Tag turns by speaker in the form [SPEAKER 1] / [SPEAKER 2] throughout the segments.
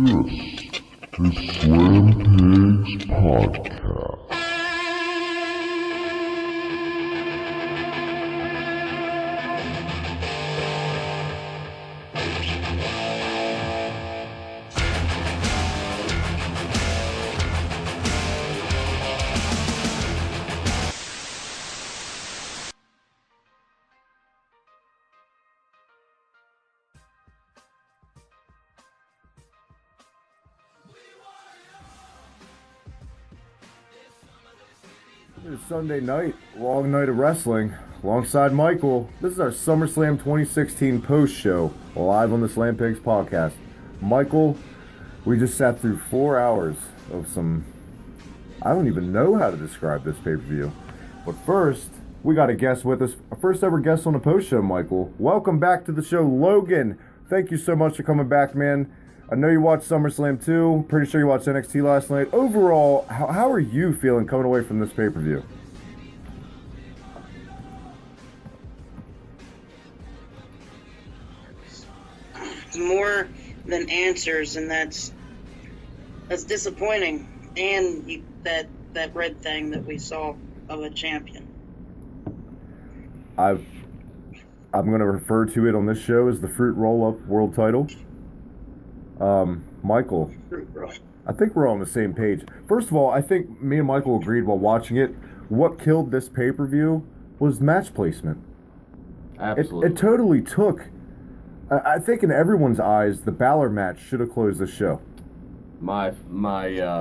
[SPEAKER 1] This is Slam Pigs Podcast.
[SPEAKER 2] It's Sunday night, long night of wrestling. Alongside Michael, this is our SummerSlam 2016 post show, live on the Slam Pigs podcast. Michael, we just sat through 4 hours of some, I don't even know how to describe this pay-per-view. But first, we got a guest with us, our first ever guest on the post show, Michael. Welcome back to the show, Logan. Thank you so much for coming back, man. I know you watched SummerSlam too. Pretty sure you watched NXT last night. Overall, how are you feeling coming away from this pay-per-view?
[SPEAKER 3] More than answers, and that's disappointing. And that red thing that we saw of a champion.
[SPEAKER 2] I'm going to refer to it on this show as the Fruit Roll-Up World Title. Michael, I think we're all on the same page. First of all, I think me and Michael agreed while watching it, what killed this pay-per-view was match placement.
[SPEAKER 4] Absolutely.
[SPEAKER 2] It totally took, I think in everyone's eyes, the Balor match should have closed the show.
[SPEAKER 4] My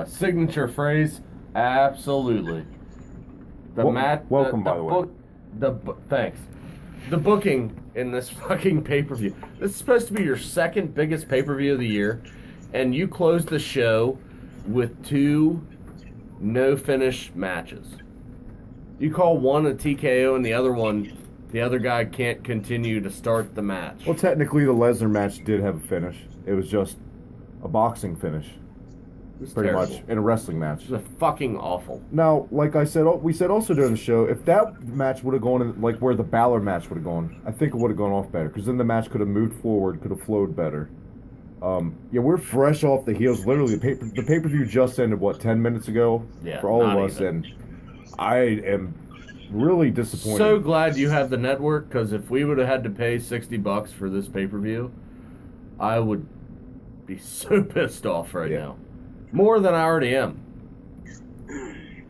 [SPEAKER 4] signature phrase, absolutely.
[SPEAKER 2] Welcome, by the way.
[SPEAKER 4] Thanks. The booking in this fucking pay-per-view. This is supposed to be your second biggest pay-per-view of the year, and you closed the show with two no-finish matches. You call one a TKO and the other guy can't continue to start the match.
[SPEAKER 2] Well, technically the Lesnar match did have a finish. It was just a boxing finish. Pretty
[SPEAKER 4] terrible.
[SPEAKER 2] much in a wrestling match.
[SPEAKER 4] It was fucking awful.
[SPEAKER 2] Now, like I said, we said also during the show, if that match would have gone in, like where the Balor match would have gone, I think it would have gone off better, because then the match could have moved forward, could have flowed better. Yeah, we're fresh off the heels. Literally, the pay-per-view just ended, 10 minutes ago?
[SPEAKER 4] Yeah,
[SPEAKER 2] for all of us,
[SPEAKER 4] even.
[SPEAKER 2] and I am really disappointed.
[SPEAKER 4] So glad you have the network, because if we would have had to pay $60 for this pay-per-view, I would be so pissed off right now. More than I already am.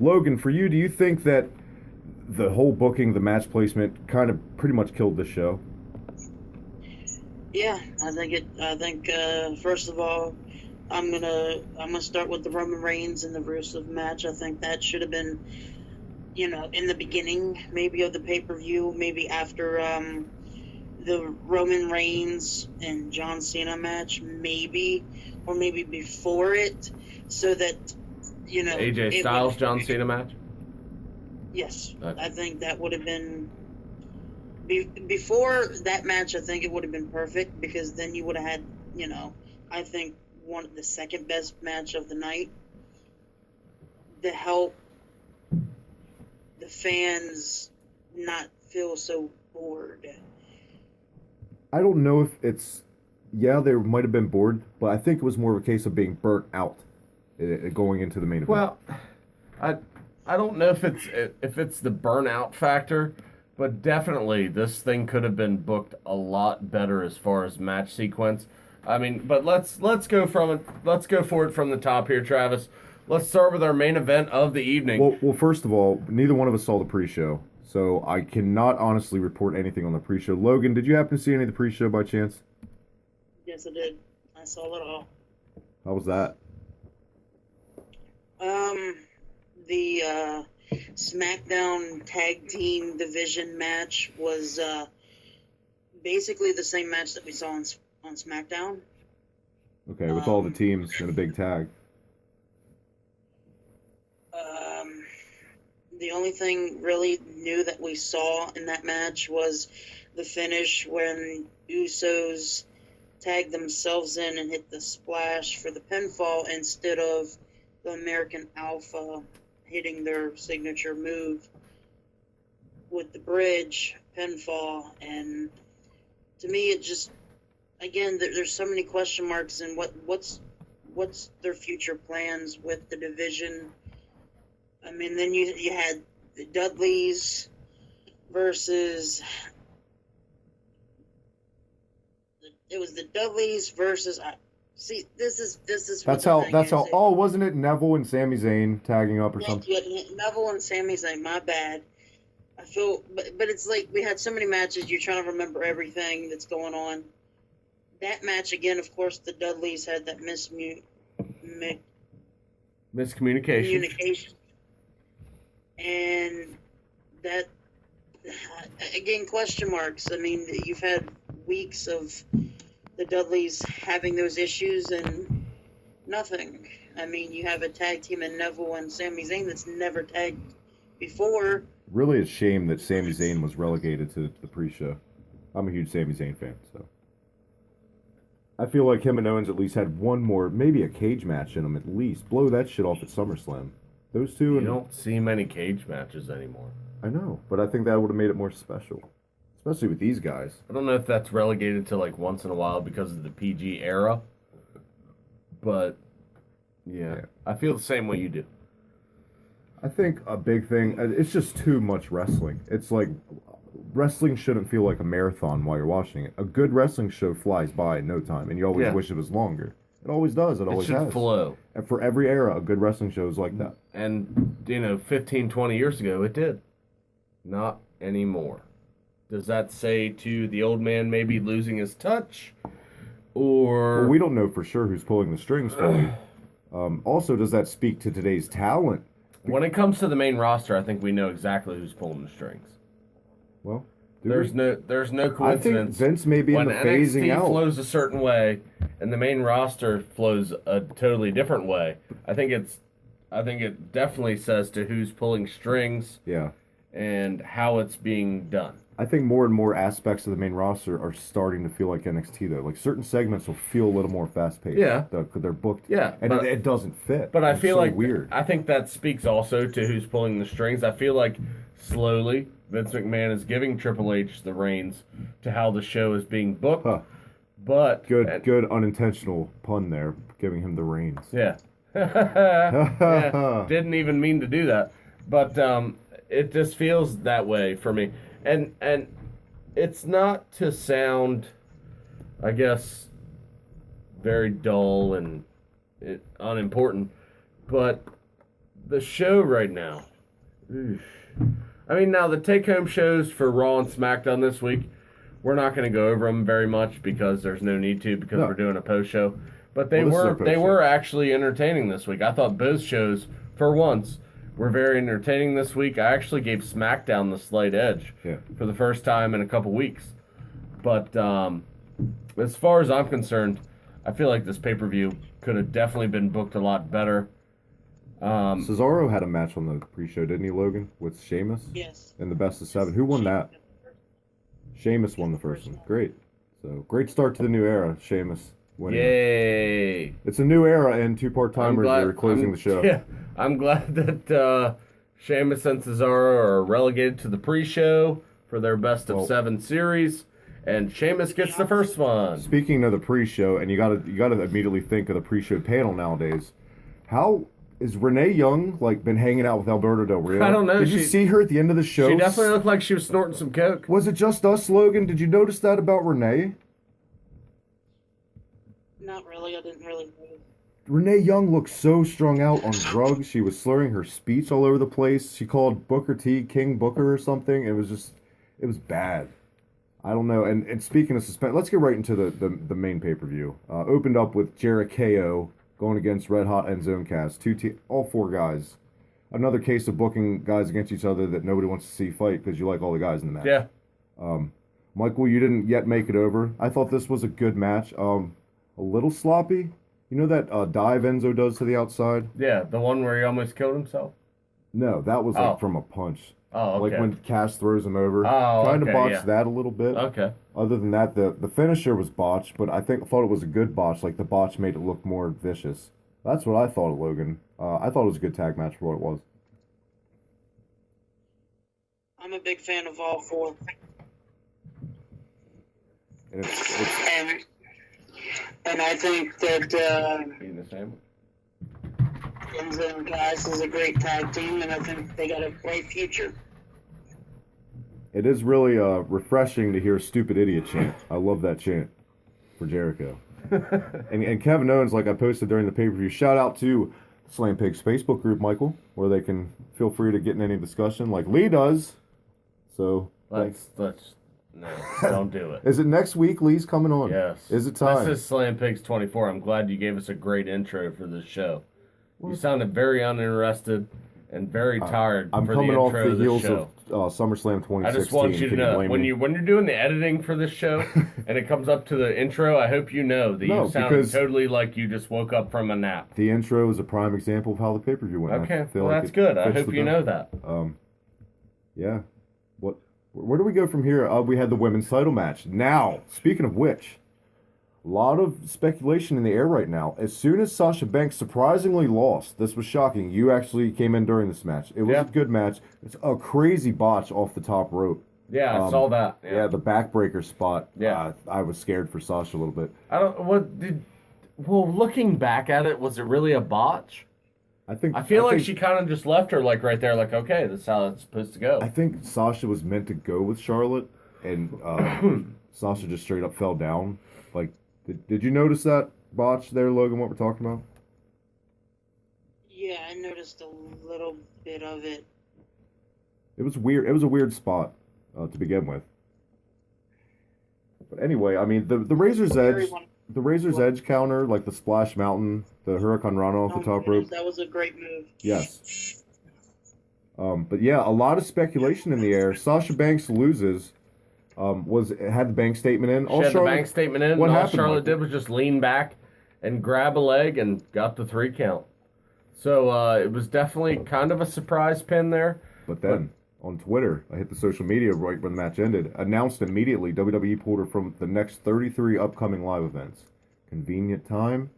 [SPEAKER 2] Logan, for you, do you think that the whole booking, the match placement, kind of pretty much killed the show?
[SPEAKER 3] Yeah, I think first of all, I'm gonna start with the Roman Reigns and the Rusev match. I think that should have been, in the beginning maybe of the pay-per-view, maybe after the Roman Reigns and John Cena match, maybe, or maybe before it, so that
[SPEAKER 4] AJ Styles John Cena match?
[SPEAKER 3] Yes,
[SPEAKER 4] Okay.
[SPEAKER 3] I think that would have been before that match. I think it would have been perfect, because then you would have had, I think the second best match of the night to help the fans not feel so bored.
[SPEAKER 2] I don't know if it's, they might have been bored, but I think it was more of a case of being burnt out going into the main event.
[SPEAKER 4] Well, I don't know if it's the burnout factor, but definitely this thing could have been booked a lot better as far as match sequence. I mean, but let's go for it from the top here, Travis. Let's start with our main event of the evening.
[SPEAKER 2] Well, first of all, neither one of us saw the pre-show, so I cannot honestly report anything on the pre-show. Logan, did you happen to see any of the pre-show by chance?
[SPEAKER 3] Yes, I did. I saw it all.
[SPEAKER 2] How was that?
[SPEAKER 3] The SmackDown Tag Team Division match was basically the same match that we saw on SmackDown.
[SPEAKER 2] Okay, with all the teams in a big tag.
[SPEAKER 3] The only thing really new that we saw in that match was the finish when Usos tagged themselves in and hit the splash for the pinfall instead of the American Alpha hitting their signature move with the bridge pinfall. And to me, it just, again, there's so many question marks, and what's their future plans with the division. I mean, then you had the Dudleys versus. It was the Dudleys versus. See, this is.
[SPEAKER 2] That's how. Oh, wasn't it Neville and Sami Zayn tagging up or something?
[SPEAKER 3] Yeah, Neville and Sami Zayn. My bad. I feel, but it's like we had so many matches. You're trying to remember everything that's going on. That match again, of course, the Dudleys had that
[SPEAKER 4] miscommunication,
[SPEAKER 3] and that again, question marks. I mean, you've had weeks of the Dudleys having those issues and nothing. I mean, you have a tag team in Neville and Sami Zayn that's never tagged before.
[SPEAKER 2] Really a shame that Sami Zayn was relegated to the pre-show. I'm a huge Sami Zayn fan, so I feel like him and Owens at least had one more, maybe a cage match in them at least. Blow that shit off at SummerSlam. Those two.
[SPEAKER 4] You don't see many cage matches anymore.
[SPEAKER 2] I know, but I think that would have made it more special, especially with these guys.
[SPEAKER 4] I don't know if that's relegated to like once in a while because of the PG era, but yeah. I feel the same way you do.
[SPEAKER 2] I think a big thing, it's just too much wrestling. It's like, wrestling shouldn't feel like a marathon while you're watching it. A good wrestling show flies by in no time, and you always wish it was longer. It always does. It always has.
[SPEAKER 4] It should flow.
[SPEAKER 2] And for every era, a good wrestling show is like that.
[SPEAKER 4] And, 15, 20 years ago, it did. Not anymore. Does that say to the old man maybe losing his touch? Or...
[SPEAKER 2] Well, we don't know for sure who's pulling the strings for you. Also, does that speak to today's talent?
[SPEAKER 4] When it comes to the main roster, I think we know exactly who's pulling the strings.
[SPEAKER 2] Well,
[SPEAKER 4] there's no coincidence.
[SPEAKER 2] I think Vince may be in the phasing
[SPEAKER 4] NXT
[SPEAKER 2] out.
[SPEAKER 4] Flows a certain way, and the main roster flows a totally different way. I think it definitely says to who's pulling strings.
[SPEAKER 2] Yeah.
[SPEAKER 4] And how it's being done.
[SPEAKER 2] I think more and more aspects of the main roster are starting to feel like NXT, though. Like, certain segments will feel a little more fast-paced.
[SPEAKER 4] Yeah.
[SPEAKER 2] Because they're booked.
[SPEAKER 4] Yeah.
[SPEAKER 2] And it doesn't fit.
[SPEAKER 4] But I feel like...
[SPEAKER 2] weird.
[SPEAKER 4] I think that speaks also to who's pulling the strings. I feel like, slowly, Vince McMahon is giving Triple H the reins to how the show is being booked. Huh. But...
[SPEAKER 2] Good unintentional pun there, giving him the reins.
[SPEAKER 4] Yeah. Yeah. Didn't even mean to do that. But, it just feels that way for me. And it's not to sound, I guess, very dull and unimportant, but the show right now, I mean, now the take-home shows for Raw and SmackDown this week, we're not going to go over them very much because there's no need to, because we're doing a post-show. But they were actually entertaining this week. I thought both shows, for once, were very entertaining this week. I actually gave SmackDown the slight edge for the first time in a couple weeks. But as far as I'm concerned, I feel like this pay-per-view could have definitely been booked a lot better.
[SPEAKER 2] Cesaro had a match on the pre-show, didn't he, Logan? With Sheamus?
[SPEAKER 3] Yes.
[SPEAKER 2] In the best of 7. Who won that? Sheamus won the first one. Great. So, great start to the new era, Sheamus winning.
[SPEAKER 4] Yay!
[SPEAKER 2] It's a new era, and two part-timers are closing the show.
[SPEAKER 4] Yeah, I'm glad that Sheamus and Cesaro are relegated to the pre-show for their best of 7 series, and Sheamus gets the first one.
[SPEAKER 2] Speaking of the pre-show, and you gotta immediately think of the pre-show panel nowadays. How is Renee Young been hanging out with Alberto Del Rio?
[SPEAKER 4] I don't know.
[SPEAKER 2] Did you see her at the end of the show?
[SPEAKER 4] She definitely looked like she was snorting some coke.
[SPEAKER 2] Was it just us, Logan? Did you notice that about Renee?
[SPEAKER 3] Not really. I didn't really notice.
[SPEAKER 2] Renee Young looked so strung out on drugs. She was slurring her speech all over the place. She called Booker T King Booker or something. It was bad. I don't know. And speaking of suspense, let's get right into the main pay-per-view. Opened up with Jericho going against Red Hot and Zonecast. All 4 guys. Another case of booking guys against each other that nobody wants to see fight because you like all the guys in the match.
[SPEAKER 4] Yeah.
[SPEAKER 2] Michael, you didn't yet make it over. I thought this was a good match. A little sloppy. You know that dive Enzo does to the outside?
[SPEAKER 4] Yeah, the one where he almost killed himself?
[SPEAKER 2] No, that was from a punch.
[SPEAKER 4] Oh, okay.
[SPEAKER 2] Like when Cass throws him over.
[SPEAKER 4] Oh,
[SPEAKER 2] Kind of botched that a little bit.
[SPEAKER 4] Okay.
[SPEAKER 2] Other than that, the finisher was botched, but I thought it was a good botch. Like, the botch made it look more vicious. That's what I thought of Logan. I thought it was a good tag match for what it was.
[SPEAKER 3] I'm a big fan of all 4.
[SPEAKER 2] And
[SPEAKER 3] And I think that
[SPEAKER 4] Eating the sandwich.
[SPEAKER 3] Enzo and Cass is a great tag team, and I think they got a great future.
[SPEAKER 2] It is really refreshing to hear a stupid idiot chant. I love that chant for Jericho. and Kevin Owens, like I posted during the pay-per-view, shout out to Slam Pigs Facebook group, Michael, where they can feel free to get in any discussion like Lee does. So
[SPEAKER 4] Let's no, don't do it.
[SPEAKER 2] Is it next week Lee's coming on?
[SPEAKER 4] Yes.
[SPEAKER 2] Is it time?
[SPEAKER 4] This is Slam Pigs 24. I'm glad you gave us a great intro for this show. You sounded very uninterested and very tired
[SPEAKER 2] I'm
[SPEAKER 4] for
[SPEAKER 2] coming
[SPEAKER 4] the
[SPEAKER 2] off
[SPEAKER 4] intro
[SPEAKER 2] the
[SPEAKER 4] of this
[SPEAKER 2] heels
[SPEAKER 4] show.
[SPEAKER 2] of SummerSlam 2016.
[SPEAKER 4] I just want you to
[SPEAKER 2] Can
[SPEAKER 4] know,
[SPEAKER 2] blame
[SPEAKER 4] when
[SPEAKER 2] me?
[SPEAKER 4] you're doing the editing for this show and it comes up to the intro, I hope you know that
[SPEAKER 2] No,
[SPEAKER 4] you sound
[SPEAKER 2] because-
[SPEAKER 4] totally like you just woke up from a nap.
[SPEAKER 2] The intro is a prime example of how the pay-per-view went.
[SPEAKER 4] Okay,
[SPEAKER 2] I feel
[SPEAKER 4] well
[SPEAKER 2] like
[SPEAKER 4] that's
[SPEAKER 2] it
[SPEAKER 4] good. I
[SPEAKER 2] fits
[SPEAKER 4] hope
[SPEAKER 2] the
[SPEAKER 4] you
[SPEAKER 2] bill.
[SPEAKER 4] know that.
[SPEAKER 2] Yeah. Where do we go from here? We had the women's title match. Now, speaking of which, a lot of speculation in the air right now. As soon as Sasha Banks surprisingly lost, this was shocking. You actually came in during this match. It was
[SPEAKER 4] Yeah.
[SPEAKER 2] a good match. It's a crazy botch off the top rope.
[SPEAKER 4] Yeah, I saw that.
[SPEAKER 2] Yeah, the backbreaker spot.
[SPEAKER 4] Yeah.
[SPEAKER 2] I was scared for Sasha a little bit.
[SPEAKER 4] Looking back at it, was it really a botch?
[SPEAKER 2] I
[SPEAKER 4] feel like
[SPEAKER 2] think-
[SPEAKER 4] she kind of just left her like right there, like, okay, that's how it's supposed to go.
[SPEAKER 2] I think Sasha was meant to go with Charlotte, and Sasha just straight up fell down. Like, did you notice that botch there, Logan? What we're talking about?
[SPEAKER 3] Yeah, I noticed a little bit of it.
[SPEAKER 2] It was weird. It was a weird spot to begin with. But anyway, I mean, the Razor's Edge, the Razor's Edge counter, like the Splash Mountain, the Hurricane Rana off the top rope.
[SPEAKER 3] That was a great move.
[SPEAKER 2] Yes. But yeah, a lot of speculation in the air. Sasha Banks loses. Had the bank statement in.
[SPEAKER 4] She had the bank statement in,
[SPEAKER 2] What
[SPEAKER 4] and all
[SPEAKER 2] happened,
[SPEAKER 4] Charlotte
[SPEAKER 2] Michael?
[SPEAKER 4] did was just lean back and grab a leg and got the 3 count. So it was definitely kind of a surprise pin there.
[SPEAKER 2] But then on Twitter, I hit the social media right when the match ended. Announced immediately WWE pulled her from the next 33 upcoming live events. Convenient time.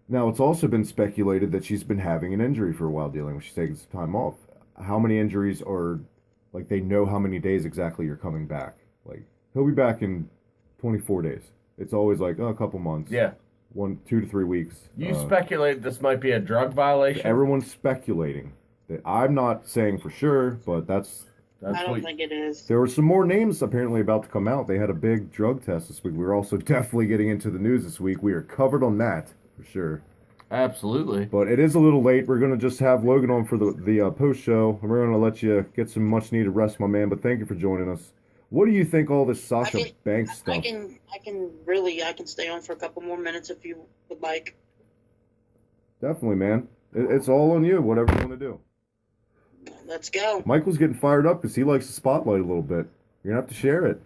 [SPEAKER 2] Now it's also been speculated that she's been having an injury for a while, dealing with. She's taking some time off. How many injuries are, like, they know how many days exactly you're coming back? Like, he'll be back in 24 days. It's always like, a couple months.
[SPEAKER 4] Yeah.
[SPEAKER 2] 2 to 3 weeks.
[SPEAKER 4] You speculate this might be a drug violation.
[SPEAKER 2] Everyone's speculating. That I'm not saying for sure, but that's
[SPEAKER 3] I don't think it is.
[SPEAKER 2] there were some more names apparently about to come out. They had a big drug test this week. We were also definitely getting into the news this week. We are covered on that for sure.
[SPEAKER 4] Absolutely.
[SPEAKER 2] But it is a little late. We're going to just have Logan on for the post show, and we're going to let you get some much needed rest, my man. But thank you for joining us. What do you think all this Sasha Banks stuff?
[SPEAKER 3] I can stay on for a couple more minutes if you would like.
[SPEAKER 2] Definitely, man. It's all on you. Whatever you want to do.
[SPEAKER 3] Let's go.
[SPEAKER 2] Michael's getting fired up because he likes the spotlight a little bit. You're gonna have to share it.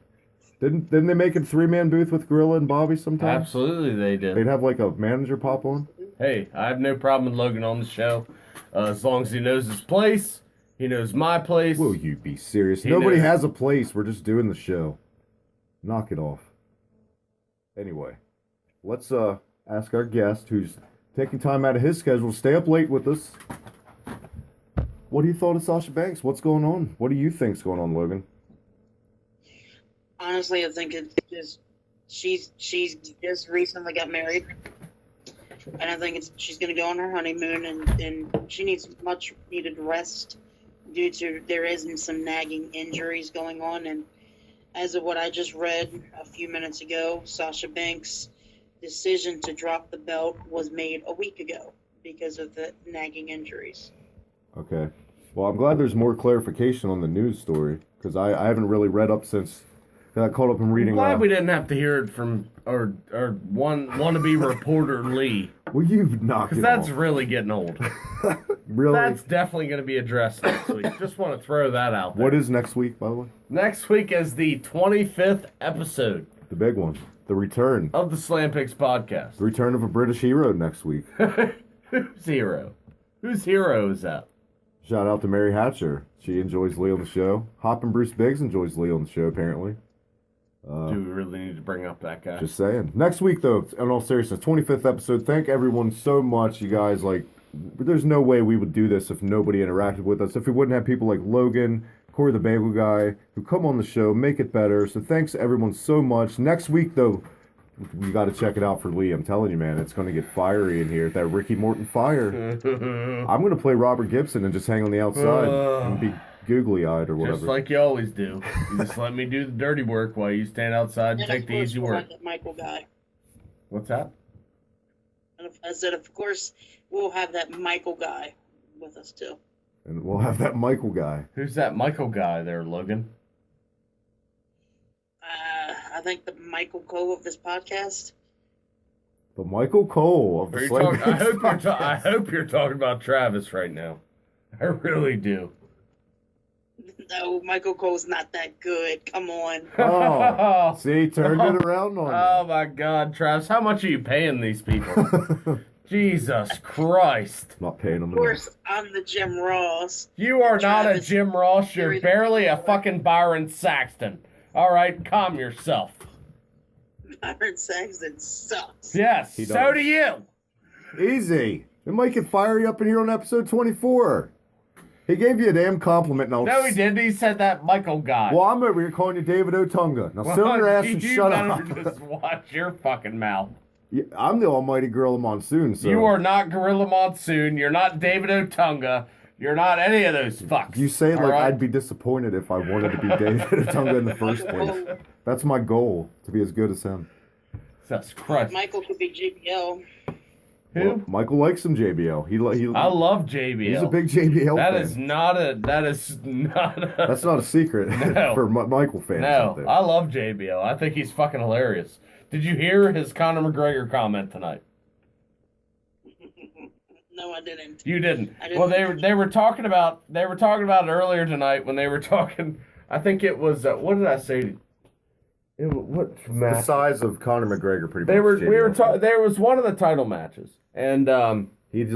[SPEAKER 2] Didn't they make a 3-man booth with Gorilla and Bobby sometime?
[SPEAKER 4] Absolutely, they did.
[SPEAKER 2] They'd have like a manager pop on.
[SPEAKER 4] Hey, I have no problem with Logan on the show, as long as he knows his place. He knows my place.
[SPEAKER 2] Will you be serious?
[SPEAKER 4] He
[SPEAKER 2] Nobody
[SPEAKER 4] knows.
[SPEAKER 2] has a place. We're just doing the show. Knock it off. Anyway, let's ask our guest, who's taking time out of his schedule to stay up late with us. What do you thought of Sasha Banks? What's going on? What do you think's going on, Logan?
[SPEAKER 3] Honestly, I think it's just she's just recently got married, and I think she's going to go on her honeymoon, and she needs much needed rest due to there isn't some nagging injuries going on. And as of what I just read a few minutes ago, Sasha Banks' decision to drop the belt was made a week ago because of the nagging injuries.
[SPEAKER 2] Okay. Well, I'm glad there's more clarification on the news story, because I haven't really read up since I got caught up in reading.
[SPEAKER 4] I'm glad we didn't have to hear it from our wannabe reporter Lee,
[SPEAKER 2] Well, you've knocked
[SPEAKER 4] because
[SPEAKER 2] it
[SPEAKER 4] that's
[SPEAKER 2] off.
[SPEAKER 4] really getting old.
[SPEAKER 2] Really?
[SPEAKER 4] That's definitely going to be addressed next week. Just want to throw that out there.
[SPEAKER 2] What is next week, by the way?
[SPEAKER 4] Next week is the 25th episode
[SPEAKER 2] The big one. The return.
[SPEAKER 4] of the Slam Pigs podcast.
[SPEAKER 2] The return of a British hero next week.
[SPEAKER 4] Who's hero? Whose hero is that?
[SPEAKER 2] Shout out to Mary Hatcher. She enjoys Lee on the show. Hoppin' Bruce Biggs enjoys Lee on the show, apparently.
[SPEAKER 4] Do we really need to bring up that guy?
[SPEAKER 2] Just saying. Next week, though, in all seriousness, 25th episode. Thank everyone so much, you guys. Like, there's no way we would do this if nobody interacted with us. If we wouldn't have people like Logan, Corey the Bagel Guy, who come on the show, make it better. So thanks everyone so much. Next week, though, You got to check it out for Lee. I'm telling you, man, it's going to get fiery in here. That Ricky Morton fire. I'm going to play Robert Gibson and just hang on the outside and be googly-eyed or whatever.
[SPEAKER 4] Just like you always do. You just let me do the dirty work while you stand outside and take the easy work.
[SPEAKER 3] That Michael guy.
[SPEAKER 4] What's that?
[SPEAKER 3] I said, of course, we'll have that Michael guy with us too.
[SPEAKER 2] And we'll have that Michael guy.
[SPEAKER 4] Who's that Michael guy there, Logan?
[SPEAKER 3] I think the Michael Cole of this podcast.
[SPEAKER 2] The Michael Cole of the Slam Pigs
[SPEAKER 4] I hope you're talking about Travis right now. I really do.
[SPEAKER 3] No, Michael Cole's not that good. Come on.
[SPEAKER 2] Oh, see, turned it around on
[SPEAKER 4] Oh my God, Travis, how much are you paying these people? Jesus Christ.
[SPEAKER 2] Not paying them
[SPEAKER 3] Of course, I'm the Jim Ross.
[SPEAKER 4] You are not a
[SPEAKER 3] Travis,
[SPEAKER 4] Jim Ross. You're barely a fucking Byron Saxton. All right, calm yourself.
[SPEAKER 3] Byron Saxton sucks.
[SPEAKER 4] Yes,
[SPEAKER 2] He
[SPEAKER 4] so
[SPEAKER 2] does.
[SPEAKER 4] do you.
[SPEAKER 2] Easy. It might get fiery up in here on episode 24. He gave you a damn compliment. Now,
[SPEAKER 4] No, he didn't. He said that Michael guy.
[SPEAKER 2] Well, I'm over here calling you David Otunga. Now, sit on your ass and shut up.
[SPEAKER 4] Just watch your fucking mouth.
[SPEAKER 2] Yeah, I'm the almighty Gorilla Monsoon, so...
[SPEAKER 4] You are not Gorilla Monsoon. You're not David Otunga. You're not any of those fucks.
[SPEAKER 2] You say it
[SPEAKER 4] all
[SPEAKER 2] like
[SPEAKER 4] right?
[SPEAKER 2] I'd be disappointed if I wanted to be David Otunga in the first place. That's my goal, to be as good as him.
[SPEAKER 4] Jesus Christ.
[SPEAKER 3] Michael could be JBL.
[SPEAKER 4] Who?
[SPEAKER 2] Well, Michael likes some JBL.
[SPEAKER 4] I love JBL.
[SPEAKER 2] He's a big JBL
[SPEAKER 4] That
[SPEAKER 2] fan.
[SPEAKER 4] is not a.
[SPEAKER 2] That's not a secret
[SPEAKER 4] No.
[SPEAKER 2] for Michael fans out
[SPEAKER 4] No,
[SPEAKER 2] there.
[SPEAKER 4] I love JBL. I think he's fucking hilarious. Did you hear his Conor McGregor comment tonight?
[SPEAKER 3] No, I didn't.
[SPEAKER 4] You didn't.
[SPEAKER 3] I didn't.
[SPEAKER 4] Well, they were talking about it earlier tonight when they were talking. I think it was what did I say? What
[SPEAKER 2] The
[SPEAKER 4] match?
[SPEAKER 2] size of Conor McGregor, pretty
[SPEAKER 4] They
[SPEAKER 2] much.
[SPEAKER 4] were. We were.
[SPEAKER 2] JBL.
[SPEAKER 4] There was one of the title matches, and
[SPEAKER 2] He'd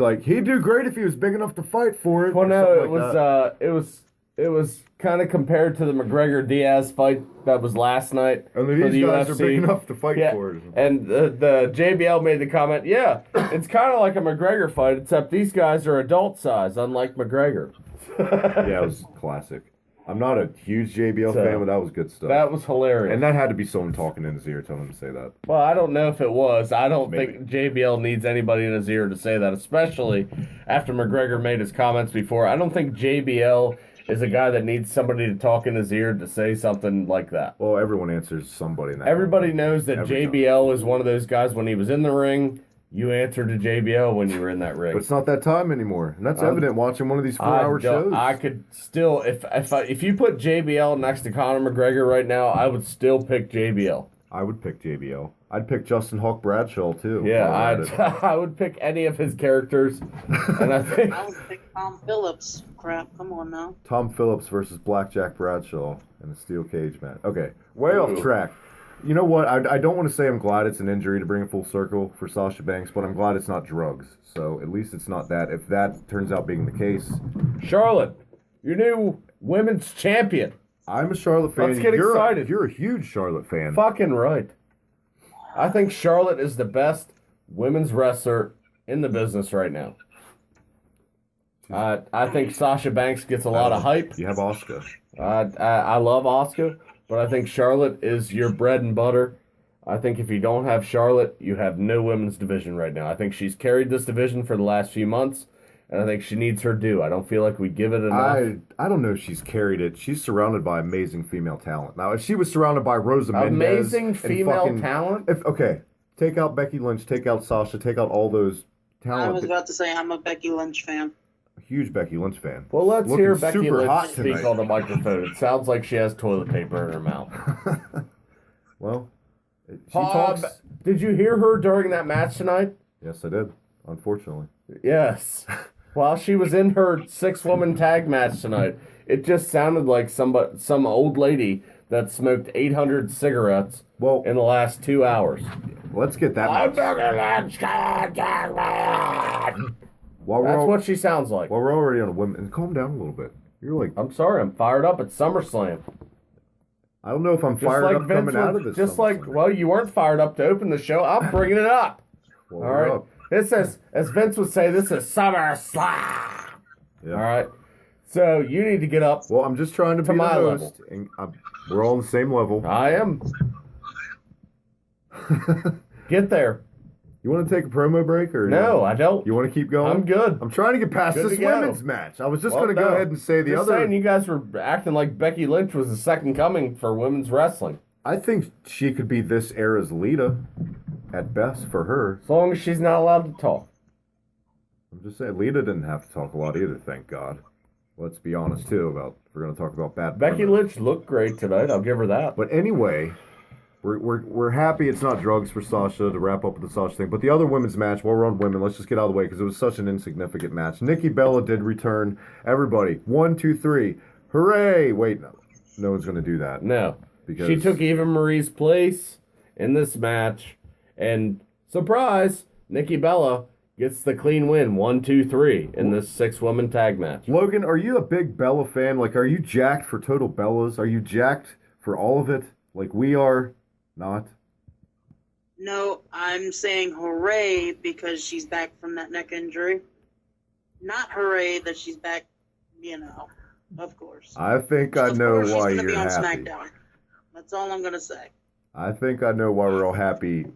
[SPEAKER 2] do great if he was big enough to fight for it.
[SPEAKER 4] well,
[SPEAKER 2] or
[SPEAKER 4] no,
[SPEAKER 2] something
[SPEAKER 4] it
[SPEAKER 2] like
[SPEAKER 4] was.
[SPEAKER 2] that.
[SPEAKER 4] It was kind of compared to the McGregor Diaz fight that was last night.
[SPEAKER 2] And
[SPEAKER 4] for
[SPEAKER 2] these
[SPEAKER 4] the
[SPEAKER 2] guys
[SPEAKER 4] UFC.
[SPEAKER 2] are big enough to fight
[SPEAKER 4] Yeah,
[SPEAKER 2] for it.
[SPEAKER 4] and the JBL made the comment, yeah, it's kind of like a McGregor fight, except these guys are adult size, unlike McGregor.
[SPEAKER 2] Yeah, it was classic. I'm not a huge JBL
[SPEAKER 4] So,
[SPEAKER 2] fan, but that was good stuff.
[SPEAKER 4] That was hilarious.
[SPEAKER 2] And that had to be someone talking in his ear telling him to say that.
[SPEAKER 4] Well, I don't know if it was. I don't
[SPEAKER 2] Maybe.
[SPEAKER 4] think JBL needs anybody in his ear to say that, especially after McGregor made his comments before. I don't think JBL is a guy that needs somebody to talk in his ear to say something like that.
[SPEAKER 2] Well, everyone answers somebody in that.
[SPEAKER 4] Everybody knows that
[SPEAKER 2] Every time.
[SPEAKER 4] JBL is one of those guys when he was in the ring, you answered to JBL when you were in that ring.
[SPEAKER 2] But it's not that time anymore. And that's evident watching one of these 4-hour shows.
[SPEAKER 4] I could still, if you put JBL next to Conor McGregor right now, I would still pick JBL.
[SPEAKER 2] I would pick JBL. I'd pick Justin Hawk Bradshaw, too.
[SPEAKER 4] Yeah,
[SPEAKER 2] while we're at it.
[SPEAKER 4] I would pick any of his characters, and I think
[SPEAKER 3] I would pick Tom Phillips. Crap, come on now.
[SPEAKER 2] Tom Phillips versus Blackjack Bradshaw in a steel cage match. Okay, way off
[SPEAKER 4] Ooh.
[SPEAKER 2] track. You know what? I don't want to say I'm glad it's an injury to bring it full circle for Sasha Banks, but I'm glad it's not drugs. So at least it's not that. If that turns out being the case,
[SPEAKER 4] Charlotte, your new women's champion.
[SPEAKER 2] I'm a Charlotte fan.
[SPEAKER 4] Let's get
[SPEAKER 2] You're
[SPEAKER 4] excited.
[SPEAKER 2] You're a huge Charlotte fan.
[SPEAKER 4] Fucking right. I think Charlotte is the best women's wrestler in the business right now. I think Sasha Banks gets a lot of hype.
[SPEAKER 2] You have Asuka.
[SPEAKER 4] I love Asuka, but I think Charlotte is your bread and butter. I think if you don't have Charlotte, you have no women's division right now. I think she's carried this division for the last few months, and I think she needs her due. I don't feel like we give it enough.
[SPEAKER 2] I don't know if she's carried it. She's surrounded by amazing female talent. Now, if she was surrounded by Rosa Mendez...
[SPEAKER 4] Amazing
[SPEAKER 2] and
[SPEAKER 4] female
[SPEAKER 2] fucking-
[SPEAKER 4] talent?
[SPEAKER 2] Okay, take out Becky Lynch, take out Sasha, take out all those talent.
[SPEAKER 3] I was about to say I'm a Becky Lynch fan.
[SPEAKER 2] Huge Becky Lynch fan.
[SPEAKER 4] Well, let's
[SPEAKER 2] Looking
[SPEAKER 4] hear Becky
[SPEAKER 2] super hot
[SPEAKER 4] Lynch speak
[SPEAKER 2] tonight.
[SPEAKER 4] on the microphone. It sounds like she has toilet paper in her mouth.
[SPEAKER 2] Well, she talks...
[SPEAKER 4] Did you hear her during that match tonight?
[SPEAKER 2] Yes, I did, unfortunately.
[SPEAKER 4] Yes. While she was in her 6-woman tag match tonight, it just sounded like some old lady that smoked 800 cigarettes
[SPEAKER 2] Well,
[SPEAKER 4] in the last 2 hours.
[SPEAKER 2] let's get that match. While
[SPEAKER 4] That's
[SPEAKER 2] we're,
[SPEAKER 4] what she sounds like.
[SPEAKER 2] while we're already on a women... Calm down a little bit. You're like...
[SPEAKER 4] I'm sorry, I'm fired up at SummerSlam.
[SPEAKER 2] I don't know if I'm
[SPEAKER 4] Just
[SPEAKER 2] fired
[SPEAKER 4] like
[SPEAKER 2] up
[SPEAKER 4] Vince
[SPEAKER 2] coming out of
[SPEAKER 4] was,
[SPEAKER 2] this.
[SPEAKER 4] just like,
[SPEAKER 2] SummerSlam.
[SPEAKER 4] well, you weren't fired up to open the show. I'm bringing it up.
[SPEAKER 2] Well,
[SPEAKER 4] All
[SPEAKER 2] we're
[SPEAKER 4] right.
[SPEAKER 2] up.
[SPEAKER 4] This is, as Vince would say, this is SummerSlam.
[SPEAKER 2] Yeah.
[SPEAKER 4] All right. So you need to get up.
[SPEAKER 2] Well, I'm just trying to be
[SPEAKER 4] my
[SPEAKER 2] the
[SPEAKER 4] level.
[SPEAKER 2] host. And we're all on the same level.
[SPEAKER 4] I am. Get there.
[SPEAKER 2] You want to take a promo break or
[SPEAKER 4] No, I don't.
[SPEAKER 2] You want to keep going?
[SPEAKER 4] I'm good.
[SPEAKER 2] I'm trying to get past
[SPEAKER 4] Good
[SPEAKER 2] this
[SPEAKER 4] to go.
[SPEAKER 2] women's match. I was just
[SPEAKER 4] Well,
[SPEAKER 2] going to go
[SPEAKER 4] no.
[SPEAKER 2] ahead and say the
[SPEAKER 4] Just
[SPEAKER 2] other.
[SPEAKER 4] saying, you guys were acting like Becky Lynch was the second coming for women's wrestling.
[SPEAKER 2] I think she could be this era's Lita, at best for her.
[SPEAKER 4] As long as she's not allowed to talk.
[SPEAKER 2] I'm just saying, Lita didn't have to talk a lot either. Thank God. Let's be honest too about if we're going to talk about bad.
[SPEAKER 4] Becky
[SPEAKER 2] women.
[SPEAKER 4] Lynch looked great tonight. I'll give her that.
[SPEAKER 2] But anyway, we're happy it's not drugs for Sasha to wrap up with the Sasha thing. But the other women's match, while we're on women, let's just get out of the way because it was such an insignificant match. Nikki Bella did return. Everybody, 1, 2, 3, hooray! Wait, no one's going to do that.
[SPEAKER 4] No.
[SPEAKER 2] Because
[SPEAKER 4] She took Eva Marie's place in this match. And, surprise, Nikki Bella gets the clean win, 1, 2, 3, in this 6-woman tag match.
[SPEAKER 2] Logan, are you a big Bella fan? Like, are you jacked for total Bellas? Are you jacked for all of it? Like we are? Not?
[SPEAKER 3] No, I'm saying hooray because she's back from that neck injury. Not hooray that she's back, of course.
[SPEAKER 2] I think I
[SPEAKER 3] Of
[SPEAKER 2] know
[SPEAKER 3] course
[SPEAKER 2] why
[SPEAKER 3] she's gonna
[SPEAKER 2] you're
[SPEAKER 3] be on
[SPEAKER 2] happy.
[SPEAKER 3] SmackDown. That's all I'm going to say.
[SPEAKER 2] I think I know why we're all happy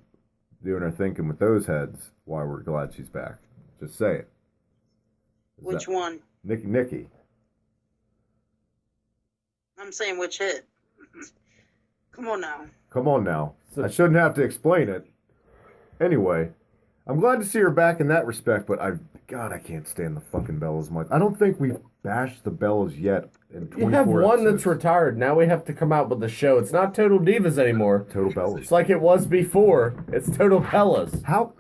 [SPEAKER 2] doing our thinking with those heads, why we're glad she's back. Just say it.
[SPEAKER 3] Which one?
[SPEAKER 2] Nikki.
[SPEAKER 3] I'm saying which hit. Come on now.
[SPEAKER 2] Come on now. I shouldn't have to explain it. Anyway, I'm glad to see her back in that respect, but God, I can't stand the fucking Bellas much. I don't think we've bashed the Bellas yet in 24
[SPEAKER 4] You have one
[SPEAKER 2] episodes.
[SPEAKER 4] that's retired. Now we have to come out with the show. It's not Total Divas anymore.
[SPEAKER 2] Total Bellas.
[SPEAKER 4] It's like it was before. It's Total Bellas.
[SPEAKER 2] How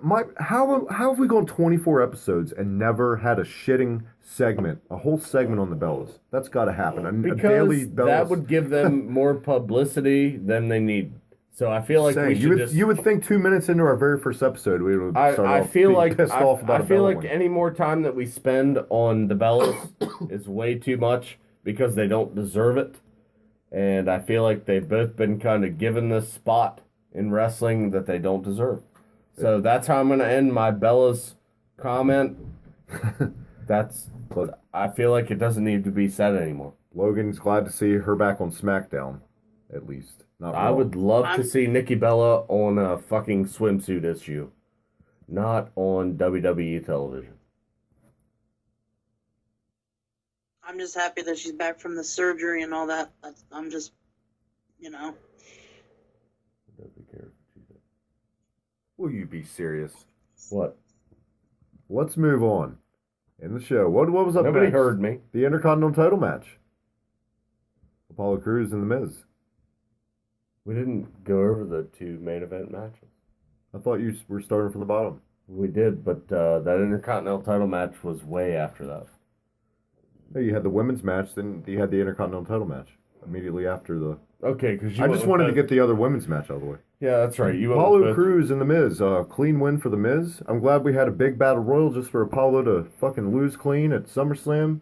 [SPEAKER 2] have we gone 24 episodes and never had a shitting segment, a whole segment on the Bellas? That's got to happen. A daily
[SPEAKER 4] Because
[SPEAKER 2] Bellas.
[SPEAKER 4] that would give them more publicity than they need. So I feel like we should
[SPEAKER 2] you would think 2 minutes into our very first episode we would start
[SPEAKER 4] I
[SPEAKER 2] off
[SPEAKER 4] feel
[SPEAKER 2] being
[SPEAKER 4] like
[SPEAKER 2] pissed off about
[SPEAKER 4] I feel
[SPEAKER 2] a
[SPEAKER 4] like
[SPEAKER 2] Bella win.
[SPEAKER 4] any more time that we spend on the Bellas is way too much because they don't deserve it. And I feel like they've both been kind of given this spot in wrestling that they don't deserve. So that's how I'm going to end my Bellas comment. But I feel like it doesn't need to be said anymore.
[SPEAKER 2] Logan's glad to see her back on SmackDown, at least. Not
[SPEAKER 4] I
[SPEAKER 2] Raw.
[SPEAKER 4] would love to see Nikki Bella on a fucking swimsuit issue, not on WWE television.
[SPEAKER 3] I'm just happy that she's back from the surgery and all that. I'm just,
[SPEAKER 2] Will you be serious?
[SPEAKER 4] What?
[SPEAKER 2] Let's move on. In the show, what was up
[SPEAKER 4] Nobody
[SPEAKER 2] next?
[SPEAKER 4] heard me.
[SPEAKER 2] The Intercontinental title match. Apollo Crews and The Miz.
[SPEAKER 4] We didn't go over the 2 main event matches.
[SPEAKER 2] I thought you were starting from the bottom.
[SPEAKER 4] We did, but that Intercontinental title match was way after that.
[SPEAKER 2] Hey, you had the women's match, then you had the Intercontinental title match immediately after the...
[SPEAKER 4] Okay, because
[SPEAKER 2] I just wanted to get the other women's match out of the way.
[SPEAKER 4] Yeah, that's right. You went with
[SPEAKER 2] Apollo
[SPEAKER 4] both.
[SPEAKER 2] Crews and The Miz. Clean win for The Miz. I'm glad we had a big battle royal just for Apollo to fucking lose clean at SummerSlam.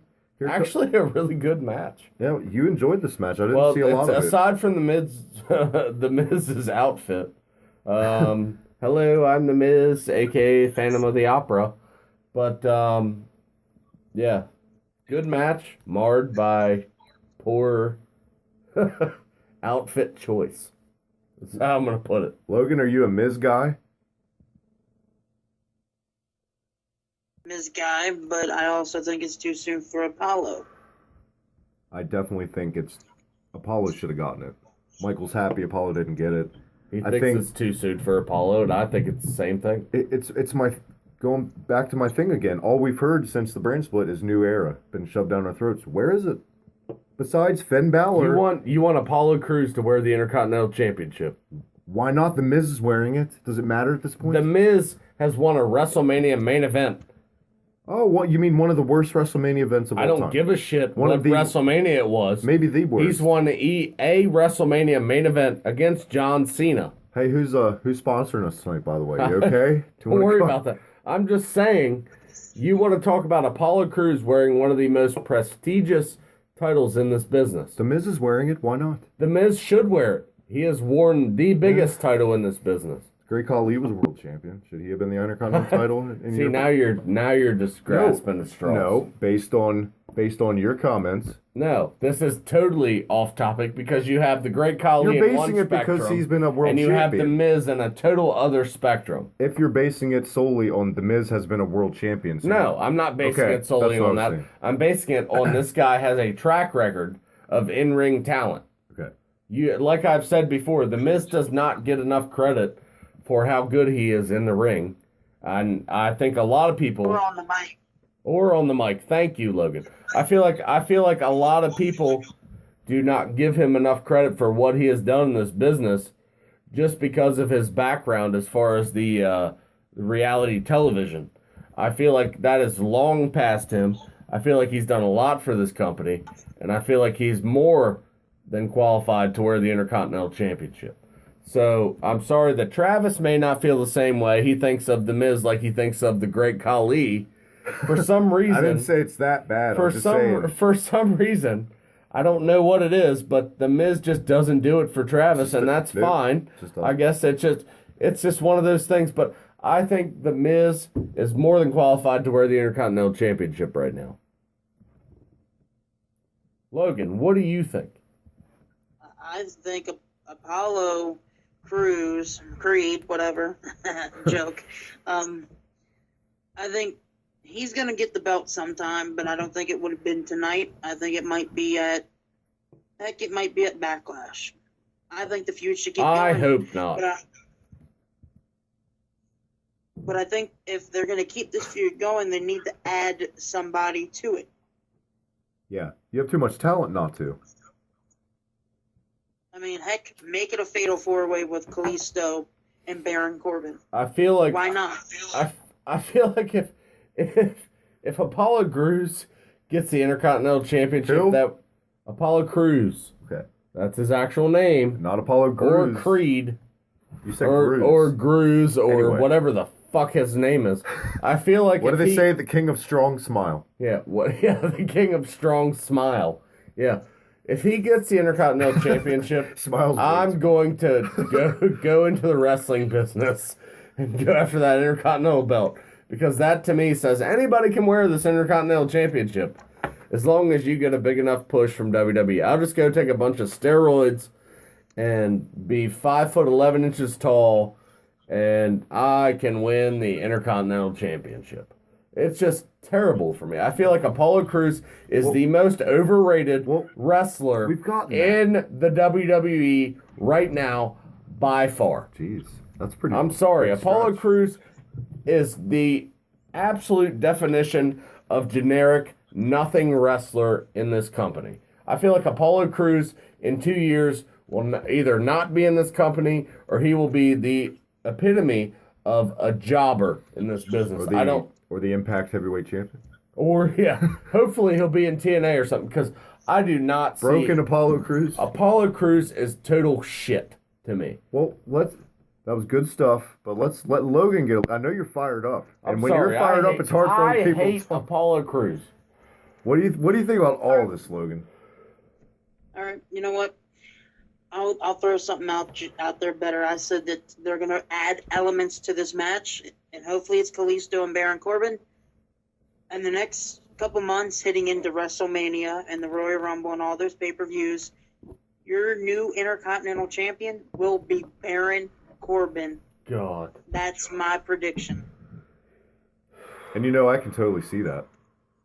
[SPEAKER 4] Actually, a really good match.
[SPEAKER 2] Yeah, you enjoyed this match. I didn't see a lot of it.
[SPEAKER 4] Aside from the Miz's outfit. Hello, I'm the Miz, aka Phantom of the Opera. But yeah, good match marred by poor outfit choice. That's how I'm gonna put it.
[SPEAKER 2] Logan, are you a Miz guy?
[SPEAKER 3] Ms. Guy, but I also think it's too soon for Apollo.
[SPEAKER 2] I definitely think Apollo should have gotten it. Michael's happy Apollo didn't get it.
[SPEAKER 4] He
[SPEAKER 2] I
[SPEAKER 4] thinks
[SPEAKER 2] think-
[SPEAKER 4] it's too soon for Apollo, and I think it's the same thing.
[SPEAKER 2] It's my going back to my thing again. All we've heard since the brand split is New Era been shoved down our throats. Where is it? Besides Finn Balor,
[SPEAKER 4] You want Apollo Crews to wear the Intercontinental Championship.
[SPEAKER 2] why not the Miz is wearing it? Does it matter at this point?
[SPEAKER 4] The Miz has won a WrestleMania main event.
[SPEAKER 2] Oh, what you mean? One of the worst WrestleMania events of all
[SPEAKER 4] I
[SPEAKER 2] time.
[SPEAKER 4] don't give a shit
[SPEAKER 2] One
[SPEAKER 4] what
[SPEAKER 2] of the-
[SPEAKER 4] WrestleMania it was.
[SPEAKER 2] Maybe the worst.
[SPEAKER 4] He's won a WrestleMania main event against John Cena.
[SPEAKER 2] Hey, who's sponsoring us tonight? By the way, you okay?
[SPEAKER 4] Don't worry about that. I'm just saying, you want to talk about Apollo Crews wearing one of the most prestigious titles in this business.
[SPEAKER 2] The Miz is wearing it. Why not?
[SPEAKER 4] The Miz should wear it. He has worn the biggest title in this business.
[SPEAKER 2] Great Khali was world champion. Should he have been the Intercontinental title?
[SPEAKER 4] See, now you're just grasping at straws.
[SPEAKER 2] No, based on based on your comments.
[SPEAKER 4] No, this is totally off topic because you have the Great Khali
[SPEAKER 2] You're
[SPEAKER 4] in one
[SPEAKER 2] basing it
[SPEAKER 4] spectrum,
[SPEAKER 2] because he's been a world
[SPEAKER 4] and you
[SPEAKER 2] champion.
[SPEAKER 4] have the Miz in a total other spectrum.
[SPEAKER 2] If you're basing it solely on the Miz has been a world champion. So
[SPEAKER 4] No, I'm not basing it solely on that.
[SPEAKER 2] Saying.
[SPEAKER 4] I'm basing it on this guy has a track record of in-ring talent.
[SPEAKER 2] Okay.
[SPEAKER 4] Like I've said before, the Miz does not get enough credit for how good he is in the ring, and I think a lot of people.
[SPEAKER 3] Or on the mic.
[SPEAKER 4] Or on the mic. Thank you, Logan. I feel like a lot of people do not give him enough credit for what he has done in this business just because of his background as far as the reality television. I feel like that is long past him. I feel like he's done a lot for this company, and I feel like he's more than qualified to wear the Intercontinental Championship. So I'm sorry that Travis may not feel the same way. He thinks of The Miz like he thinks of the Great Khali. For some reason,
[SPEAKER 2] I didn't say it's that bad.
[SPEAKER 4] For some reason, I don't know what it is, but the Miz just doesn't do it for Travis, and that's fine. I guess it's just one of those things. But I think the Miz is more than qualified to wear the Intercontinental Championship right now. Logan, what do you think?
[SPEAKER 3] I think Apollo Creed, whatever, joke. I think he's going to get the belt sometime, but I don't think it would have been tonight. I think it might be at Backlash. I think the feud should keep going.
[SPEAKER 4] I hope not.
[SPEAKER 3] But I think if they're going to keep this feud going, they need to add somebody to it.
[SPEAKER 2] Yeah, you have too much talent not to.
[SPEAKER 3] I mean, heck, make it a fatal four-way with Kalisto and Baron Corbin.
[SPEAKER 4] I feel like
[SPEAKER 3] why not?
[SPEAKER 4] I feel like if Apollo Crews gets the Intercontinental Championship, that Apollo Crews,
[SPEAKER 2] okay,
[SPEAKER 4] that's his actual name,
[SPEAKER 2] not Apollo Crews
[SPEAKER 4] or Creed,
[SPEAKER 2] you said
[SPEAKER 4] or Crews or
[SPEAKER 2] anyway.
[SPEAKER 4] Whatever the fuck his name is. I feel like
[SPEAKER 2] what do they say? The King of Strong Smile.
[SPEAKER 4] Yeah, the King of Strong Smile. Yeah. If he gets the Intercontinental Championship, I'm going to go into the wrestling business and go after that Intercontinental belt. Because that, to me, says anybody can wear this Intercontinental Championship as long as you get a big enough push from WWE. I'll just go take a bunch of steroids and be 5'11" tall, and I can win the Intercontinental Championship. It's just terrible for me. I feel like Apollo Crews is the most overrated wrestler in the WWE right now by far.
[SPEAKER 2] Jeez, that's pretty.
[SPEAKER 4] I'm sorry. Apollo Crews is the absolute definition of generic nothing wrestler in this company. I feel like Apollo Crews in 2 years will either not be in this company or he will be the epitome of a jobber in this business.
[SPEAKER 2] Or the Impact Heavyweight Champion.
[SPEAKER 4] Or, yeah, hopefully he'll be in TNA or something, because I do not see...
[SPEAKER 2] Broken Apollo Crews?
[SPEAKER 4] Apollo Crews is total shit to me.
[SPEAKER 2] Well, that was good stuff, but let's let Logan get... I know you're fired up. And when you're fired up, it's hard for people...
[SPEAKER 4] I hate Apollo Crews.
[SPEAKER 2] What do you think about all of this, Logan?
[SPEAKER 3] All right, you know what? I'll throw something out there better. I said that they're going to add elements to this match, and hopefully it's Kalisto and Baron Corbin. And the next couple months, heading into WrestleMania and the Royal Rumble and all those pay-per-views, your new Intercontinental Champion will be Baron Corbin.
[SPEAKER 4] God.
[SPEAKER 3] That's my prediction.
[SPEAKER 2] And I can totally see that.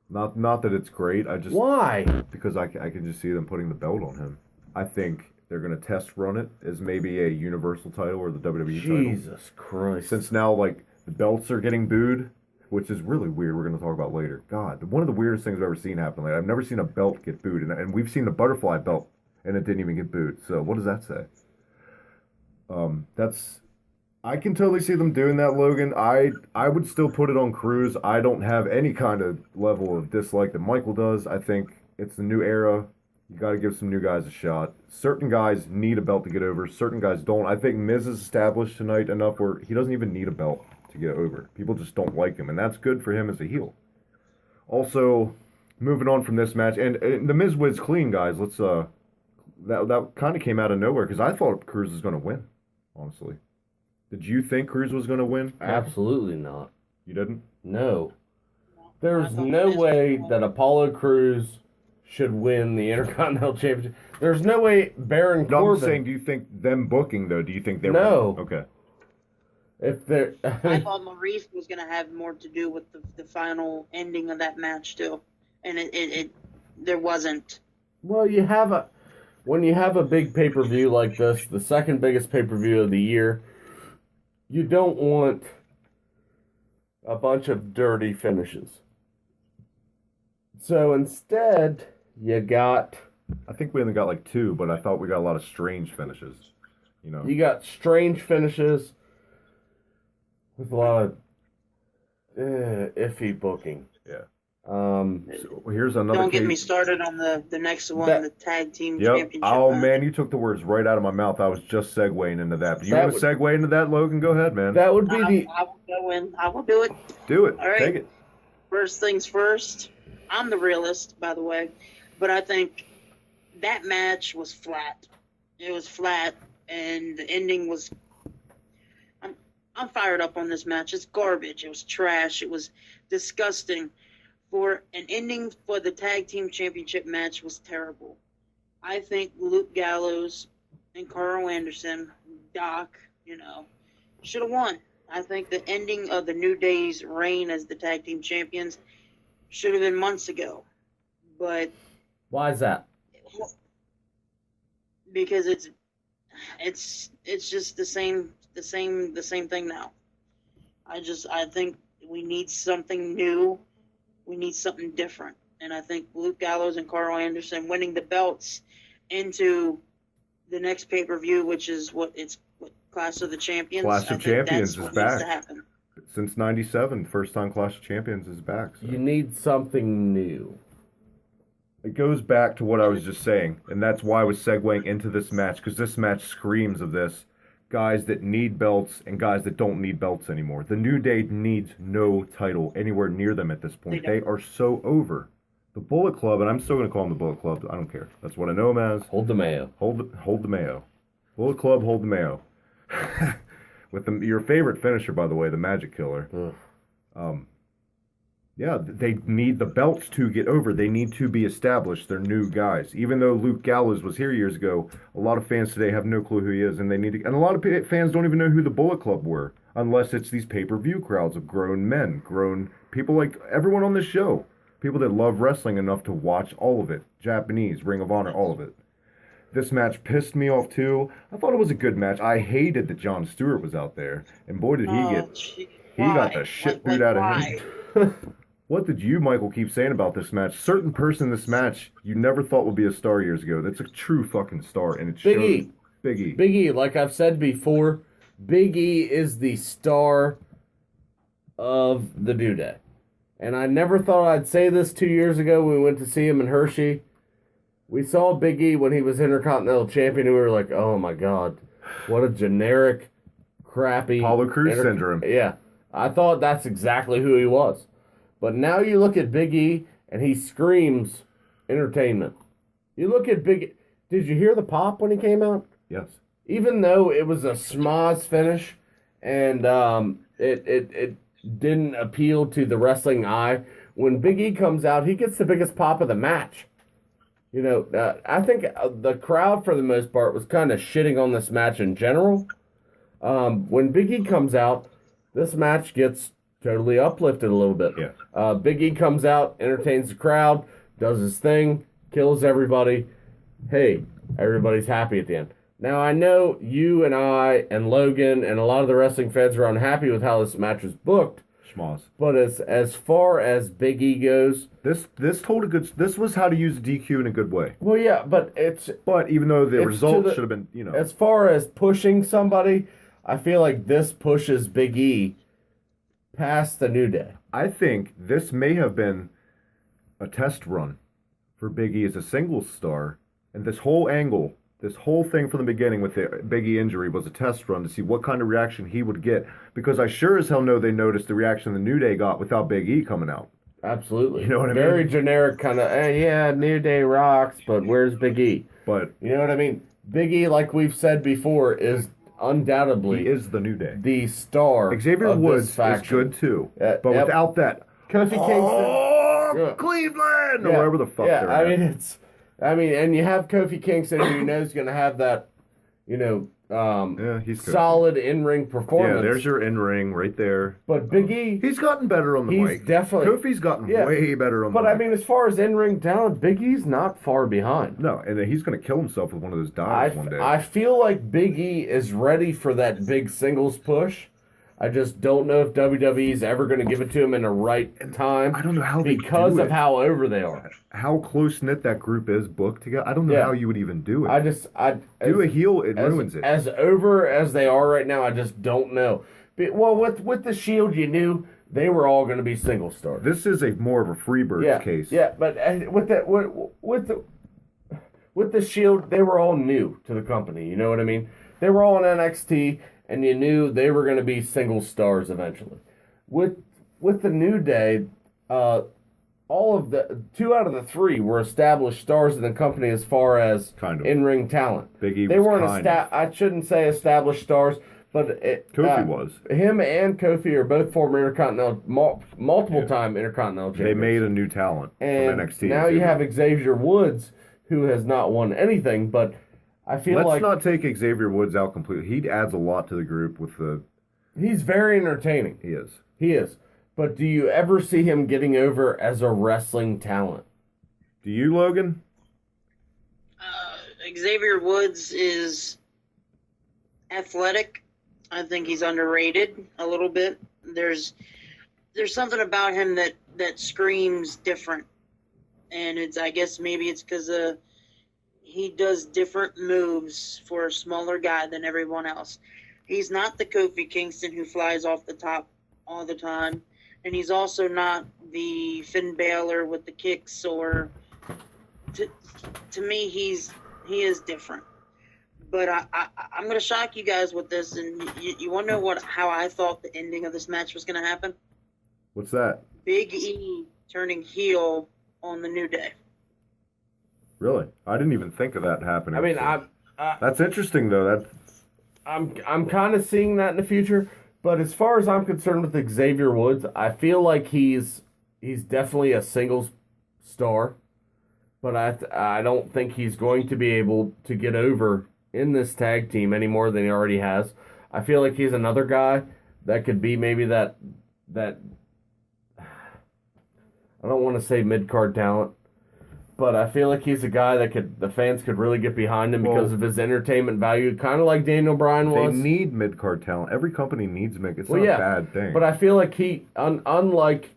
[SPEAKER 2] Not that it's great. I just...
[SPEAKER 4] Why?
[SPEAKER 2] Because I can just see them putting the belt on him. I think they're going to test run it as maybe a Universal title or the WWE title.
[SPEAKER 4] Jesus Christ.
[SPEAKER 2] Since now, the belts are getting booed, which is really weird. We're going to talk about later. God, one of the weirdest things I've ever seen happen. I've never seen a belt get booed, and we've seen the butterfly belt, and it didn't even get booed. So what does that say? I can totally see them doing that, Logan. I would still put it on Crews. I don't have any kind of level of dislike that Michael does. I think it's the new era. You got to give some new guys a shot. Certain guys need a belt to get over. Certain guys don't. I think Miz is established tonight enough where he doesn't even need a belt to get over. People just don't like him, and that's good for him as a heel. Also, moving on from this match, and the Miz wins clean, guys. That kind of came out of nowhere because I thought Crews was going to win, honestly. Did you think Crews was going to win?
[SPEAKER 4] Absolutely not.
[SPEAKER 2] You didn't?
[SPEAKER 4] No. There's no way that Apollo Crews should win the Intercontinental Championship. There's no way Baron Corbin...
[SPEAKER 2] No, I'm saying, do you think them booking, though, do you think they were...
[SPEAKER 4] No.
[SPEAKER 2] Okay.
[SPEAKER 4] If they're...
[SPEAKER 3] I thought Maurice was going to have more to do with the final ending of that match, too. And it there wasn't.
[SPEAKER 4] Well, when you have a big pay-per-view like this, the second biggest pay-per-view of the year, you don't want a bunch of dirty finishes. So instead, you got...
[SPEAKER 2] I think we only got like 2, but I thought we got a lot of strange finishes. You know,
[SPEAKER 4] You got strange finishes with a lot of iffy booking.
[SPEAKER 2] Yeah.
[SPEAKER 4] So
[SPEAKER 2] here's another.
[SPEAKER 3] Don't get
[SPEAKER 2] case.
[SPEAKER 3] me started on the next one, the tag team
[SPEAKER 2] Yep.
[SPEAKER 3] championship.
[SPEAKER 2] Oh
[SPEAKER 3] match.
[SPEAKER 2] man, you took the words right out of my mouth. I was just segueing into that. But you
[SPEAKER 4] That
[SPEAKER 2] want to segue into that, Logan? Go ahead, man.
[SPEAKER 4] That would be the...
[SPEAKER 3] I will go in. I will do it.
[SPEAKER 2] Do it.
[SPEAKER 3] All right.
[SPEAKER 2] Take it.
[SPEAKER 3] First things first. I'm the realist, by the way, but I think that match was flat. It was flat, and the ending was. I'm fired up on this match. It's garbage. It was trash. It was disgusting. For an ending for the tag team championship match was terrible. I think Luke Gallows and Carl Anderson, Doc, should have won. I think the ending of the New Day's reign as the tag team champions should have been months ago. But
[SPEAKER 4] Why is that?
[SPEAKER 3] because it's just the same thing now. I think we need something new. We need something different. And I think Luke Gallows and Carl Anderson winning the belts into the next pay-per-view, which is what Clash of the Champions.
[SPEAKER 2] Clash of Champions is
[SPEAKER 3] Needs
[SPEAKER 2] back.
[SPEAKER 3] to happen.
[SPEAKER 2] Since '97, first time Clash of Champions is back. So.
[SPEAKER 4] You need something new.
[SPEAKER 2] It goes back to what I was just saying, and that's why I was segueing into this match, because this match screams of this. Guys that need belts and guys that don't need belts anymore. The New Day needs no title anywhere near them at this point. They are so over. The Bullet Club, and I'm still going to call them the Bullet Club. I don't care. That's what I know them as.
[SPEAKER 4] Hold the mayo.
[SPEAKER 2] Hold the mayo. Bullet Club, hold the mayo. With your favorite finisher, by the way, the Magic Killer. Yeah, they need the belts to get over. They need to be established. They're new guys. Even though Luke Gallows was here years ago, a lot of fans today have no clue who he is, and a lot of fans don't even know who the Bullet Club were, unless it's these pay-per-view crowds of grown men, grown people like everyone on this show, people that love wrestling enough to watch all of it, Japanese, Ring of Honor, all of it. This match pissed me off too. I thought it was a good match. I hated that Jon Stewart was out there, and boy did he got the shit beat out of him. What did you, Michael, keep saying about this match? Certain person in this match you never thought would be a star years ago. That's a true fucking star, and it
[SPEAKER 4] Big
[SPEAKER 2] shows.
[SPEAKER 4] E.
[SPEAKER 2] Big E.
[SPEAKER 4] Big E, like I've said before, Big E is the star of the New Day. And I never thought I'd say this 2 years ago when we went to see him in Hershey. We saw Big E when he was Intercontinental Champion, and we were like, oh my God, what a generic, crappy...
[SPEAKER 2] Apollo Crews syndrome.
[SPEAKER 4] Yeah. I thought that's exactly who he was. But now you look at Big E, and he screams entertainment. You look at Big E. Did you hear the pop when he came out?
[SPEAKER 2] Yes.
[SPEAKER 4] Even though it was a schmoz finish, and it didn't appeal to the wrestling eye, when Big E comes out, he gets the biggest pop of the match. I think the crowd, for the most part, was kind of shitting on this match in general. When Big E comes out, this match gets totally uplifted a little bit.
[SPEAKER 2] Yeah.
[SPEAKER 4] Big E comes out, entertains the crowd, does his thing, kills everybody. Hey, everybody's happy at the end. Now, I know you and I and Logan and a lot of the wrestling fans are unhappy with how this match was booked.
[SPEAKER 2] Schmoz.
[SPEAKER 4] But as far as Big E goes...
[SPEAKER 2] This told a good... This was how to use DQ in a good way.
[SPEAKER 4] Well, yeah, but it's...
[SPEAKER 2] But even though the
[SPEAKER 4] it's
[SPEAKER 2] result
[SPEAKER 4] to the-
[SPEAKER 2] should have been,
[SPEAKER 4] As far as pushing somebody, I feel like this pushes Big E past the New Day.
[SPEAKER 2] I think this may have been a test run for Big E as a singles star, and this whole angle, this whole thing from the beginning with the Big E injury was a test run to see what kind of reaction he would get, because I sure as hell know they noticed the reaction the New Day got without Big E coming out.
[SPEAKER 4] Absolutely.
[SPEAKER 2] You know what I mean?
[SPEAKER 4] Very generic kind of, yeah, New Day rocks, but where's Big E?
[SPEAKER 2] But
[SPEAKER 4] You know what I mean? Big E, like we've said before, is undoubtedly
[SPEAKER 2] he is the New Day.
[SPEAKER 4] the star
[SPEAKER 2] Xavier
[SPEAKER 4] of
[SPEAKER 2] Woods
[SPEAKER 4] this
[SPEAKER 2] is
[SPEAKER 4] faction.
[SPEAKER 2] good too, but
[SPEAKER 4] Yep.
[SPEAKER 2] without that
[SPEAKER 4] Kofi Kingston.
[SPEAKER 2] Oh, Cleveland! Or wherever the fuck they're at.
[SPEAKER 4] And you have Kofi Kingston, who you know is going to have that,
[SPEAKER 2] he's
[SPEAKER 4] solid in-ring performance.
[SPEAKER 2] Yeah, there's your in-ring right there.
[SPEAKER 4] But Big E,
[SPEAKER 2] he's gotten better on the mic.
[SPEAKER 4] Definitely.
[SPEAKER 2] Kofi's gotten way better on the mic.
[SPEAKER 4] But I mean, as far as in-ring talent, Big E's not far behind.
[SPEAKER 2] No, and he's going to kill himself with one of those dives one day.
[SPEAKER 4] I feel like Big E is ready for that big singles push. I just don't know if WWE's ever going to give it to him in the right time.
[SPEAKER 2] I don't know how
[SPEAKER 4] because of how over they are.
[SPEAKER 2] How close-knit that group is booked together. I don't know how you would even do it. Do a heel, it ruins it.
[SPEAKER 4] As over as they are right now, I just don't know. Well, with the Shield, you knew they were all going to be single stars.
[SPEAKER 2] This is more of a Freebirds case.
[SPEAKER 4] Yeah, but with the Shield, they were all new to the company. You know what I mean? They were all in NXT. And you knew they were going to be single stars eventually. With the New Day, all of the 2 out of the 3 were established stars in the company as far as in-ring talent.
[SPEAKER 2] Big E
[SPEAKER 4] they
[SPEAKER 2] was
[SPEAKER 4] weren't I shouldn't say established stars, but
[SPEAKER 2] Kofi was.
[SPEAKER 4] Him and Kofi are both former Intercontinental, multiple-time Intercontinental champions.
[SPEAKER 2] They made a new talent from NXT.
[SPEAKER 4] Now you have Xavier Woods, who has not won anything, but I feel
[SPEAKER 2] Let's not take Xavier Woods out completely. He adds a lot to the group with the...
[SPEAKER 4] He's very entertaining. He is. But do you ever see him getting over as a wrestling talent?
[SPEAKER 2] Do you, Logan?
[SPEAKER 3] Xavier Woods is athletic. I think he's underrated a little bit. There's something about him that screams different. And I guess maybe it's because he does different moves for a smaller guy than everyone else. He's not the Kofi Kingston who flies off the top all the time. And he's also not the Finn Balor with the kicks or... To me, he is different. But I'm going to shock you guys with this. And you want to know how I thought the ending of this match was going to happen?
[SPEAKER 2] What's that?
[SPEAKER 3] Big E turning heel on the New Day.
[SPEAKER 2] Really? I didn't even think of that happening.
[SPEAKER 4] I mean,
[SPEAKER 2] that's interesting, though.
[SPEAKER 4] I'm kind of seeing that in the future. But as far as I'm concerned with Xavier Woods, I feel like he's definitely a singles star. But I don't think he's going to be able to get over in this tag team any more than he already has. I feel like he's another guy that could be maybe that I don't want to say mid-card talent, but I feel like he's a guy that the fans could really get behind him because of his entertainment value, kind of like Daniel Bryan was.
[SPEAKER 2] They need mid-card talent. Every company needs mid. It's not a bad thing.
[SPEAKER 4] But I feel like unlike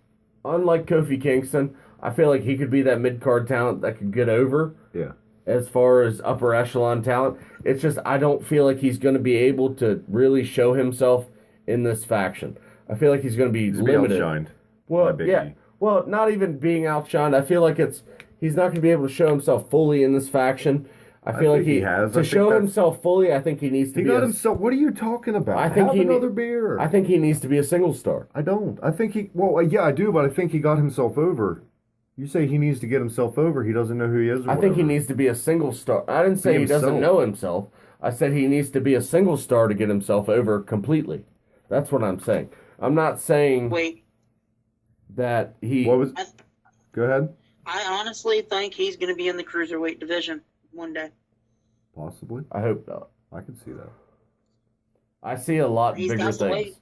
[SPEAKER 4] Kofi Kingston, I feel like he could be that mid-card talent that could get over.
[SPEAKER 2] Yeah.
[SPEAKER 4] As far as upper echelon talent, it's just I don't feel like he's going to be able to really show himself in this faction. I feel like he's going to be limited.
[SPEAKER 2] Outshined.
[SPEAKER 4] Well, yeah. Well, not even being outshined. I feel like he's not going to be able to show himself fully in this faction. I feel like he has to show himself fully. I think he needs to.
[SPEAKER 2] He got himself. What are you talking about?
[SPEAKER 4] I think
[SPEAKER 2] Have another beer.
[SPEAKER 4] I think he needs to be a single star.
[SPEAKER 2] I don't. I think he. Well, yeah, I do, but I think he got himself over. You say he needs to get himself over. He doesn't know who he is.
[SPEAKER 4] I think he needs to be a single star. I didn't say he doesn't know himself. I said he needs to be a single star to get himself over completely. That's what I'm saying. I'm not saying that he.
[SPEAKER 2] What was? Go ahead.
[SPEAKER 3] I honestly think he's going to be in the cruiserweight division one day.
[SPEAKER 2] Possibly.
[SPEAKER 4] I hope not.
[SPEAKER 2] I can see that.
[SPEAKER 4] I see a lot bigger things.
[SPEAKER 3] Weight.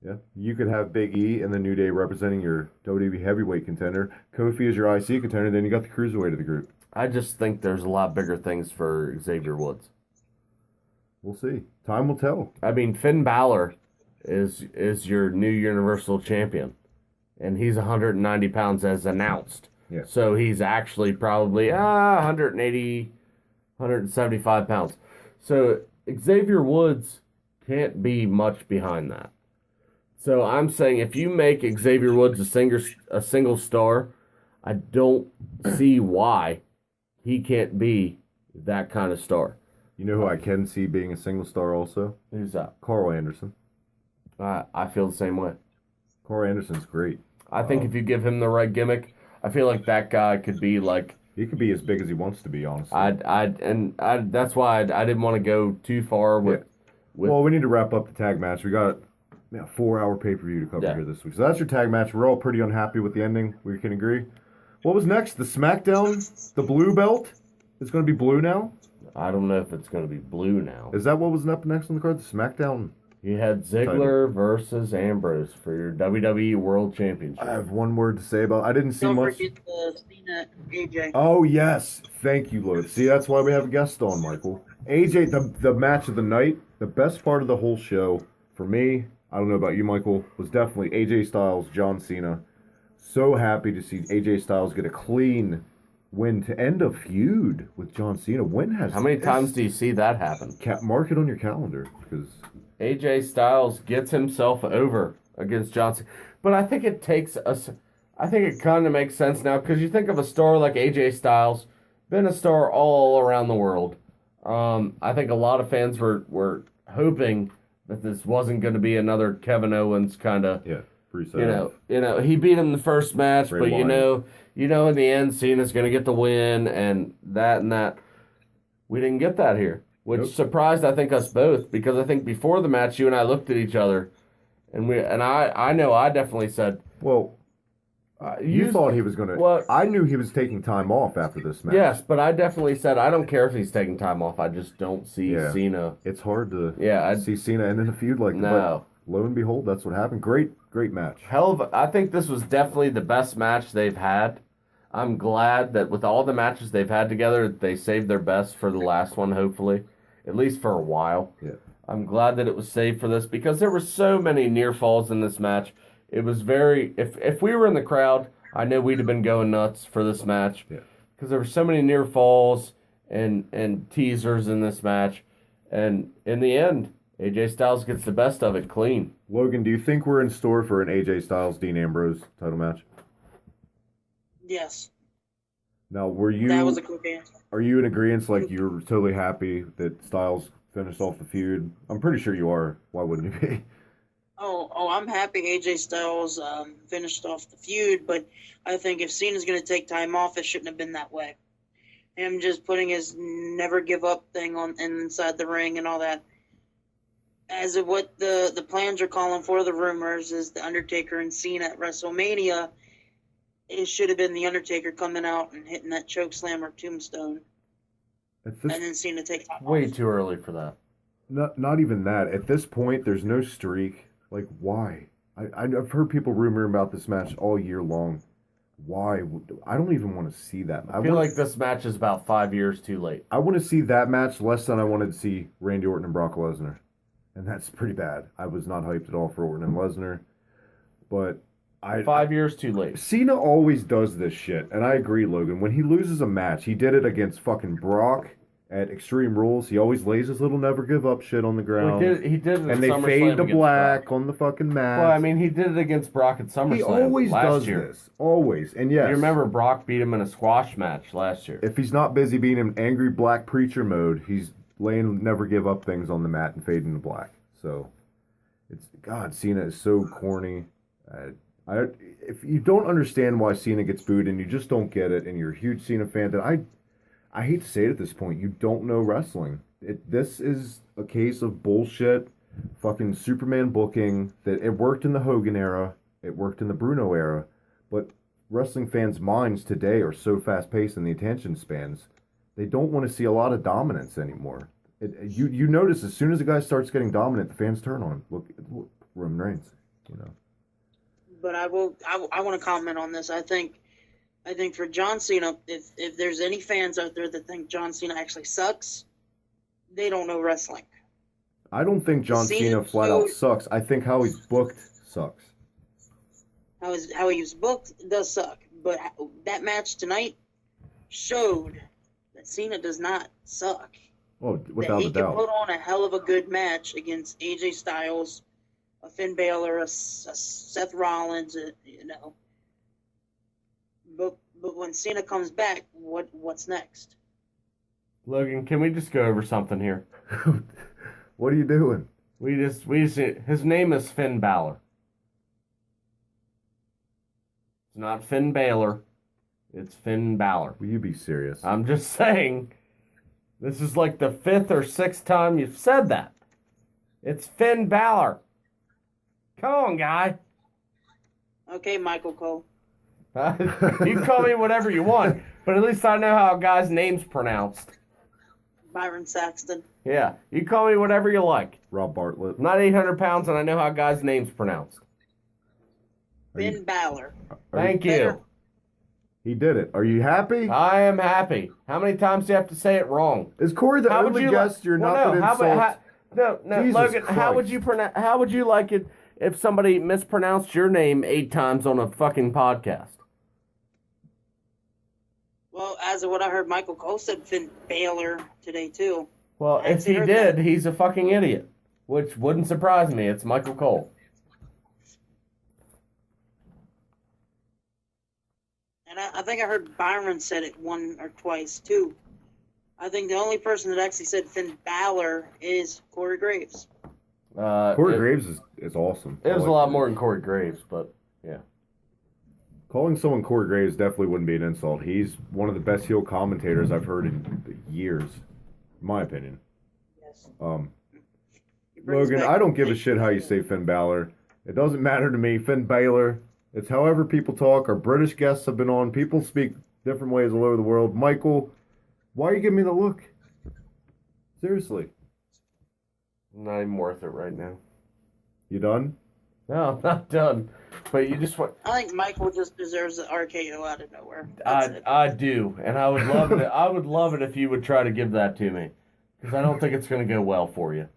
[SPEAKER 2] Yeah, you could have Big E and the New Day representing your WWE heavyweight contender. Kofi is your IC contender. Then you got the cruiserweight of the group.
[SPEAKER 4] I just think there's a lot bigger things for Xavier Woods.
[SPEAKER 2] We'll see. Time will tell.
[SPEAKER 4] I mean, Finn Balor is your new Universal Champion, and he's 190 pounds as announced.
[SPEAKER 2] Yeah.
[SPEAKER 4] So he's actually probably 180, 175 pounds. So Xavier Woods can't be much behind that. So I'm saying if you make Xavier Woods a single star, I don't see why he can't be that kind of star.
[SPEAKER 2] You know who I can see being a single star also?
[SPEAKER 4] Who's that?
[SPEAKER 2] Carl Anderson.
[SPEAKER 4] I feel the same way.
[SPEAKER 2] Carl Anderson's great.
[SPEAKER 4] I think if you give him the right gimmick, I feel like that guy could be like...
[SPEAKER 2] He could be as big as he wants to be, honestly.
[SPEAKER 4] That's why I didn't want to go too far with...
[SPEAKER 2] Well, we need to wrap up the tag match. We got 4-hour pay-per-view to cover
[SPEAKER 4] Yeah.
[SPEAKER 2] here this week. So that's your tag match. We're all pretty unhappy with the ending. We can agree. What was next? The SmackDown? The blue belt? It's going to be blue now?
[SPEAKER 4] I don't know if it's going to be blue now.
[SPEAKER 2] Is that what was up next on the card? The SmackDown?
[SPEAKER 4] You had Ziggler versus Ambrose for your WWE World Championship.
[SPEAKER 2] I have one word to say about I didn't see
[SPEAKER 3] Don't
[SPEAKER 2] much.
[SPEAKER 3] forget Cena, AJ.
[SPEAKER 2] Oh, yes. Thank you, Lord. See, that's why we have a guest on, Michael. AJ, the match of the night, the best part of the whole show, for me, I don't know about you, Michael, was definitely AJ Styles, John Cena. So happy to see AJ Styles get a clean win to end a feud with John Cena.
[SPEAKER 4] How many times do you see that happen?
[SPEAKER 2] Mark it on your calendar, because
[SPEAKER 4] AJ Styles gets himself over against John Cena. But I think it takes us. I think it kind of makes sense now because you think of a star like AJ Styles, been a star all around the world. I think a lot of fans were hoping that this wasn't going to be another Kevin Owens kind of.
[SPEAKER 2] yeah, preset.
[SPEAKER 4] You know, he beat him the first match,
[SPEAKER 2] Great
[SPEAKER 4] but
[SPEAKER 2] line.
[SPEAKER 4] in the end, Cena's going to get the win and that. We didn't get that here, which
[SPEAKER 2] Nope.
[SPEAKER 4] surprised I think us both because I think before the match, you and I looked at each other, and I know I definitely said,
[SPEAKER 2] Well, you thought he was going to.
[SPEAKER 4] What?
[SPEAKER 2] I knew he was taking time off after this match.
[SPEAKER 4] yes, but I definitely said I don't care if he's taking time off. I just don't see
[SPEAKER 2] Yeah.
[SPEAKER 4] Cena.
[SPEAKER 2] It's hard to
[SPEAKER 4] Yeah,
[SPEAKER 2] see Cena ending a feud like that.
[SPEAKER 4] No.
[SPEAKER 2] But lo and behold, that's what happened. Great match.
[SPEAKER 4] I think this was definitely the best match they've had. I'm glad that with all the matches they've had together, they saved their best for the last one, hopefully, at least for a while.
[SPEAKER 2] Yeah.
[SPEAKER 4] I'm glad that it was saved for this because there were so many near falls in this match. It was very, if we were in the crowd, I know we'd have been going nuts for this match.
[SPEAKER 2] Yeah.
[SPEAKER 4] Because there were so many near falls and teasers in this match. And in the end, AJ Styles gets the best of it clean.
[SPEAKER 2] Logan, do you think we're in store for an AJ Styles Dean Ambrose title match?
[SPEAKER 3] Yes,
[SPEAKER 2] Now, were you
[SPEAKER 3] that was a quick answer.
[SPEAKER 2] are you in agreement? Like you're totally happy that Styles finished off the feud? I'm pretty sure you are. Why wouldn't you be?
[SPEAKER 3] Oh, I'm happy AJ Styles finished off the feud, but I think if Cena's going to take time off, it shouldn't have been that way. Him just putting his never give up thing on inside the ring and all that. As of what the plans are calling for, the rumors is the Undertaker and Cena at WrestleMania. It should have been the Undertaker coming out and hitting that choke slam or tombstone,
[SPEAKER 2] At this,
[SPEAKER 3] and then Cena take time
[SPEAKER 4] Way
[SPEAKER 3] off.
[SPEAKER 4] too early for that.
[SPEAKER 2] not even that. At this point, there's no streak. Like, why? I've heard people rumoring about this match all year long. Why? I don't even want to see that.
[SPEAKER 4] I feel like this match is about 5 years too late.
[SPEAKER 2] I want to see that match less than I wanted to see Randy Orton and Brock Lesnar. And that's pretty bad. I was not hyped at all for Orton and Lesnar. But
[SPEAKER 4] 5 years too late.
[SPEAKER 2] Cena always does this shit. And I agree, Logan. When he loses a match, he did it against fucking Brock at Extreme Rules. He always lays his little never give up shit on the ground.
[SPEAKER 4] He did it at
[SPEAKER 2] and they
[SPEAKER 4] SummerSlam
[SPEAKER 2] fade to
[SPEAKER 4] against
[SPEAKER 2] black
[SPEAKER 4] Brock.
[SPEAKER 2] on the fucking mat.
[SPEAKER 4] Well, I mean, he did it against Brock at SummerSlam
[SPEAKER 2] he always
[SPEAKER 4] last
[SPEAKER 2] does
[SPEAKER 4] year.
[SPEAKER 2] this. Always. And yes.
[SPEAKER 4] You remember Brock beat him in a squash match last year.
[SPEAKER 2] If he's not busy being in angry black preacher mode, he's laying never give up things on the mat and fading to black. So, God, Cena is so corny. If you don't understand why Cena gets booed and you just don't get it, and you're a huge Cena fan, then I hate to say it at this point, you don't know wrestling. This is a case of bullshit, fucking Superman booking. That it worked in the Hogan era, it worked in the Bruno era, but wrestling fans' minds today are so fast paced and the attention spans, they don't want to see a lot of dominance anymore. You notice as soon as a guy starts getting dominant, the fans turn on. Look Roman Reigns, you know.
[SPEAKER 3] But I want to comment on this. I think for John Cena, if there's any fans out there that think John Cena actually sucks, they don't know wrestling.
[SPEAKER 2] I don't think John Cena flat out sucks. I think how he's booked sucks.
[SPEAKER 3] How he was booked does suck. But that match tonight showed that Cena does not suck.
[SPEAKER 2] Oh,
[SPEAKER 3] That
[SPEAKER 2] without
[SPEAKER 3] he
[SPEAKER 2] a
[SPEAKER 3] can
[SPEAKER 2] doubt.
[SPEAKER 3] put on a hell of a good match against AJ Styles, a Finn Balor, a Seth Rollins, you know. But when Cena comes back, what's next?
[SPEAKER 4] Logan, can we just go over something here?
[SPEAKER 2] What are you doing?
[SPEAKER 4] We just his name is Finn Balor. It's not Finn Balor. It's Finn Balor.
[SPEAKER 2] Will you be serious?
[SPEAKER 4] I'm just saying, this is like the 5th or 6th time you've said that. It's Finn Balor. Come on, guy.
[SPEAKER 3] Okay, Michael Cole.
[SPEAKER 4] You can call me whatever you want, but at least I know how a guy's name's pronounced.
[SPEAKER 3] Byron Saxton.
[SPEAKER 4] Yeah, you can call me whatever you like.
[SPEAKER 2] Rob Bartlett.
[SPEAKER 4] I'm not 800 pounds, and I know how a guy's name's pronounced.
[SPEAKER 3] Finn Balor.
[SPEAKER 4] Thank you.
[SPEAKER 2] He did it. Are you happy?
[SPEAKER 4] I am happy. How many times do you have to say it wrong?
[SPEAKER 2] Is Corey the only guest you're not going to insult?
[SPEAKER 4] No,
[SPEAKER 2] Jesus
[SPEAKER 4] Logan.
[SPEAKER 2] Christ.
[SPEAKER 4] How would you like it if somebody mispronounced your name 8 times on a fucking podcast?
[SPEAKER 3] Well, as of what I heard, Michael Cole said Finn Balor today, too.
[SPEAKER 4] Well, if he did, he's a fucking idiot. Which wouldn't surprise me. It's Michael Cole.
[SPEAKER 3] And I think I heard Byron said it one or twice, too. I think the only person that actually said Finn Balor is Corey Graves.
[SPEAKER 2] Corey Graves is awesome.
[SPEAKER 4] It was a lot more than Corey Graves, but yeah.
[SPEAKER 2] Calling someone Corey Graves definitely wouldn't be an insult. He's one of the best heel commentators I've heard in years, in my opinion.
[SPEAKER 3] Yes.
[SPEAKER 2] Logan, I don't give a shit how you say Finn Balor. It doesn't matter to me. Finn Balor. It's however people talk. Our British guests have been on. People speak different ways all over the world. Michael, why are you giving me the look? Seriously.
[SPEAKER 4] Not even worth it right now.
[SPEAKER 2] You done?
[SPEAKER 4] No, I'm not done. But you just want...
[SPEAKER 3] I think Michael just deserves the RKO out of nowhere.
[SPEAKER 4] I do, and I would love it. I would love it if you would try to give that to me, because I don't think it's going to go well for you.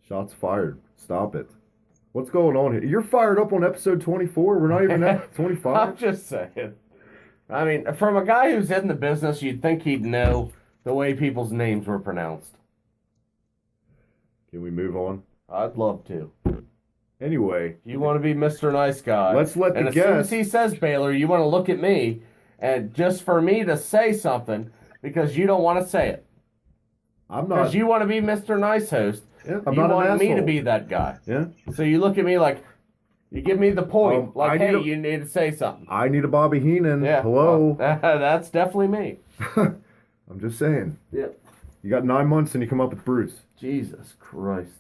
[SPEAKER 2] Shots fired. Stop it. What's going on here? You're fired up on episode 24? We're not even at 25?
[SPEAKER 4] I'm just saying. I mean, from a guy who's in the business, you'd think he'd know the way people's names were pronounced.
[SPEAKER 2] Can we move on?
[SPEAKER 4] I'd love to.
[SPEAKER 2] Anyway.
[SPEAKER 4] You want to be Mr. Nice Guy.
[SPEAKER 2] Let's let the
[SPEAKER 4] guest... And as soon as he says Baylor, you want to look at me, and just for me to say something, because you don't want to say it.
[SPEAKER 2] I'm not...
[SPEAKER 4] Because you want to be Mr. Nice Host.
[SPEAKER 2] Yeah,
[SPEAKER 4] you want me to be that guy.
[SPEAKER 2] Yeah.
[SPEAKER 4] So you look at me like, you give me the point. You need to say something.
[SPEAKER 2] I need a Bobby Heenan.
[SPEAKER 4] Yeah.
[SPEAKER 2] Hello.
[SPEAKER 4] That's definitely me.
[SPEAKER 2] I'm just saying.
[SPEAKER 4] Yeah.
[SPEAKER 2] You got 9 months and you come up with Bruce.
[SPEAKER 4] Jesus Christ.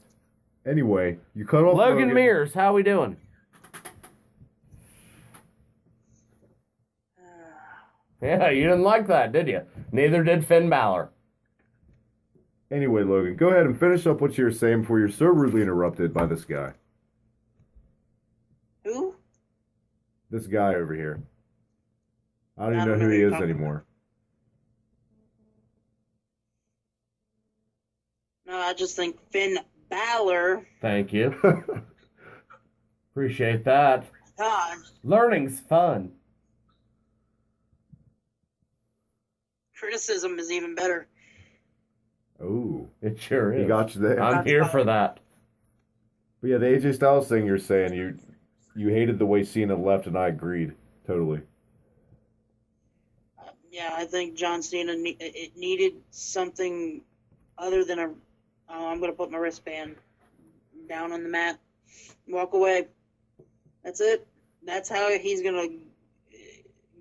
[SPEAKER 2] Anyway, you cut off
[SPEAKER 4] Logan Meyers, how we doing? Yeah, you didn't like that, did you? Neither did Finn Balor.
[SPEAKER 2] Anyway, Logan, go ahead and finish up what you were saying before you're so rudely interrupted by this guy.
[SPEAKER 3] Who?
[SPEAKER 2] This guy over here. I don't even know who he is anymore.
[SPEAKER 3] No, I just think Finn Balor.
[SPEAKER 4] Thank you. Appreciate that.
[SPEAKER 3] God.
[SPEAKER 4] Learning's fun.
[SPEAKER 3] Criticism is even better.
[SPEAKER 2] Oh.
[SPEAKER 4] It sure is.
[SPEAKER 2] He got you there.
[SPEAKER 4] I'm here for that.
[SPEAKER 2] But yeah, the AJ Styles thing you're saying, you hated the way Cena left, and I agreed. Totally.
[SPEAKER 3] Yeah, I think John Cena it needed something other than I'm going to put my wristband down on the mat, walk away. That's it. That's how he's going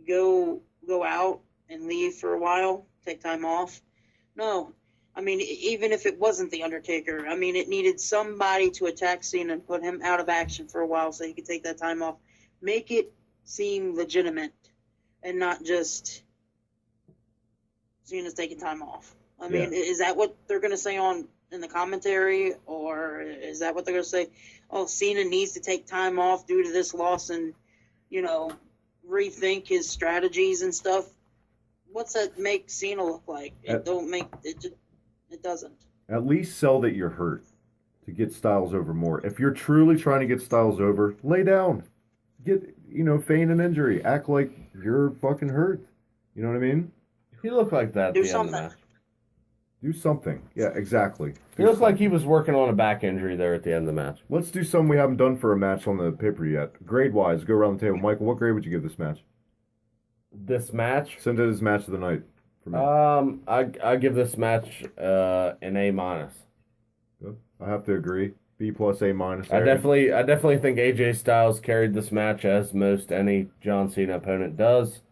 [SPEAKER 3] to go out and leave for a while, take time off. No. I mean, even if it wasn't The Undertaker, I mean, it needed somebody to attack Cena and put him out of action for a while so he could take that time off. Make it seem legitimate and not just Cena's taking time off. I mean, is that what they're going to say in the commentary, or is that what they're going to say? Oh, Cena needs to take time off due to this loss and, rethink his strategies and stuff. What's that make Cena look like? It doesn't.
[SPEAKER 2] At least sell that you're hurt to get Styles over more. If you're truly trying to get Styles over, lay down. Get, feign an injury. Act like you're fucking hurt. You know what I mean?
[SPEAKER 4] He looked like that at
[SPEAKER 3] Do
[SPEAKER 4] the
[SPEAKER 3] something.
[SPEAKER 4] end of the match.
[SPEAKER 2] Do something. Yeah, exactly.
[SPEAKER 4] He looked like he was working on a back injury there at the end of the match.
[SPEAKER 2] Let's do something we haven't done for a match on the paper yet. Grade-wise, go around the table. Michael, what grade would you give this match?
[SPEAKER 4] This match?
[SPEAKER 2] Send it as match of the night. For me.
[SPEAKER 4] I give this match an A-.
[SPEAKER 2] I have to agree. B+, A-.
[SPEAKER 4] I definitely think AJ Styles carried this match as most any John Cena opponent does.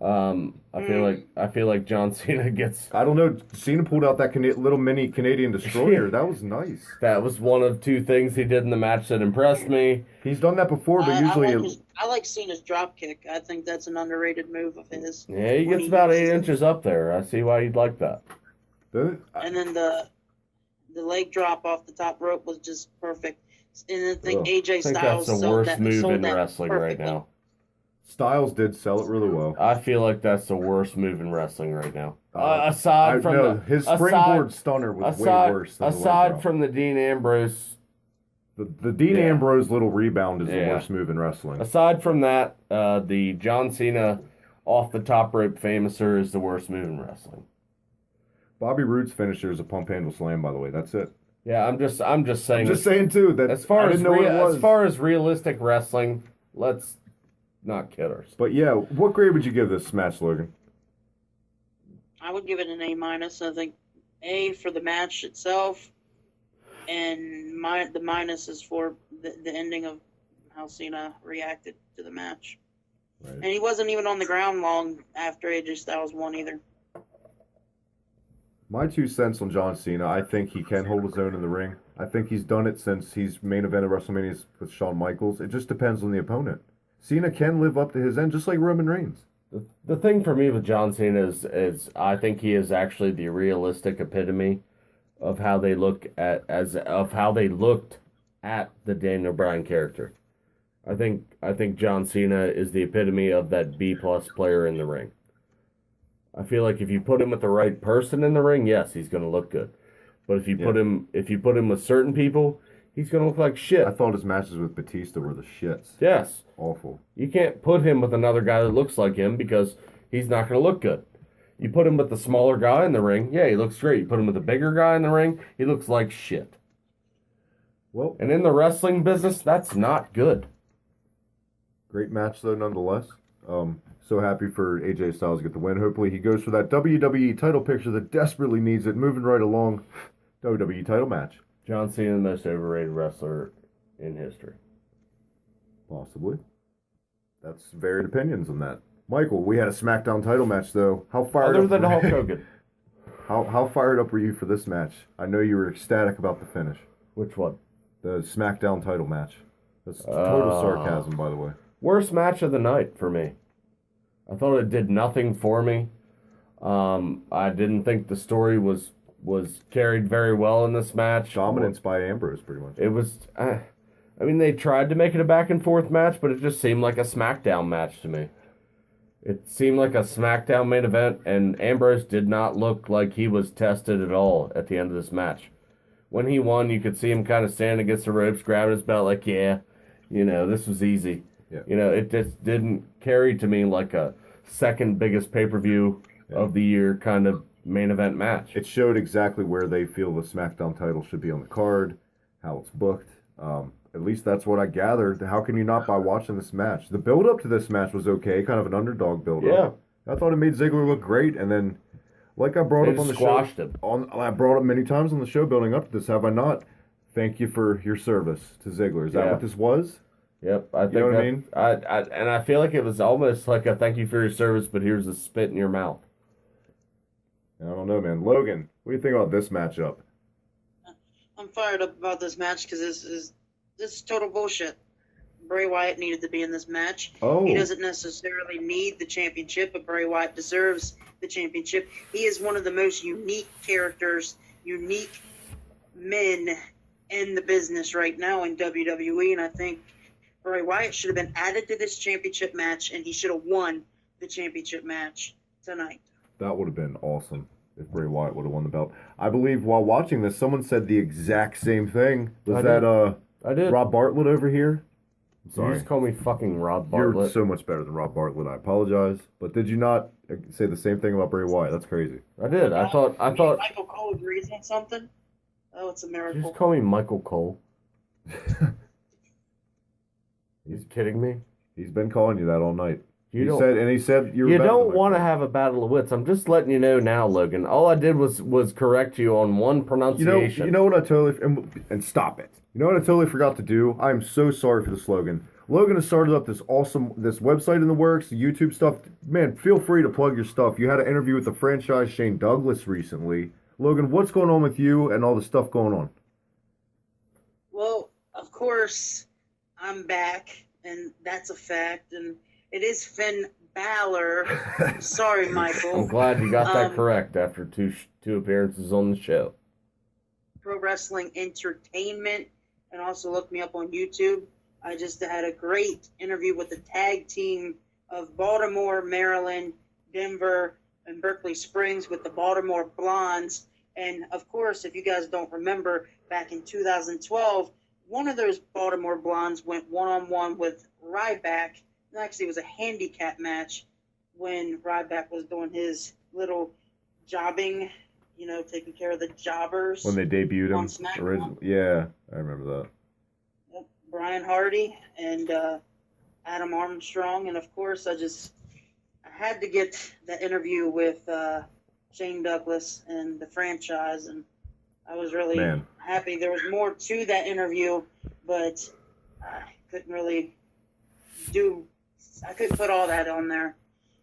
[SPEAKER 4] I feel like John Cena gets.
[SPEAKER 2] I don't know. Cena pulled out that little mini Canadian destroyer. That was nice.
[SPEAKER 4] That was one of two things he did in the match that impressed me.
[SPEAKER 2] He's done that before, but usually
[SPEAKER 3] I like Cena's drop kick. I think that's an underrated move of his.
[SPEAKER 4] Yeah, he gets about 8 inches up there. I see why you'd like that.
[SPEAKER 3] And then the leg drop off the top rope was just perfect. And I think AJ Styles
[SPEAKER 4] that's the worst move in wrestling right now.
[SPEAKER 2] Styles did sell it really well.
[SPEAKER 4] I feel like that's the worst move in wrestling right now. Aside from
[SPEAKER 2] his springboard stunner was way worse than
[SPEAKER 4] aside from the Dean Ambrose.
[SPEAKER 2] The Dean Ambrose little rebound is the worst move in wrestling.
[SPEAKER 4] Aside from that, the John Cena off the top rope famouser is the worst move in wrestling.
[SPEAKER 2] Bobby Roode's finisher is a pump handle slam, by the way. That's it.
[SPEAKER 4] Yeah, I'm just saying.
[SPEAKER 2] I'm just saying too that
[SPEAKER 4] as far as realistic wrestling, let's not kid ourselves.
[SPEAKER 2] But yeah, what grade would you give this match, Logan?
[SPEAKER 3] I would give it an A-. I think A for the match itself, and the minus is for the ending of how Cena reacted to the match. Right. And he wasn't even on the ground long after AJ Styles won either.
[SPEAKER 2] My 2 cents on John Cena, I think he can hold his own in the ring. I think he's done it since he's main evented WrestleMania with Shawn Michaels. It just depends on the opponent. Cena can live up to his end, just like Roman Reigns.
[SPEAKER 4] The thing for me with John Cena is I think he is actually the realistic epitome of how they looked at the Daniel Bryan character. I think John Cena is the epitome of that B+ player in the ring. I feel like if you put him with the right person in the ring, yes, he's going to look good. But if you put him with certain people, he's going to look like shit.
[SPEAKER 2] I thought his matches with Batista were the shits.
[SPEAKER 4] Yes.
[SPEAKER 2] Awful.
[SPEAKER 4] You can't put him with another guy that looks like him because he's not going to look good. You put him with the smaller guy in the ring, yeah, he looks great. You put him with the bigger guy in the ring, he looks like shit.
[SPEAKER 2] Well,
[SPEAKER 4] and in the wrestling business, that's not good.
[SPEAKER 2] Great match, though, nonetheless. So happy for AJ Styles to get the win. Hopefully he goes for that WWE title picture that desperately needs it. Moving right along, WWE title match.
[SPEAKER 4] John Cena, the most overrated wrestler in history.
[SPEAKER 2] Possibly. That's varied opinions on that. Michael, we had a SmackDown title match, though. How fired
[SPEAKER 4] Other than Hulk Hogan.
[SPEAKER 2] How fired up were you for this match? I know you were ecstatic about the finish.
[SPEAKER 4] Which one?
[SPEAKER 2] The SmackDown title match. That's total sarcasm, by the way.
[SPEAKER 4] Worst match of the night for me. I thought it did nothing for me. I didn't think the story was carried very well in this match.
[SPEAKER 2] Dominance by Ambrose, pretty much.
[SPEAKER 4] It was... they tried to make it a back-and-forth match, but it just seemed like a SmackDown match to me. It seemed like a SmackDown main event, and Ambrose did not look like he was tested at all at the end of this match. When he won, you could see him kind of standing against the ropes, grabbing his belt like, yeah, this was easy. Yeah. It just didn't carry to me like a second biggest pay-per-view of the year kind of main event match.
[SPEAKER 2] It showed exactly where they feel the SmackDown title should be on the card, how it's booked. At least that's what I gathered. How can you not by watching this match? The build-up to this match was okay, kind of an underdog build-up. Yeah. I thought it made Ziggler look great, and then, like I brought up on the show, I brought up many times on the show building up to this, have I not? Thank you for your service to Ziggler. Is that what this was?
[SPEAKER 4] Yep, I think you know what I mean. And I feel like it was almost like a thank you for your service, but here's a spit in your mouth.
[SPEAKER 2] I don't know, man. Logan, what do you think about this matchup?
[SPEAKER 3] I'm fired up about this match because this is total bullshit. Bray Wyatt needed to be in this match.
[SPEAKER 2] Oh.
[SPEAKER 3] He doesn't necessarily need the championship, but Bray Wyatt deserves the championship. He is one of the most unique characters, unique men in the business right now in WWE, and I think Bray Wyatt should have been added to this championship match, and he should have won the championship match tonight.
[SPEAKER 2] That would have been awesome if Bray Wyatt would have won the belt. I believe while watching this, someone said the exact same thing. I did. Rob Bartlett over here?
[SPEAKER 4] I'm sorry. You just call me fucking Rob Bartlett.
[SPEAKER 2] You're so much better than Rob Bartlett. I apologize. But did you not say the same thing about Bray Wyatt? That's crazy.
[SPEAKER 4] I did. I thought
[SPEAKER 3] Michael Cole agrees on something? Oh, it's a miracle.
[SPEAKER 4] You just call me Michael Cole. He's kidding me?
[SPEAKER 2] He's been calling you that all night.
[SPEAKER 4] You
[SPEAKER 2] don't
[SPEAKER 4] want to have a battle of wits. I'm just letting you know now, Logan. All I did was correct you on one pronunciation.
[SPEAKER 2] You know what I totally... And stop it. You know what I totally forgot to do? I'm so sorry for the slogan. Logan has started up this website in the works, the YouTube stuff. Man, feel free to plug your stuff. You had an interview with the franchise Shane Douglas recently. Logan, what's going on with you and all the stuff going on?
[SPEAKER 3] Well, of course, I'm back, and that's a fact. And it is Finn Balor. Sorry, Michael.
[SPEAKER 4] I'm glad you got that correct after two appearances on the show.
[SPEAKER 3] Pro Wrestling Entertainment, and also look me up on YouTube. I just had a great interview with the tag team of Baltimore, Maryland, Denver, and Berkeley Springs with the Baltimore Blondes. And, of course, if you guys don't remember, back in 2012, one of those Baltimore Blondes went one-on-one with Ryback. It actually was a handicap match when Ryback was doing his little jobbing, taking care of the jobbers.
[SPEAKER 2] When they debuted him.
[SPEAKER 3] On SmackDown.
[SPEAKER 2] Yeah, I remember that.
[SPEAKER 3] Brian Hardy and Adam Armstrong, and of course I had to get that interview with Shane Douglas and the franchise, and I was really happy. There was more to that interview, but I couldn't put all that on there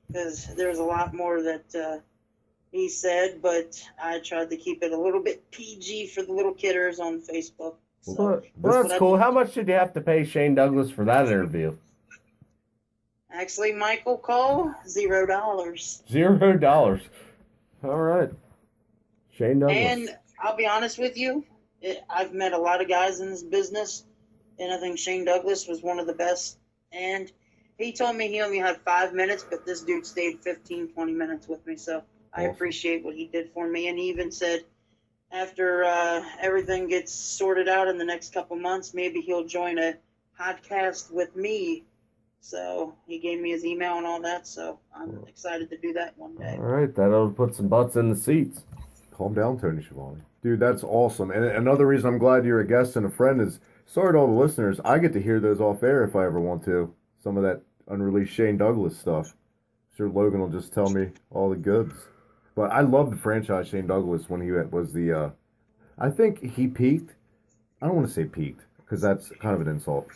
[SPEAKER 3] because there's a lot more that he said, but I tried to keep it a little bit PG for the little kidders on Facebook.
[SPEAKER 4] Well, that's cool. How much did you have to pay Shane Douglas for that interview?
[SPEAKER 3] Actually, Michael Cole, $0.
[SPEAKER 4] $0. All right. Shane Douglas.
[SPEAKER 3] And I'll be honest with you, I've met a lot of guys in this business, and I think Shane Douglas was one of the best. And he told me he only had 5 minutes, but this dude stayed 15, 20 minutes with me. So I appreciate what he did for me. And he even said, after everything gets sorted out in the next couple months, maybe he'll join a podcast with me. So he gave me his email and all that. So I'm excited to do that one day.
[SPEAKER 4] All right, that'll put some butts in the seats.
[SPEAKER 2] Calm down, Tony Schiavone. Dude, that's awesome. And another reason I'm glad you're a guest and a friend is, sorry to all the listeners, I get to hear those off air if I ever want to. Some of that unreleased Shane Douglas stuff. Sure, Logan will just tell me all the goods. But I love the franchise Shane Douglas when he was the, I think he peaked. I don't want to say peaked, because that's kind of an insult.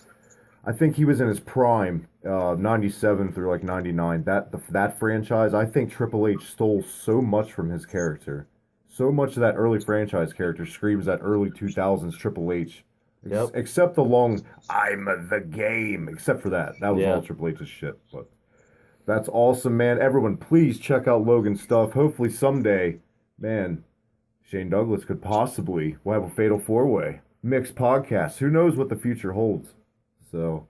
[SPEAKER 2] I think he was in his prime, 97 through like 99. That franchise, I think Triple H stole so much from his character. So much of that early franchise character screams that early 2000s Triple H.
[SPEAKER 4] Yep.
[SPEAKER 2] Except the long, I'm the game. Except for that. That was all Triple H's shit. But that's awesome, man. Everyone, please check out Logan's stuff. Hopefully someday, man, Shane Douglas could possibly, we'll have a Fatal 4-Way. Mixed podcast. Who knows what the future holds? So,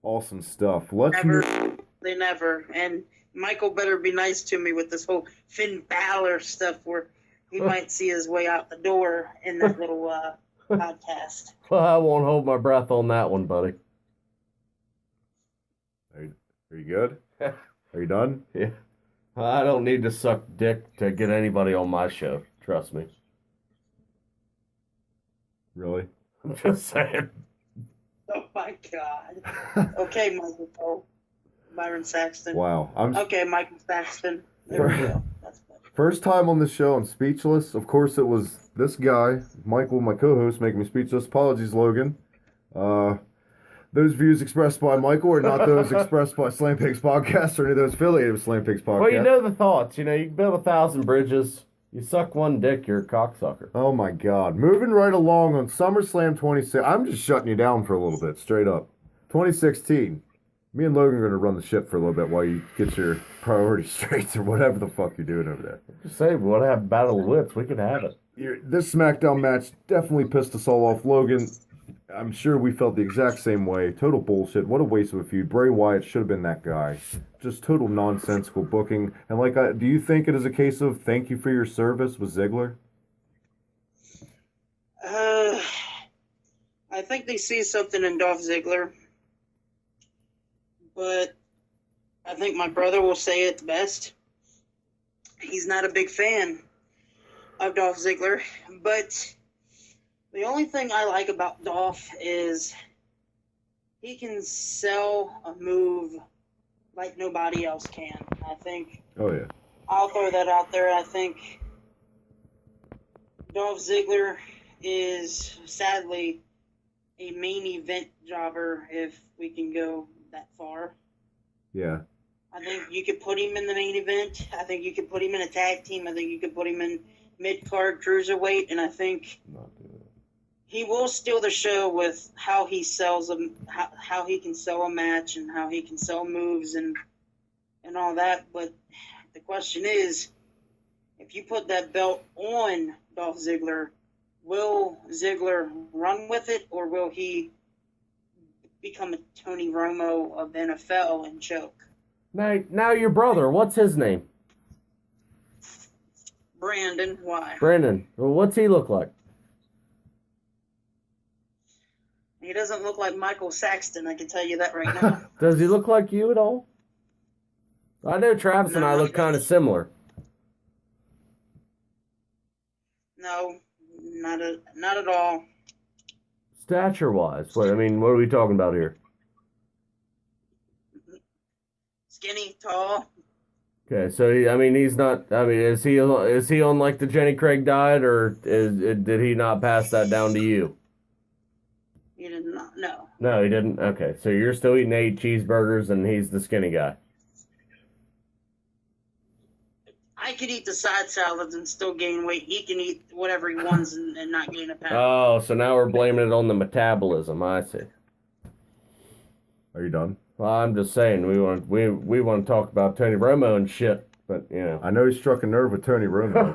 [SPEAKER 2] awesome stuff.
[SPEAKER 3] They never. And Michael better be nice to me with this whole Finn Balor stuff where he might see his way out the door in that little podcast.
[SPEAKER 4] Well, I won't hold my breath on that one, buddy.
[SPEAKER 2] Are you good? Are you done?
[SPEAKER 4] Yeah. I don't need to suck dick to get anybody on my show. Trust me.
[SPEAKER 2] Really?
[SPEAKER 4] I'm just saying.
[SPEAKER 3] Oh, my God. Okay, Michael Cole. Byron Saxton.
[SPEAKER 2] Wow.
[SPEAKER 3] Okay, Michael Saxton. There we go. That's better.
[SPEAKER 2] First time on the show, I'm speechless. Of course, it was this guy, Michael, my co-host, making me speechless. Apologies, Logan. Those views expressed by Michael are not those expressed by Slam Pigs Podcast or any of those affiliated with Slam Pigs Podcast.
[SPEAKER 4] Well, you know the thoughts. You can build 1,000 bridges. You suck one dick, you're a cocksucker.
[SPEAKER 2] Oh, my God. Moving right along on SummerSlam 26. I'm just shutting you down for a little bit, straight up. 2016. Me and Logan are going to run the ship for a little bit while you get your priorities straight or whatever the fuck you're doing over there.
[SPEAKER 4] Just say, we want to have battle of wits. We could have it.
[SPEAKER 2] This SmackDown match definitely pissed us all off. Logan, I'm sure we felt the exact same way. Total bullshit. What a waste of a feud. Bray Wyatt should have been that guy. Just total nonsensical booking. And do you think it is a case of thank you for your service with Ziggler?
[SPEAKER 3] I think they see something in Dolph Ziggler. But I think my brother will say it best. He's not a big fan of Dolph Ziggler. But the only thing I like about Dolph is he can sell a move like nobody else can. I think.
[SPEAKER 2] Oh, yeah.
[SPEAKER 3] I'll throw that out there. I think Dolph Ziggler is sadly a main event jobber if we can go that far.
[SPEAKER 2] Yeah.
[SPEAKER 3] I think you could put him in the main event. I think you could put him in a tag team. I think you could put him in mid-card cruiserweight, and I think he will steal the show with how he sells them, how he can sell a match and how he can sell moves and all that. But the question is, if you put that belt on Dolph Ziggler, will Ziggler run with it, or will he become a Tony Romo of the NFL and choke?
[SPEAKER 4] Now your brother, what's his name?
[SPEAKER 3] Brandon, why?
[SPEAKER 4] Brandon. Well, what's he look like?
[SPEAKER 3] He doesn't look like Michael Saxton, I can tell you that right now.
[SPEAKER 4] Does he look like you at all? I know Travis and I look kind of similar.
[SPEAKER 3] No, not at all.
[SPEAKER 4] Stature-wise, what are we talking about here?
[SPEAKER 3] Skinny, tall.
[SPEAKER 4] Okay, so he's not. Is he on like the Jenny Craig diet, or did he not pass that down to you?
[SPEAKER 3] He did not. No.
[SPEAKER 4] No, he didn't. Okay, so you're still eating 8 cheeseburgers, and he's the skinny guy.
[SPEAKER 3] I could eat the side salads and still gain weight. He can eat whatever he wants and not gain a pound.
[SPEAKER 4] Oh, so now we're blaming it on the metabolism. I see.
[SPEAKER 2] Are you done?
[SPEAKER 4] Well, I'm just saying we want to talk about Tony Romo and shit, but
[SPEAKER 2] I know he struck a nerve with Tony Romo.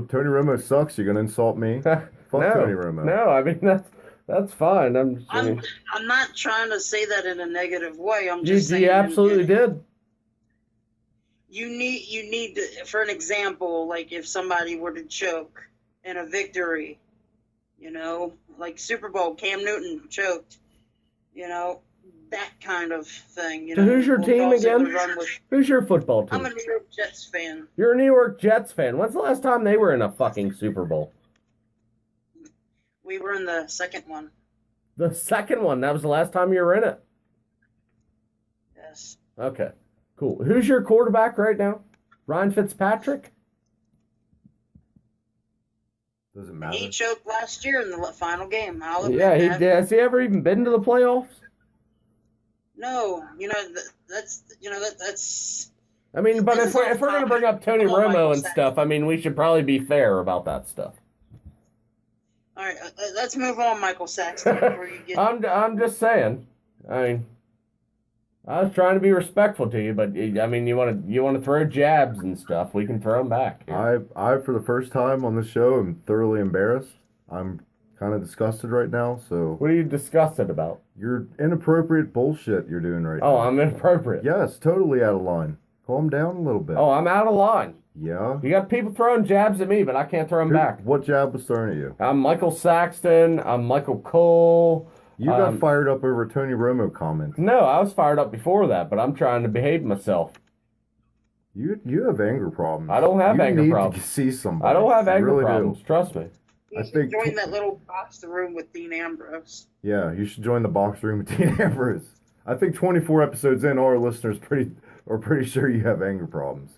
[SPEAKER 2] Tony Romo sucks. You're gonna insult me? Fuck Tony Romo.
[SPEAKER 4] No, that's fine.
[SPEAKER 3] I'm not trying to say that in a negative way. I'm just saying
[SPEAKER 4] you absolutely did.
[SPEAKER 3] You need to, for an example, like if somebody were to choke in a victory, like Super Bowl, Cam Newton choked, that kind of thing.
[SPEAKER 4] So who's your team again? Who's your football team?
[SPEAKER 3] I'm a New York Jets fan.
[SPEAKER 4] You're a New York Jets fan. When's the last time they were in a fucking Super Bowl?
[SPEAKER 3] We were in the second one.
[SPEAKER 4] The second one? That was the last time you were in it?
[SPEAKER 3] Yes.
[SPEAKER 4] Okay, cool. Who's your quarterback right now? Ryan Fitzpatrick?
[SPEAKER 2] Doesn't matter.
[SPEAKER 3] He choked last year in the final game.
[SPEAKER 4] Yeah, he did. Has he ever even been to the playoffs?
[SPEAKER 3] No, that's.
[SPEAKER 4] But if we're gonna bring up Tony Romo and stuff, we should probably be fair about that stuff.
[SPEAKER 3] All right, let's move on, Michael Saxton. Before you get...
[SPEAKER 4] I'm just saying. I was trying to be respectful to you, but you want to throw jabs and stuff. We can throw them back.
[SPEAKER 2] I for the first time on this show am thoroughly embarrassed. I'm kind of disgusted right now. So
[SPEAKER 4] what are you disgusted about?
[SPEAKER 2] Your inappropriate bullshit you're doing right now.
[SPEAKER 4] Oh, I'm inappropriate.
[SPEAKER 2] Yes, totally out of line. Calm down a little bit.
[SPEAKER 4] Oh, I'm out of line.
[SPEAKER 2] Yeah.
[SPEAKER 4] You got people throwing jabs at me, but I can't throw them back.
[SPEAKER 2] What jab was thrown at you?
[SPEAKER 4] I'm Michael Saxton. I'm Michael Cole.
[SPEAKER 2] You got fired up over Tony Romo comments.
[SPEAKER 4] No, I was fired up before that, but I'm trying to behave myself.
[SPEAKER 2] You have anger problems.
[SPEAKER 4] I don't have anger problems.
[SPEAKER 2] To see somebody.
[SPEAKER 4] I don't have anger problems. Trust me.
[SPEAKER 3] You should join that little box room with Dean Ambrose.
[SPEAKER 2] Yeah, you should join the box room with Dean Ambrose. I think 24 episodes in, all our listeners are pretty sure you have anger problems.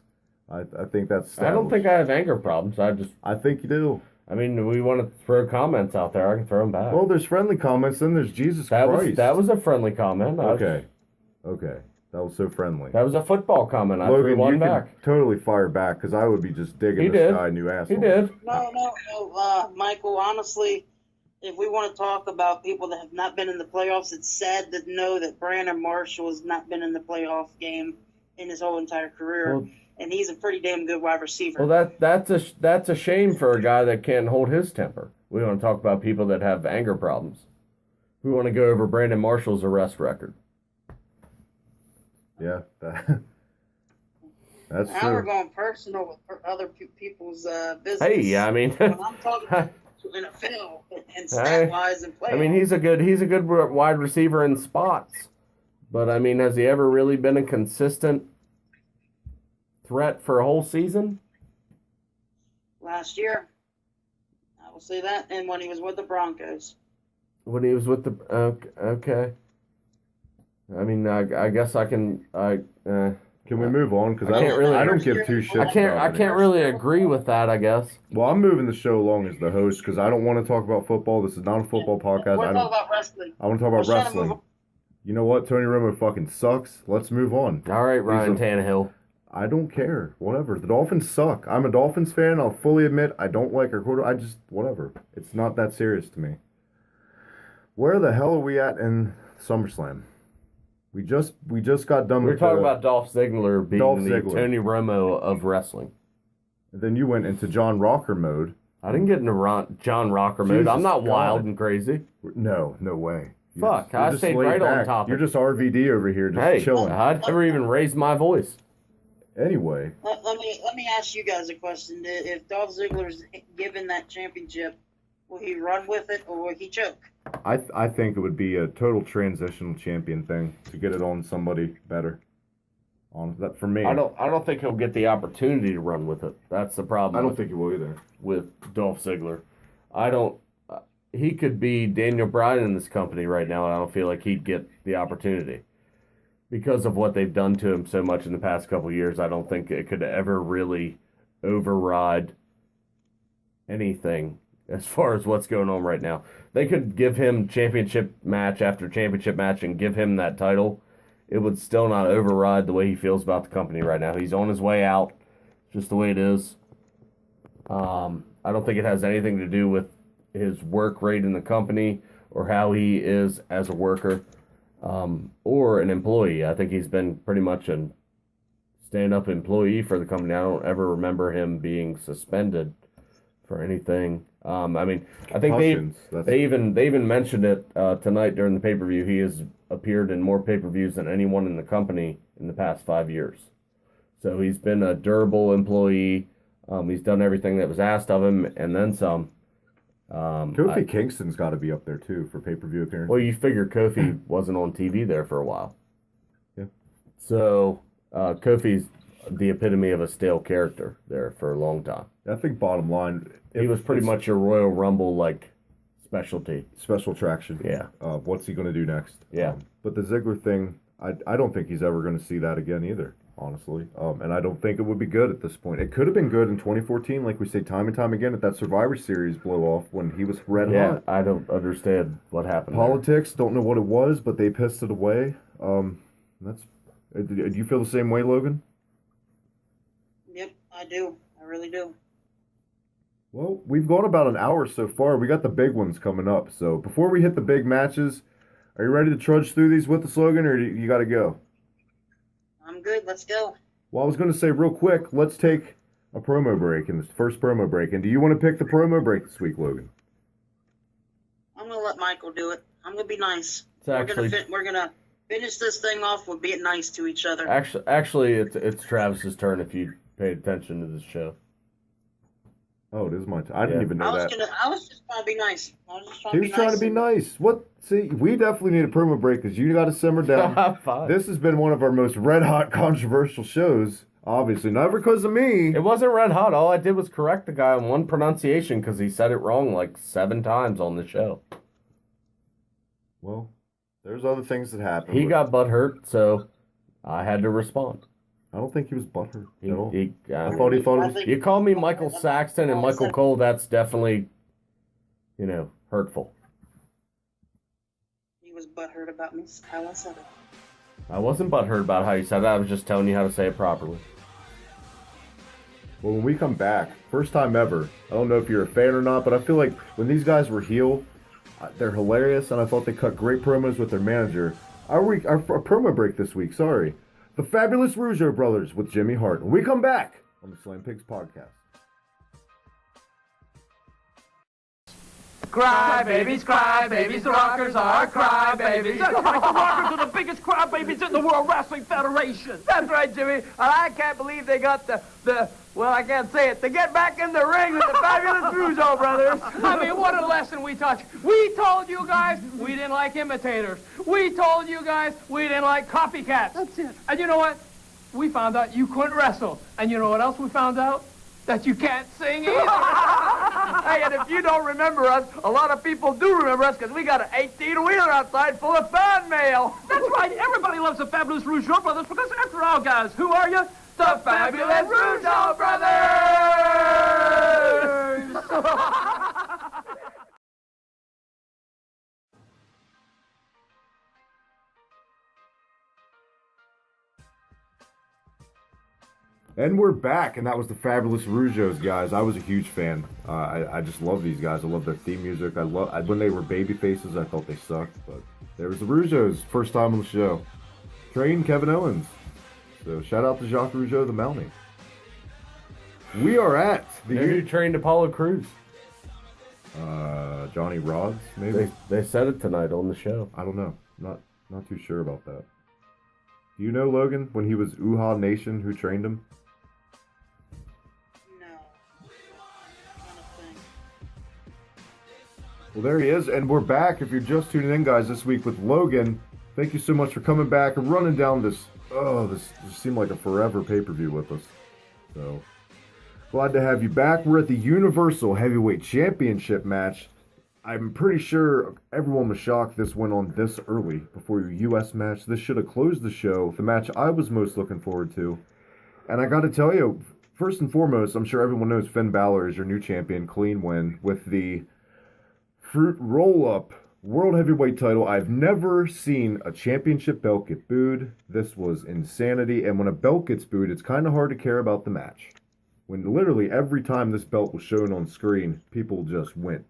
[SPEAKER 2] I think that's established.
[SPEAKER 4] I don't think I have anger problems.
[SPEAKER 2] I think you do.
[SPEAKER 4] We want to throw comments out there. I can throw them back.
[SPEAKER 2] Well, there's friendly comments, then there's Jesus Christ.
[SPEAKER 4] That was a friendly comment.
[SPEAKER 2] Okay. That was so friendly.
[SPEAKER 4] That was a football comment. I
[SPEAKER 2] Logan,
[SPEAKER 4] threw one
[SPEAKER 2] you
[SPEAKER 4] back.
[SPEAKER 2] Can totally fire back, because I would be just digging this guy a new asshole.
[SPEAKER 4] He did.
[SPEAKER 3] No, Michael, honestly, if we want to talk about people that have not been in the playoffs, it's sad to know that Brandon Marshall has not been in the playoff game in his whole entire career. Well, and he's a pretty damn good wide receiver.
[SPEAKER 4] Well, that's a shame for a guy that can't hold his temper. We want to talk about people that have anger problems. We want to go over Brandon Marshall's arrest record.
[SPEAKER 2] Yeah, that's
[SPEAKER 3] now
[SPEAKER 2] true.
[SPEAKER 3] We're going personal with other people's business.
[SPEAKER 4] Hey,
[SPEAKER 3] when I'm talking to NFL and stat-wise and playoffs.
[SPEAKER 4] He's a good wide receiver in spots. But, has he ever really been a consistent threat for a whole season?
[SPEAKER 3] Last year. I will say that. And when he was with the Broncos.
[SPEAKER 4] When he was with the... Okay. I guess I can...
[SPEAKER 2] Can we move on? Because
[SPEAKER 4] I can't really-
[SPEAKER 2] I don't give two shits.
[SPEAKER 4] I can't
[SPEAKER 2] about it.
[SPEAKER 4] really agree with that, I guess.
[SPEAKER 2] Well, I'm moving the show along as the host because I don't want to talk about football. This is not a football podcast.
[SPEAKER 3] We're talking about wrestling.
[SPEAKER 2] I want to talk about
[SPEAKER 3] We're trying to
[SPEAKER 2] wrestling.
[SPEAKER 3] move-
[SPEAKER 2] You know what? Tony Romo fucking sucks. Let's move on.
[SPEAKER 4] All right, Ryan
[SPEAKER 2] He's a-
[SPEAKER 4] Tannehill.
[SPEAKER 2] I don't care. Whatever. The Dolphins suck. I'm a Dolphins fan. I'll fully admit I don't like our quarter. Whatever. It's not that serious to me. Where the hell are we at in SummerSlam? We just got done
[SPEAKER 4] We were
[SPEAKER 2] with
[SPEAKER 4] talking about Dolph Ziggler being
[SPEAKER 2] Dolph
[SPEAKER 4] the
[SPEAKER 2] Ziggler.
[SPEAKER 4] Tony Romo of wrestling.
[SPEAKER 2] Then you went into John Rocker mode.
[SPEAKER 4] I didn't get into John Rocker mode.
[SPEAKER 2] Jesus
[SPEAKER 4] I'm not
[SPEAKER 2] God.
[SPEAKER 4] wild and crazy.
[SPEAKER 2] No way.
[SPEAKER 4] Fuck,
[SPEAKER 2] You're
[SPEAKER 4] I
[SPEAKER 2] just
[SPEAKER 4] stayed
[SPEAKER 2] laid
[SPEAKER 4] right on
[SPEAKER 2] back.
[SPEAKER 4] topic.
[SPEAKER 2] You're just RVD over here, just
[SPEAKER 4] Hey,
[SPEAKER 2] chilling.
[SPEAKER 4] I'd never even raised my voice.
[SPEAKER 2] Anyway,
[SPEAKER 3] Let me ask you guys a question. If Dolph Ziggler's given that championship, will he run with it or will he choke?
[SPEAKER 2] I think it would be a total transitional champion thing to get it on somebody better. On that for me.
[SPEAKER 4] I don't think he'll get the opportunity to run with it. That's the problem.
[SPEAKER 2] I don't think he will either.
[SPEAKER 4] with Dolph Ziggler. I don't. He could be Daniel Bryan in this company right now, and I don't feel like he'd get the opportunity because of what they've done to him so much in the past couple of years. I don't think it could ever really override anything as far as what's going on right now. They could give him championship match after championship match and give him that title. It would still not override the way he feels about the company right now. He's on his way out, just the way it is. I don't think it has anything to do with his work rate in the company or how he is as a worker or an employee. I think he's been pretty much a stand-up employee for the company. I don't ever remember him being suspended for anything. I think they even mentioned it tonight during the pay-per-view. He has appeared in more pay-per-views than anyone in the company in the past 5 years. So he's been a durable employee. He's done everything that was asked of him and then some.
[SPEAKER 2] Kofi Kingston's got to be up there too for pay-per-view appearances.
[SPEAKER 4] Well, you figure Kofi wasn't on TV there for a while.
[SPEAKER 2] Yeah.
[SPEAKER 4] So Kofi's the epitome of a stale character there for a long time.
[SPEAKER 2] I think bottom line,
[SPEAKER 4] He was pretty much your Royal Rumble like specialty.
[SPEAKER 2] special attraction.
[SPEAKER 4] Yeah.
[SPEAKER 2] What's he going to do next?
[SPEAKER 4] Yeah.
[SPEAKER 2] But the Ziggler thing, I don't think he's ever going to see that again either, honestly. And I don't think it would be good at this point. It could have been good in 2014, like we say time and time again, at that Survivor Series blow off when he was red hot.
[SPEAKER 4] I don't understand what happened.
[SPEAKER 2] Politics, don't know what it was, but they pissed it away. Do you feel the same way, Logan?
[SPEAKER 3] Yep, I do. I really do.
[SPEAKER 2] Well, we've gone about an hour so far. We got the big ones coming up. So before we hit the big matches, are you ready to trudge through these with us, Logan, or you got to go?
[SPEAKER 3] I'm good. Let's go.
[SPEAKER 2] Well, I was going to say real quick, let's take a promo break in this first promo break. And do you want to pick the promo break this week, Logan?
[SPEAKER 3] I'm gonna let Michael do it. I'm gonna be nice.
[SPEAKER 4] It's actually,
[SPEAKER 3] We're gonna finish this thing off with being nice to each other.
[SPEAKER 4] actually, it's Travis's turn if you paid attention to this show.
[SPEAKER 2] Oh, it is my turn. I didn't even know that.
[SPEAKER 3] I was just trying to be nice.
[SPEAKER 2] He was trying to be nice. What? See, we definitely need a promo break because you got to simmer down.
[SPEAKER 4] Fine.
[SPEAKER 2] This has been one of our most red-hot controversial shows. Obviously, not because of me.
[SPEAKER 4] It wasn't red hot. All I did was correct the guy on one pronunciation because he said it wrong like 7 times on the show.
[SPEAKER 2] Well, there's other things that happen.
[SPEAKER 4] He got butthurt, so I had to respond.
[SPEAKER 2] I don't think he was butthurt.
[SPEAKER 4] He,
[SPEAKER 2] No.
[SPEAKER 4] he,
[SPEAKER 2] I thought it was.
[SPEAKER 4] You call me Michael Saxton and Michael Cole, that's definitely, hurtful.
[SPEAKER 3] He was butthurt about me. How I said it.
[SPEAKER 4] I wasn't butthurt about how you said it. I was just telling you how to say it properly.
[SPEAKER 2] Well, when we come back, first time ever. I don't know if you're a fan or not, but I feel like when these guys were heel, they're hilarious, and I thought they cut great promos with their manager. Our promo break this week, sorry. The Fabulous Rougeau Brothers with Jimmy Hart. When we come back on the Slam Pigs podcast.
[SPEAKER 5] Cry babies, the Rockers are cry babies. That's right, the Rockers are the biggest cry babies in the World Wrestling Federation. That's right, Jimmy. And I can't believe they got well, I can't say it, to get back in the ring with the Fabulous Rougeau Brothers. I mean, what a lesson we taught you. We told you guys we didn't like imitators. We told you guys we didn't like copycats. That's it. And you know what? We found out you couldn't wrestle. And you know what else we found out? That you can't sing either. Hey, and if you don't remember us, a lot of people do remember us because we got an 18-wheeler outside full of fan mail. That's right. Everybody loves the fabulous Rougeau brothers because, after all, guys, who are you? The fabulous Rougeau brothers!
[SPEAKER 2] And we're back, and that was the Fabulous Rougeaus, guys. I was a huge fan. I just love these guys. I love their theme music. When they were baby faces, I thought they sucked, but there was the Rougeaus, first time on the show. Trained Kevin Owens. So shout out to Jacques Rougeau, the Mountie. We are at the...
[SPEAKER 4] Maybe you trained Apollo Crews.
[SPEAKER 2] Johnny Rods, maybe?
[SPEAKER 4] They said it tonight on the show.
[SPEAKER 2] I don't know. Not too sure about that. Do you know, Logan, when he was Uha Nation, who trained him? Well, there he is, and we're back. If you're just tuning in, guys, this week with Logan, thank you so much for coming back and running down this just seemed like a forever pay-per-view with us. So, glad to have you back. We're at the Universal Heavyweight Championship match. I'm pretty sure everyone was shocked this went on this early before your U.S. match. This should have closed the show, the match I was most looking forward to. And I got to tell you, first and foremost, I'm sure everyone knows Finn Balor is your new champion, clean win, with the Fruit Roll-Up World Heavyweight title. I've never seen a championship belt get booed. This was insanity. And when a belt gets booed, it's kind of hard to care about the match. When literally every time this belt was shown on screen, people just went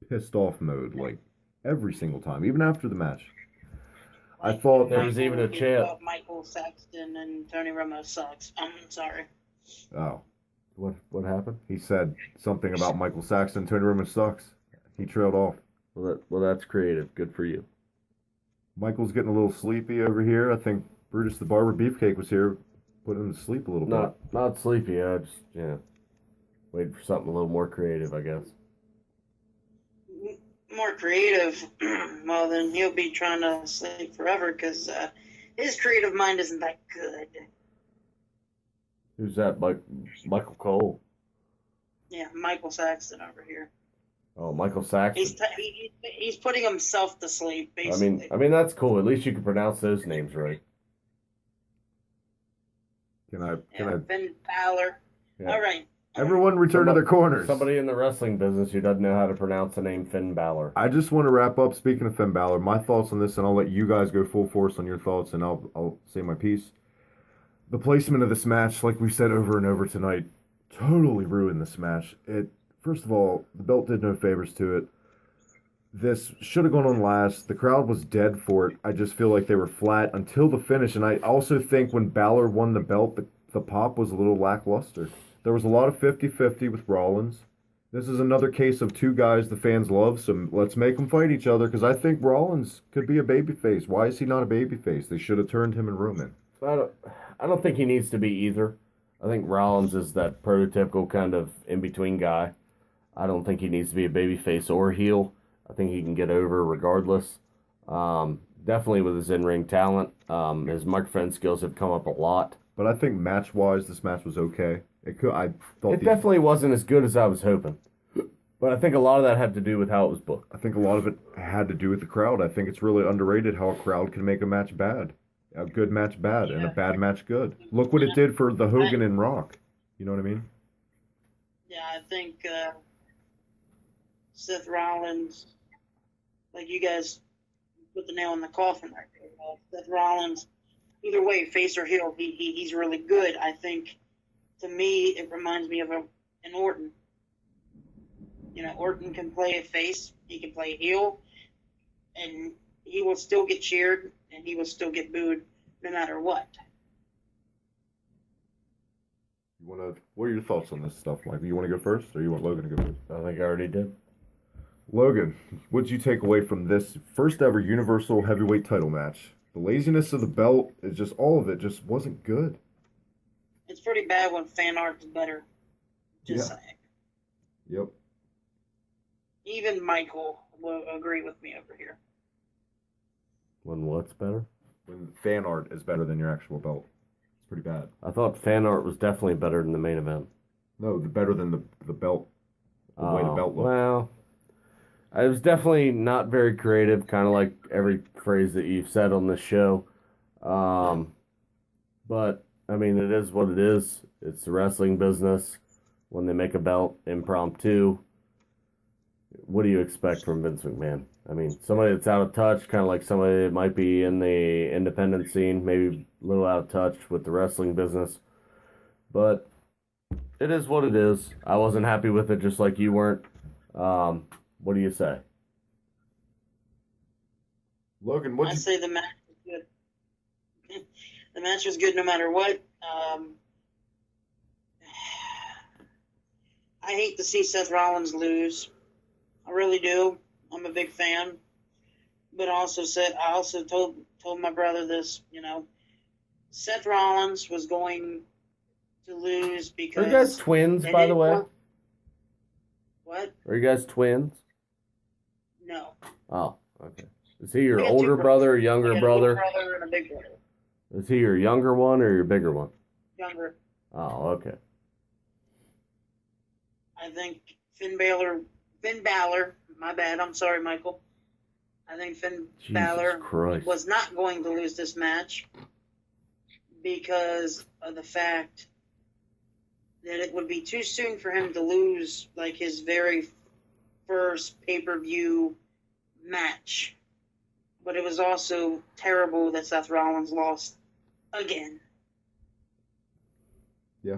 [SPEAKER 2] pissed off mode, like every single time, even after the match. I thought
[SPEAKER 4] there was even a chant.
[SPEAKER 3] Michael Saxton and Tony Romo sucks. I'm sorry.
[SPEAKER 2] Oh, what happened? He said something about Michael Saxton. Tony Romo sucks. He trailed off.
[SPEAKER 4] Well, that's creative. Good for you.
[SPEAKER 2] Michael's getting a little sleepy over here. I think Brutus the Barber Beefcake was here, putting him to sleep a little bit.
[SPEAKER 4] Not sleepy. I just waiting for something a little more creative, I guess.
[SPEAKER 3] More creative, well, then he'll be trying to sleep forever because his creative mind isn't that good.
[SPEAKER 4] Who's that? Michael Cole?
[SPEAKER 3] Yeah, Michael Saxton over here.
[SPEAKER 4] Oh, Michael Saxton.
[SPEAKER 3] He's putting himself to sleep, basically.
[SPEAKER 4] I mean that's cool. At least you can pronounce those names right.
[SPEAKER 2] Can I?
[SPEAKER 3] Finn Balor. Yeah. All right.
[SPEAKER 2] Everyone return to their corners.
[SPEAKER 4] Somebody in the wrestling business who doesn't know how to pronounce the name Finn Balor.
[SPEAKER 2] I just want to wrap up. Speaking of Finn Balor, my thoughts on this, and I'll let you guys go full force on your thoughts, and I'll say my piece. The placement of this match, like we said over and over tonight, totally ruined this match. First of all, the belt did no favors to it. This should have gone on last. The crowd was dead for it. I just feel like they were flat until the finish, and I also think when Balor won the belt, the pop was a little lackluster. There was a lot of 50-50 with Rollins. This is another case of two guys the fans love, so let's make them fight each other, because I think Rollins could be a babyface. Why is he not a babyface? They should have turned him and Roman.
[SPEAKER 4] I don't think he needs to be either. I think Rollins is that prototypical kind of in-between guy. I don't think he needs to be a babyface or heel. I think he can get over regardless. Definitely with his in-ring talent. His microphone skills have come up a lot.
[SPEAKER 2] But I think match-wise, this match was okay. It
[SPEAKER 4] definitely wasn't as good as I was hoping. But I think a lot of that had to do with how it was booked.
[SPEAKER 2] I think a lot of it had to do with the crowd. I think it's really underrated how a crowd can make a match bad. A good match bad, and a bad match good. Look what it did for the Hogan and Rock. You know what I mean?
[SPEAKER 3] Yeah, I think Seth Rollins, like you guys put the nail in the coffin there. Seth Rollins, either way, face or heel, he's really good. I think, to me, it reminds me of an Orton. You know, Orton can play a face, he can play a heel, and he will still get cheered, and he will still get booed no matter what.
[SPEAKER 2] What are your thoughts on this stuff, Mike? You want to go first, or you want Logan to go first?
[SPEAKER 4] I think I already did.
[SPEAKER 2] Logan, what did you take away from this first ever Universal Heavyweight title match? The laziness of the belt, is just all of it just wasn't good.
[SPEAKER 3] It's pretty bad when fan art is better. Just saying.
[SPEAKER 2] Yep.
[SPEAKER 3] Even Michael will agree with me over here.
[SPEAKER 4] When what's better?
[SPEAKER 2] When fan art is better than your actual belt. It's pretty bad.
[SPEAKER 4] I thought fan art was definitely better than the main event.
[SPEAKER 2] No, better than the belt the way the belt looked.
[SPEAKER 4] Well, it was definitely not very creative, kind of like every phrase that you've said on this show. But, I mean, it is what it is. It's the wrestling business. When they make a belt impromptu, what do you expect from Vince McMahon? I mean, somebody that's out of touch, kind of like somebody that might be in the independent scene, maybe a little out of touch with the wrestling business. But it is what it is. I wasn't happy with it, just like you weren't. What do you say?
[SPEAKER 2] Logan,
[SPEAKER 3] I say the match was good. The match was good no matter what. I hate to see Seth Rollins lose. I really do. I'm a big fan. But I also told my brother this, Seth Rollins was going to lose because...
[SPEAKER 4] Are you guys twins, by the way?
[SPEAKER 3] What?
[SPEAKER 4] Are you guys twins?
[SPEAKER 3] No.
[SPEAKER 4] Oh, okay. Is he your
[SPEAKER 3] I got
[SPEAKER 4] older
[SPEAKER 3] two
[SPEAKER 4] brother or younger
[SPEAKER 3] I got
[SPEAKER 4] brother?
[SPEAKER 3] A little brother and a big brother.
[SPEAKER 4] Is he your younger one or your bigger one?
[SPEAKER 3] Younger.
[SPEAKER 4] Oh, okay.
[SPEAKER 3] I think Finn Balor, my bad, I'm sorry, Michael. I think Finn
[SPEAKER 4] Jesus
[SPEAKER 3] Balor
[SPEAKER 4] Christ.
[SPEAKER 3] was not going to lose this match because of the fact that it would be too soon for him to lose like his very first pay-per-view match. But it was also terrible that Seth Rollins lost again.
[SPEAKER 2] Yeah.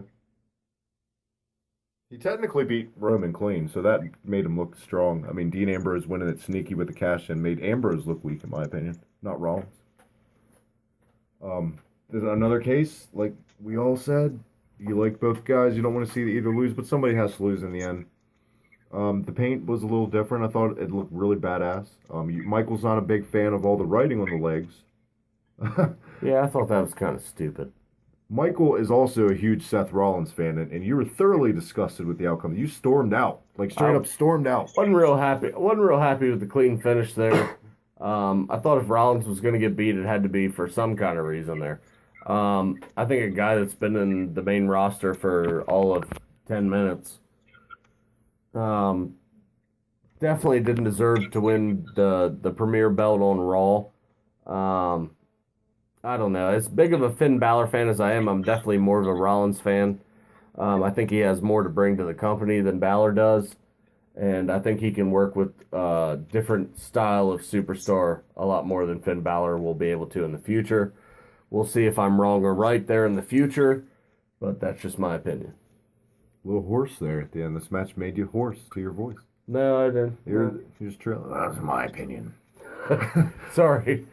[SPEAKER 2] He technically beat Roman clean, so that made him look strong. I mean, Dean Ambrose winning it sneaky with the cash in made Ambrose look weak, in my opinion. Not Rollins. There's another case, like we all said, you like both guys, you don't want to see either lose, but somebody has to lose in the end. The paint was a little different. I thought it looked really badass. Michael's not a big fan of all the writing on the legs.
[SPEAKER 4] Yeah, I thought that was kind of stupid.
[SPEAKER 2] Michael is also a huge Seth Rollins fan, and you were thoroughly disgusted with the outcome. You stormed out, like straight up stormed out.
[SPEAKER 4] Wasn't real happy with the clean finish there. I thought if Rollins was going to get beat, it had to be for some kind of reason there. I think a guy that's been in the main roster for all of 10 minutes definitely didn't deserve to win the premier belt on Raw. I don't know. As big of a Finn Balor fan as I am, I'm definitely more of a Rollins fan. I think he has more to bring to the company than Balor does. And I think he can work with a different style of superstar a lot more than Finn Balor will be able to in the future. We'll see if I'm wrong or right there in the future, but that's just my opinion.
[SPEAKER 2] A little hoarse there at the end. This match made you hoarse to your voice.
[SPEAKER 4] No, I didn't.
[SPEAKER 2] You're just trailing. That's my opinion.
[SPEAKER 4] Sorry.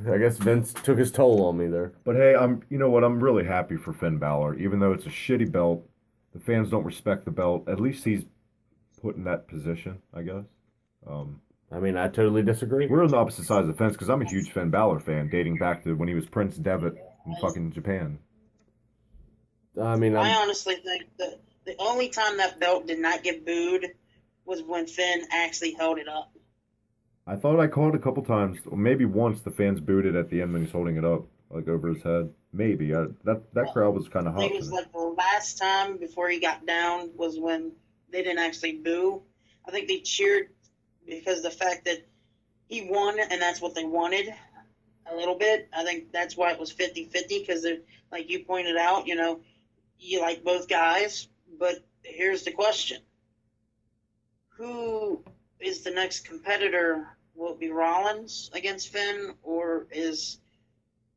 [SPEAKER 4] I guess Vince took his toll on me there.
[SPEAKER 2] But hey, you know what? I'm really happy for Finn Balor. Even though it's a shitty belt, the fans don't respect the belt. At least he's put in that position, I guess.
[SPEAKER 4] I mean, I totally disagree.
[SPEAKER 2] We're on the opposite sides of the fence because I'm a huge Finn Balor fan, dating back to when he was Prince Devitt in fucking Japan.
[SPEAKER 4] I mean,
[SPEAKER 3] I honestly think that the only time that belt did not get booed was when Finn actually held it up.
[SPEAKER 2] I thought I caught it a couple times, or maybe once the fans booed it at the end when he's holding it up, like over his head. Maybe. That crowd was kind of
[SPEAKER 3] I
[SPEAKER 2] hot.
[SPEAKER 3] think it was like the last time before he got down was when they didn't actually boo. I think they cheered because of the fact that he won and that's what they wanted a little bit. I think that's why it was 50-50 because, like you pointed out, you like both guys. But here's the question. Who is the next competitor? Will it be Rollins against Finn, or is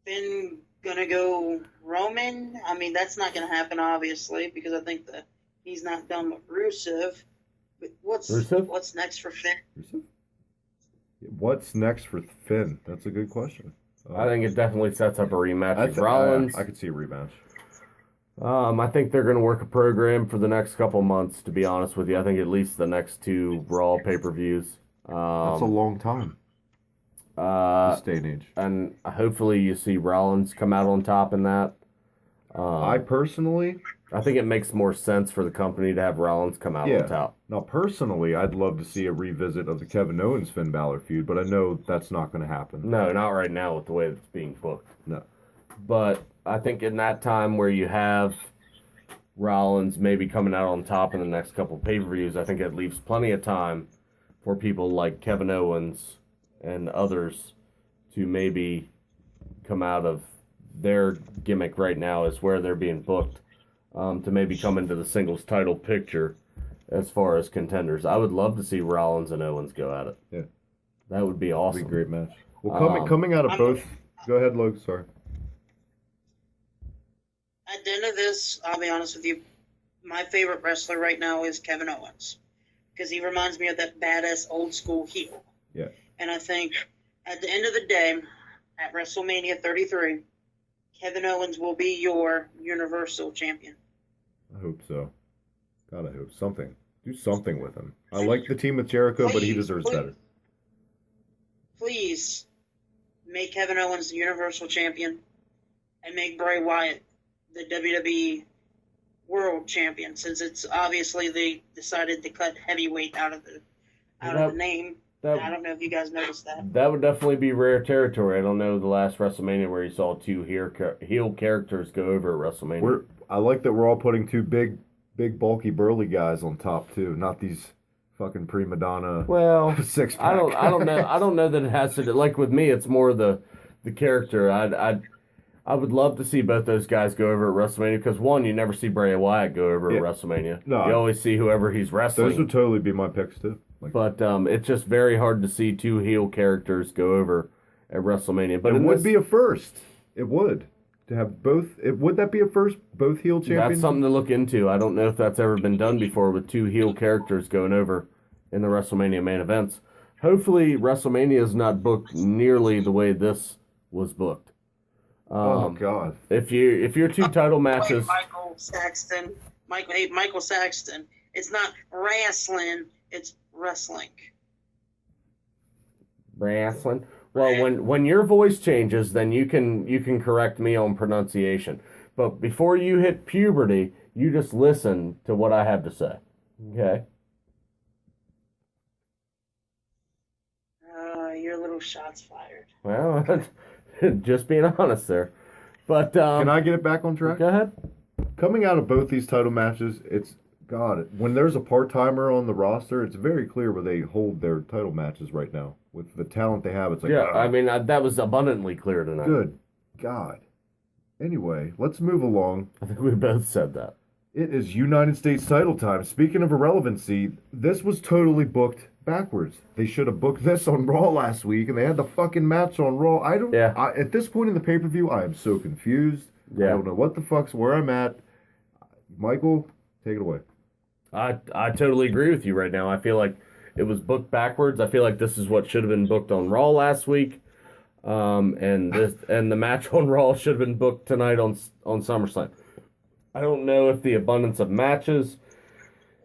[SPEAKER 3] Finn going to go Roman? I mean, that's not going to happen, obviously, because I think that he's not done with Rusev. But what's next for Finn?
[SPEAKER 2] Rusev? What's next for Finn? That's a good question.
[SPEAKER 4] I think it definitely sets up a rematch with Rollins.
[SPEAKER 2] I could see a rematch.
[SPEAKER 4] I think they're going to work a program for the next couple months, to be honest with you. I think at least the next 2 Raw pay-per-views.
[SPEAKER 2] That's a long time. This day and age.
[SPEAKER 4] And hopefully you see Rollins come out on top in that.
[SPEAKER 2] I
[SPEAKER 4] think it makes more sense for the company to have Rollins come out on top.
[SPEAKER 2] Now, personally, I'd love to see a revisit of the Kevin Owens-Finn Balor feud, but I know that's not going to happen.
[SPEAKER 4] No, not right now with the way it's being booked.
[SPEAKER 2] No.
[SPEAKER 4] But I think in that time where you have Rollins maybe coming out on top in the next couple pay-per-views, I think it leaves plenty of time for people like Kevin Owens and others to maybe come out of their gimmick right now is where they're being booked, to maybe come into the singles title picture as far as contenders. I would love to see Rollins and Owens go at it.
[SPEAKER 2] Yeah.
[SPEAKER 4] That would be awesome.
[SPEAKER 2] That'd be a great match. Well, coming out of both... Go ahead, Logan, sorry.
[SPEAKER 3] At the end of this, I'll be honest with you, my favorite wrestler right now is Kevin Owens. Because he reminds me of that badass old school heel.
[SPEAKER 2] Yeah.
[SPEAKER 3] And I think at the end of the day, at WrestleMania 33, Kevin Owens will be your Universal Champion.
[SPEAKER 2] I hope so. God, I hope something. Do something with him. I like the team with Jericho, but he deserves better.
[SPEAKER 3] Please make Kevin Owens the Universal Champion and make Bray Wyatt the WWE World Champion, since it's obviously they decided to cut heavyweight out of the name. I don't know if you guys noticed that.
[SPEAKER 4] That would definitely be rare territory. I don't know the last WrestleMania where you saw two heel characters go over at WrestleMania.
[SPEAKER 2] I like that we're all putting two big, bulky, burly guys on top too, not these fucking prima donna.
[SPEAKER 4] Well,
[SPEAKER 2] six pack.
[SPEAKER 4] I don't know. I don't know that it has to. Like with me, it's more the character. I would love to see both those guys go over at WrestleMania because one, you never see Bray Wyatt go over at WrestleMania. No, you always see whoever he's wrestling.
[SPEAKER 2] Those would totally be my picks too.
[SPEAKER 4] But it's just very hard to see two heel characters go over at WrestleMania. But
[SPEAKER 2] it would be a first. It would. To have both. Would that be a first? Both heel champions?
[SPEAKER 4] That's something to look into. I don't know if that's ever been done before with two heel characters going over in the WrestleMania main events. Hopefully, WrestleMania is not booked nearly the way this was booked.
[SPEAKER 2] Oh, God.
[SPEAKER 4] If your two title matches...
[SPEAKER 3] Michael Saxton. It's not wrestling. It's wrestling.
[SPEAKER 4] Wrestling? Well, when your voice changes, then you can correct me on pronunciation. But before you hit puberty, you just listen to what I have to say. Okay?
[SPEAKER 3] Your little shots fired.
[SPEAKER 4] Well, just being honest there. But
[SPEAKER 2] can I get it back on track?
[SPEAKER 4] Go ahead.
[SPEAKER 2] Coming out of both these title matches, it's God. When there's a part-timer on the roster, it's very clear where they hold their title matches right now. With the talent they have, it's like...
[SPEAKER 4] Yeah, I mean, that was abundantly clear tonight.
[SPEAKER 2] Good God. Anyway, let's move along.
[SPEAKER 4] I think we both said that.
[SPEAKER 2] It is United States title time. Speaking of irrelevancy, this was totally booked backwards. They should have booked this on Raw last week, and they had the fucking match on Raw. At this point in the pay-per-view, I am so confused. Yeah. I don't know what the fuck's where I'm at. Michael, take it away.
[SPEAKER 4] I totally agree with you right now. I feel like it was booked backwards. I feel like this is what should have been booked on Raw last week. And the match on Raw should have been booked tonight on SummerSlam. I don't know if the abundance of matches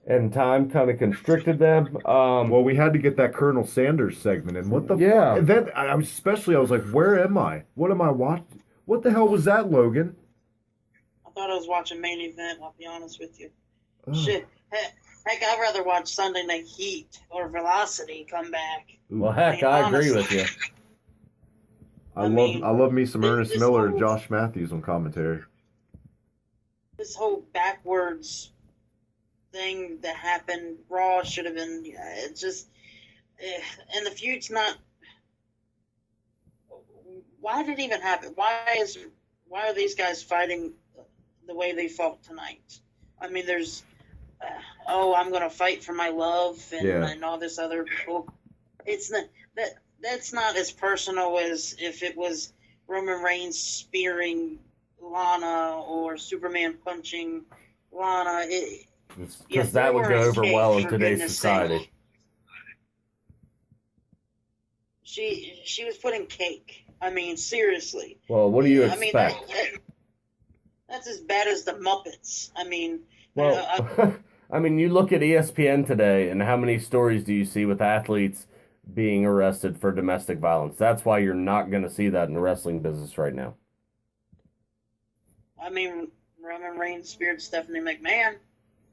[SPEAKER 4] and time kind of constricted them.
[SPEAKER 2] Well, we had to get that Colonel Sanders segment, and what the fuck? And then I was like, where am I? What am I watching? What the hell was that, Logan?
[SPEAKER 3] I thought I was watching main event, I'll be honest with you. Shit. Heck, I'd rather watch Sunday Night Heat or Velocity come back.
[SPEAKER 4] Well, heck, I agree with you.
[SPEAKER 2] I love me some Ernest Miller and Josh Matthews on commentary.
[SPEAKER 3] This whole backwards thing that happened, Raw should have been, it's just, and the feud's not, why did it even happen? Why are these guys fighting the way they fought tonight? I mean, there's, I'm going to fight for my love and all this other bull. It's not, that's not as personal as if it was Roman Reigns spearing Lana or Superman punching Lana.
[SPEAKER 4] Because that would go over well in today's society.
[SPEAKER 3] She was putting cake. I mean, seriously.
[SPEAKER 4] Well, what do you expect?
[SPEAKER 3] I mean, that's as bad as the Muppets. I mean...
[SPEAKER 4] Well, I mean, you look at ESPN today, and how many stories do you see with athletes being arrested for domestic violence? That's why you're not going to see that in the wrestling business right now.
[SPEAKER 3] I mean, Roman Reigns speared Stephanie McMahon.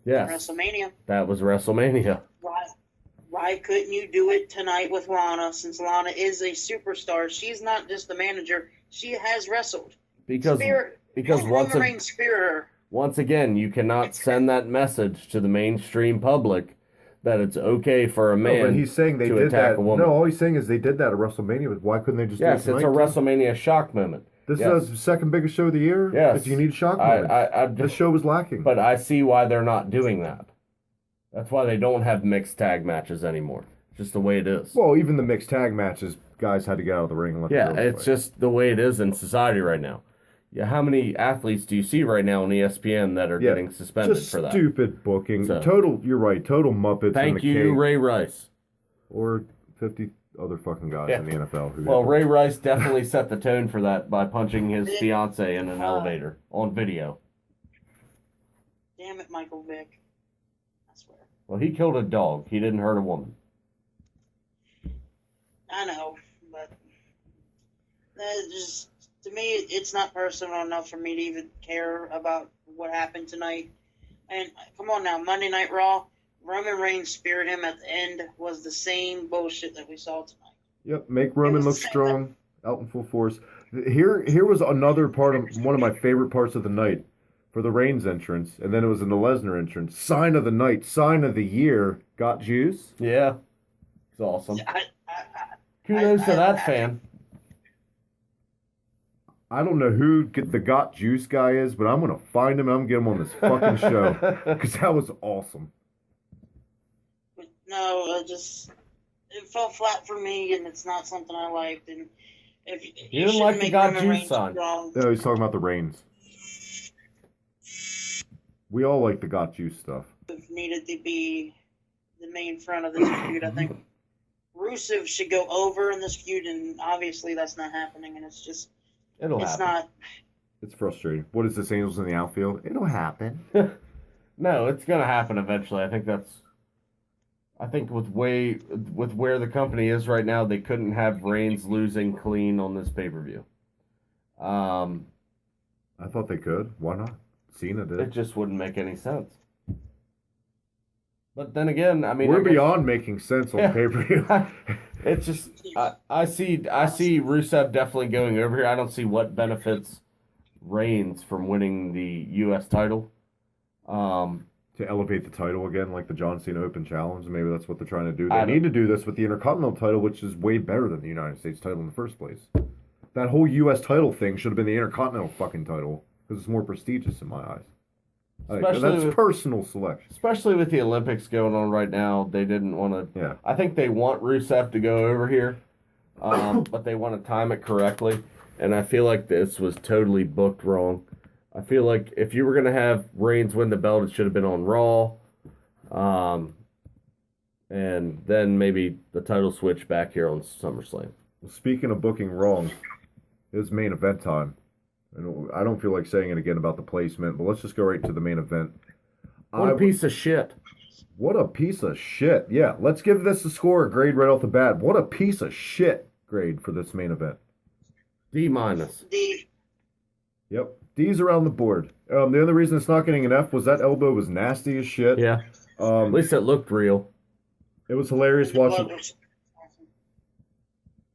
[SPEAKER 4] Yes.
[SPEAKER 3] WrestleMania.
[SPEAKER 4] That was WrestleMania.
[SPEAKER 3] Why couldn't you do it tonight with Lana, since Lana is a superstar? She's not just the manager. She has wrestled.
[SPEAKER 4] Because
[SPEAKER 3] Roman Reigns spear her.
[SPEAKER 4] once again, you cannot send that message to the mainstream public that it's okay for a man
[SPEAKER 2] but he's saying they
[SPEAKER 4] to
[SPEAKER 2] did
[SPEAKER 4] attack
[SPEAKER 2] that.
[SPEAKER 4] a woman.
[SPEAKER 2] No, all he's saying is they did that at WrestleMania. But why couldn't they just
[SPEAKER 4] Yes,
[SPEAKER 2] do it
[SPEAKER 4] it's a
[SPEAKER 2] tonight, too?
[SPEAKER 4] WrestleMania shock moment.
[SPEAKER 2] This
[SPEAKER 4] Yes.
[SPEAKER 2] is the second biggest show of the year.
[SPEAKER 4] Yes.
[SPEAKER 2] If you need shock moments. This show was lacking.
[SPEAKER 4] But I see why they're not doing that. That's why they don't have mixed tag matches anymore. Just the way it is.
[SPEAKER 2] Well, even the mixed tag matches, guys had to get out of the ring and let the girls
[SPEAKER 4] it's
[SPEAKER 2] fight.
[SPEAKER 4] just the way it is in society right now. Yeah, how many athletes do you see right now on ESPN that are getting suspended
[SPEAKER 2] just
[SPEAKER 4] for that?
[SPEAKER 2] Stupid booking.
[SPEAKER 4] So-
[SPEAKER 2] Total, you're right. Total Muppets.
[SPEAKER 4] Thank
[SPEAKER 2] in the
[SPEAKER 4] you,
[SPEAKER 2] cake.
[SPEAKER 4] Ray Rice.
[SPEAKER 2] Or 50 other fucking guys
[SPEAKER 4] Yeah.
[SPEAKER 2] in the NFL. Who
[SPEAKER 4] Well, Ray Rice definitely set the tone for that by punching his fiance in an elevator on video.
[SPEAKER 3] Damn it, Michael Vick. I swear.
[SPEAKER 4] Well, he killed a dog. He didn't hurt a woman.
[SPEAKER 3] I know, but that just, to me, it's not personal enough for me to even care about what happened tonight. And come on now, Monday Night Raw, Roman Reigns speared him at the end was the same bullshit that we saw tonight.
[SPEAKER 2] Yep, make Roman
[SPEAKER 3] was
[SPEAKER 2] look
[SPEAKER 3] the same
[SPEAKER 2] strong, out in full force. Here was another part of one of my favorite parts of the night for the Reigns entrance, and then it was in the Lesnar entrance. Sign of the night, sign of the year. Got juice?
[SPEAKER 4] Yeah. It's awesome.
[SPEAKER 3] I
[SPEAKER 4] Kudos to that fan.
[SPEAKER 2] I don't know who the Got Juice guy is, but I'm gonna find him and I'm gonna get him on this fucking show because that was awesome.
[SPEAKER 3] No, it fell flat for me, and it's not something I liked. And if
[SPEAKER 4] You didn't
[SPEAKER 3] shouldn't
[SPEAKER 4] like the
[SPEAKER 3] make
[SPEAKER 4] God
[SPEAKER 3] Roman
[SPEAKER 4] Juice
[SPEAKER 3] Reigns
[SPEAKER 4] sign.
[SPEAKER 3] strong.
[SPEAKER 2] No, he's talking about the Reigns. We all like the Got Juice stuff.
[SPEAKER 3] Needed to be the main front of this feud. I think Rusev should go over in this feud, and obviously that's not happening. And it's just,
[SPEAKER 4] It'll
[SPEAKER 3] it's
[SPEAKER 4] happen.
[SPEAKER 3] not.
[SPEAKER 2] It's frustrating. What is this, Angels in the outfield? It'll happen.
[SPEAKER 4] No, it's gonna happen eventually. I think with where the company is right now, they couldn't have Reigns losing clean on this pay-per-view.
[SPEAKER 2] I thought they could. Why not? Cena
[SPEAKER 4] It
[SPEAKER 2] did.
[SPEAKER 4] just wouldn't make any sense. But then again, I mean,
[SPEAKER 2] We're
[SPEAKER 4] I guess-
[SPEAKER 2] beyond making sense on
[SPEAKER 4] Yeah.
[SPEAKER 2] pay-per-view.
[SPEAKER 4] It's just I see Rusev definitely going over here. I don't see what benefits Reigns from winning the U.S. title.
[SPEAKER 2] To elevate the title again, like the John Cena Open Challenge. Maybe that's what they're trying to do.
[SPEAKER 4] I
[SPEAKER 2] They
[SPEAKER 4] don't-
[SPEAKER 2] need to do this with the Intercontinental title, which is way better than the United States title in the first place. That whole U.S. title thing should have been the Intercontinental fucking title because it's more prestigious in my eyes.
[SPEAKER 4] Especially
[SPEAKER 2] That's
[SPEAKER 4] with-
[SPEAKER 2] personal selection.
[SPEAKER 4] Especially with the Olympics going on right now, they didn't want to.
[SPEAKER 2] Yeah.
[SPEAKER 4] I think they want Rusev to go over here, but they want to time it correctly. And I feel like this was totally booked wrong. I feel like if you were going to have Reigns win the belt, it should have been on Raw. And then maybe the title switch back here on SummerSlam.
[SPEAKER 2] Well, speaking of booking wrong, it's main event time. And I don't feel like saying it again about the placement, but let's just go right to the main event.
[SPEAKER 4] What a piece of shit.
[SPEAKER 2] What a piece of shit. Yeah, let's give this a score, a grade right off the bat. What a piece of shit grade for this main event.
[SPEAKER 4] D-.
[SPEAKER 2] Yep, D's around the board. The only reason it's not getting an F was that elbow was nasty as shit.
[SPEAKER 4] Yeah. At least it looked real.
[SPEAKER 2] It was hilarious watching.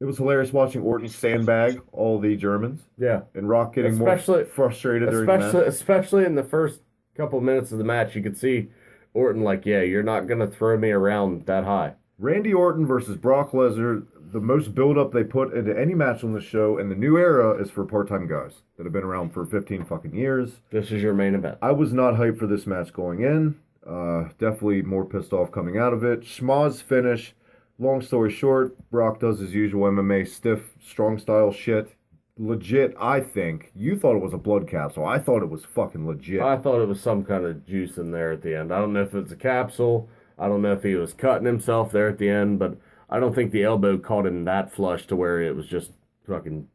[SPEAKER 2] It was hilarious watching Orton sandbag all the Germans
[SPEAKER 4] Yeah.
[SPEAKER 2] and Rock getting
[SPEAKER 4] Especially-
[SPEAKER 2] more frustrated during the match.
[SPEAKER 4] Especially in the first couple minutes of the match, you could see Orton like, yeah, you're not going to throw me around that high.
[SPEAKER 2] Randy Orton versus Brock Lesnar, the most build-up they put into any match on the show, and the new era is for part-time guys that have been around for 15 fucking years.
[SPEAKER 4] This is your main event.
[SPEAKER 2] I was not hyped for this match going in. Definitely more pissed off coming out of it. Schmaz finish. Long story short, Brock does his usual MMA stiff, strong style shit. Legit, I think. You thought it was a blood capsule. I thought it was fucking legit.
[SPEAKER 4] I thought it was some kind of juice in there at the end. I don't know if it's a capsule. I don't know if he was cutting himself there at the end, but I don't think the elbow caught him that flush to where it was just fucking,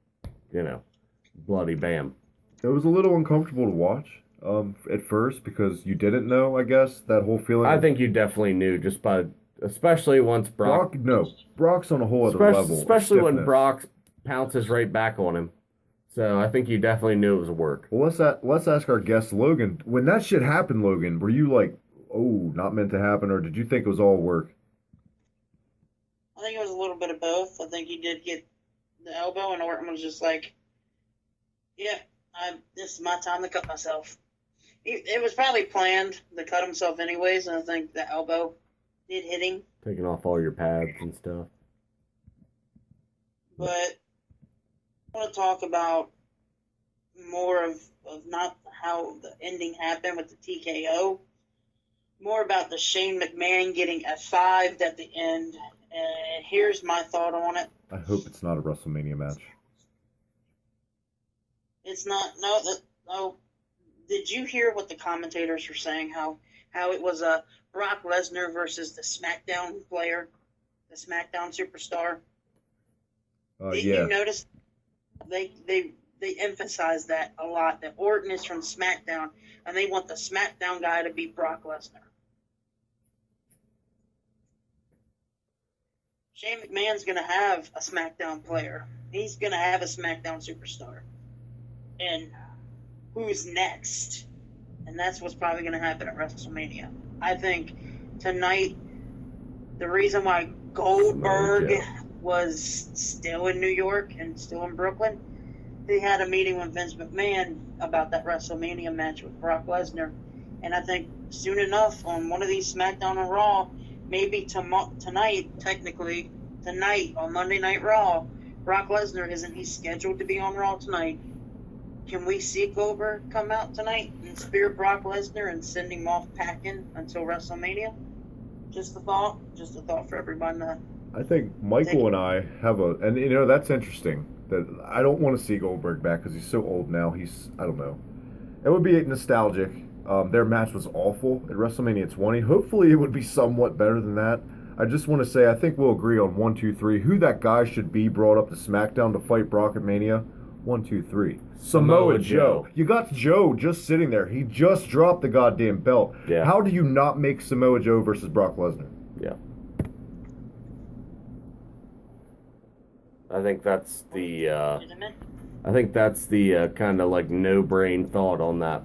[SPEAKER 4] bloody bam.
[SPEAKER 2] It was a little uncomfortable to watch at first because you didn't know, I guess, that whole feeling.
[SPEAKER 4] I think you definitely knew just by, especially once Brock
[SPEAKER 2] Brock's on a whole other level. of
[SPEAKER 4] especially when
[SPEAKER 2] stiffness.
[SPEAKER 4] Brock pounces right back on him. So I think you definitely knew it was a work.
[SPEAKER 2] Well, let's ask our guest Logan. When that shit happened, Logan, were you like, oh, not meant to happen, or did you think it was all work?
[SPEAKER 3] I think it was a little bit of both. I think he did get the elbow, and Orton was just like, yeah, this is my time to cut myself. It was probably planned to cut himself anyways, and I think the elbow did hit him.
[SPEAKER 4] Taking off all your pads and stuff.
[SPEAKER 3] But I want to talk about more of not how the ending happened with the TKO, more about the Shane McMahon getting F5'd at the end. And here's my thought on it.
[SPEAKER 2] I hope it's not a WrestleMania match.
[SPEAKER 3] It's not. No. Did you hear what the commentators were saying? How it was a Brock Lesnar versus the SmackDown player, the SmackDown superstar. Did you notice they emphasize that a lot? That Orton is from SmackDown, and they want the SmackDown guy to be Brock Lesnar. Shane McMahon's going to have a SmackDown player. He's going to have a SmackDown superstar. And who's next? And that's what's probably going to happen at WrestleMania. I think tonight, the reason why Goldberg was still in New York and still in Brooklyn, he had a meeting with Vince McMahon about that WrestleMania match with Brock Lesnar. And I think soon enough on one of these SmackDown and Raw, maybe tonight, technically, tonight on Monday Night Raw, Brock Lesnar, isn't he scheduled to be on Raw tonight? Can we see Goldberg come out tonight and spear Brock Lesnar and send him off packing until WrestleMania? Just a thought for everybody to
[SPEAKER 2] I think Michael and I have and you know, that's interesting. That I don't want to see Goldberg back because he's so old now. I don't know. It would be nostalgic. Their match was awful at WrestleMania 20. Hopefully it would be somewhat better than that. I just want to say I think we'll agree on 1, 2, 3 who that guy should be brought up to SmackDown to fight Brock at Mania. 1, 2, 3. Samoa Joe. You got Joe just sitting there. He just dropped the goddamn belt.
[SPEAKER 4] Yeah.
[SPEAKER 2] How do you not make Samoa Joe versus Brock Lesnar?
[SPEAKER 4] Yeah. I think that's the kind of like no-brain thought on that.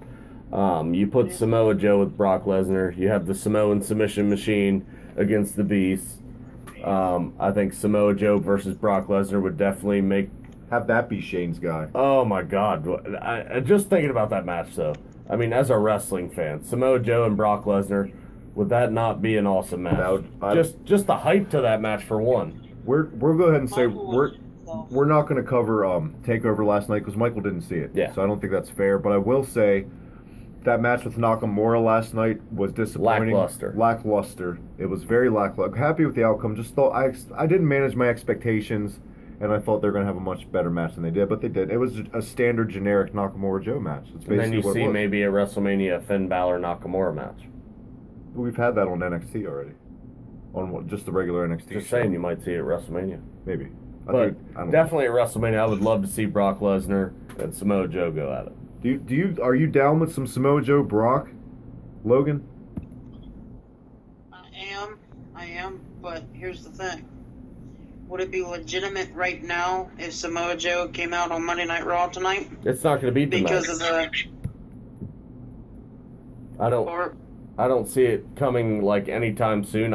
[SPEAKER 4] You put Samoa Joe with Brock Lesnar. You have the Samoan submission machine against the Beast. I think Samoa Joe versus Brock Lesnar would definitely
[SPEAKER 2] have that be Shane's guy.
[SPEAKER 4] Oh my God! I just thinking about that match though. I mean, as a wrestling fan, Samoa Joe and Brock Lesnar, would that not be an awesome match? Just the hype to that match for one.
[SPEAKER 2] We'll go ahead and say we're not going to cover TakeOver last night because Michael didn't see it.
[SPEAKER 4] Yeah.
[SPEAKER 2] So I don't think that's fair. But I will say that match with Nakamura last night was disappointing. Lackluster. It was very lackluster. Happy with the outcome. Just thought I didn't manage my expectations, and I thought they were going to have a much better match than they did. But they did. It was a standard, generic Nakamura Joe match. It's basically
[SPEAKER 4] and then you
[SPEAKER 2] what
[SPEAKER 4] see
[SPEAKER 2] it was.
[SPEAKER 4] maybe a WrestleMania Finn Balor Nakamura match.
[SPEAKER 2] We've had that on NXT already. On just the regular NXT.
[SPEAKER 4] Just saying, you might see it at WrestleMania.
[SPEAKER 2] Maybe.
[SPEAKER 4] But definitely at WrestleMania, I would love to see Brock Lesnar and Samoa Joe go at it.
[SPEAKER 2] Are you down with some Samoa Joe Brock, Logan?
[SPEAKER 3] I am, but here's the thing. Would it be legitimate right now if Samoa Joe came out on Monday Night Raw tonight?
[SPEAKER 4] It's not going to be
[SPEAKER 3] because of the.
[SPEAKER 4] I don't see it coming like anytime soon.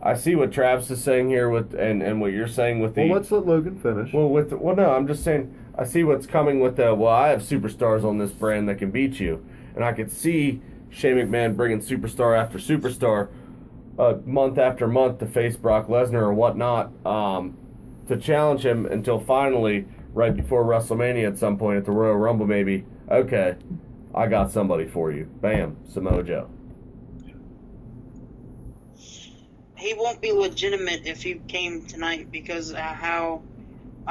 [SPEAKER 4] I see what Travis is saying here and what you're saying with the.
[SPEAKER 2] Well, let's let Logan finish.
[SPEAKER 4] No, I'm just saying I see what's coming with the. Well, I have superstars on this brand that can beat you, and I could see Shane McMahon bringing superstar after superstar, month after month to face Brock Lesnar or whatnot, to challenge him until finally, right before WrestleMania at some point at the Royal Rumble, maybe. Okay, I got somebody for you. Bam, Samoa Joe.
[SPEAKER 3] He won't be legitimate if he came tonight because I'm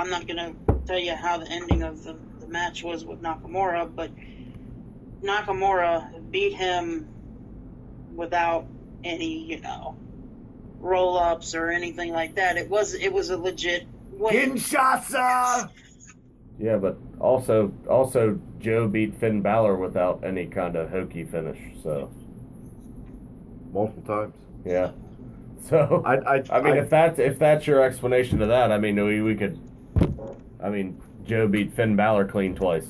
[SPEAKER 3] not going to tell you how the ending of the match was with Nakamura, but Nakamura beat him without any, roll-ups or anything like that. It was a legit win.
[SPEAKER 2] Kinshasa!
[SPEAKER 4] Yeah, but also Joe beat Finn Balor without any kind of hokey finish, so.
[SPEAKER 2] Multiple times.
[SPEAKER 4] Yeah. So if that's your explanation of that, I mean we could. I mean Joe beat Finn Balor clean twice.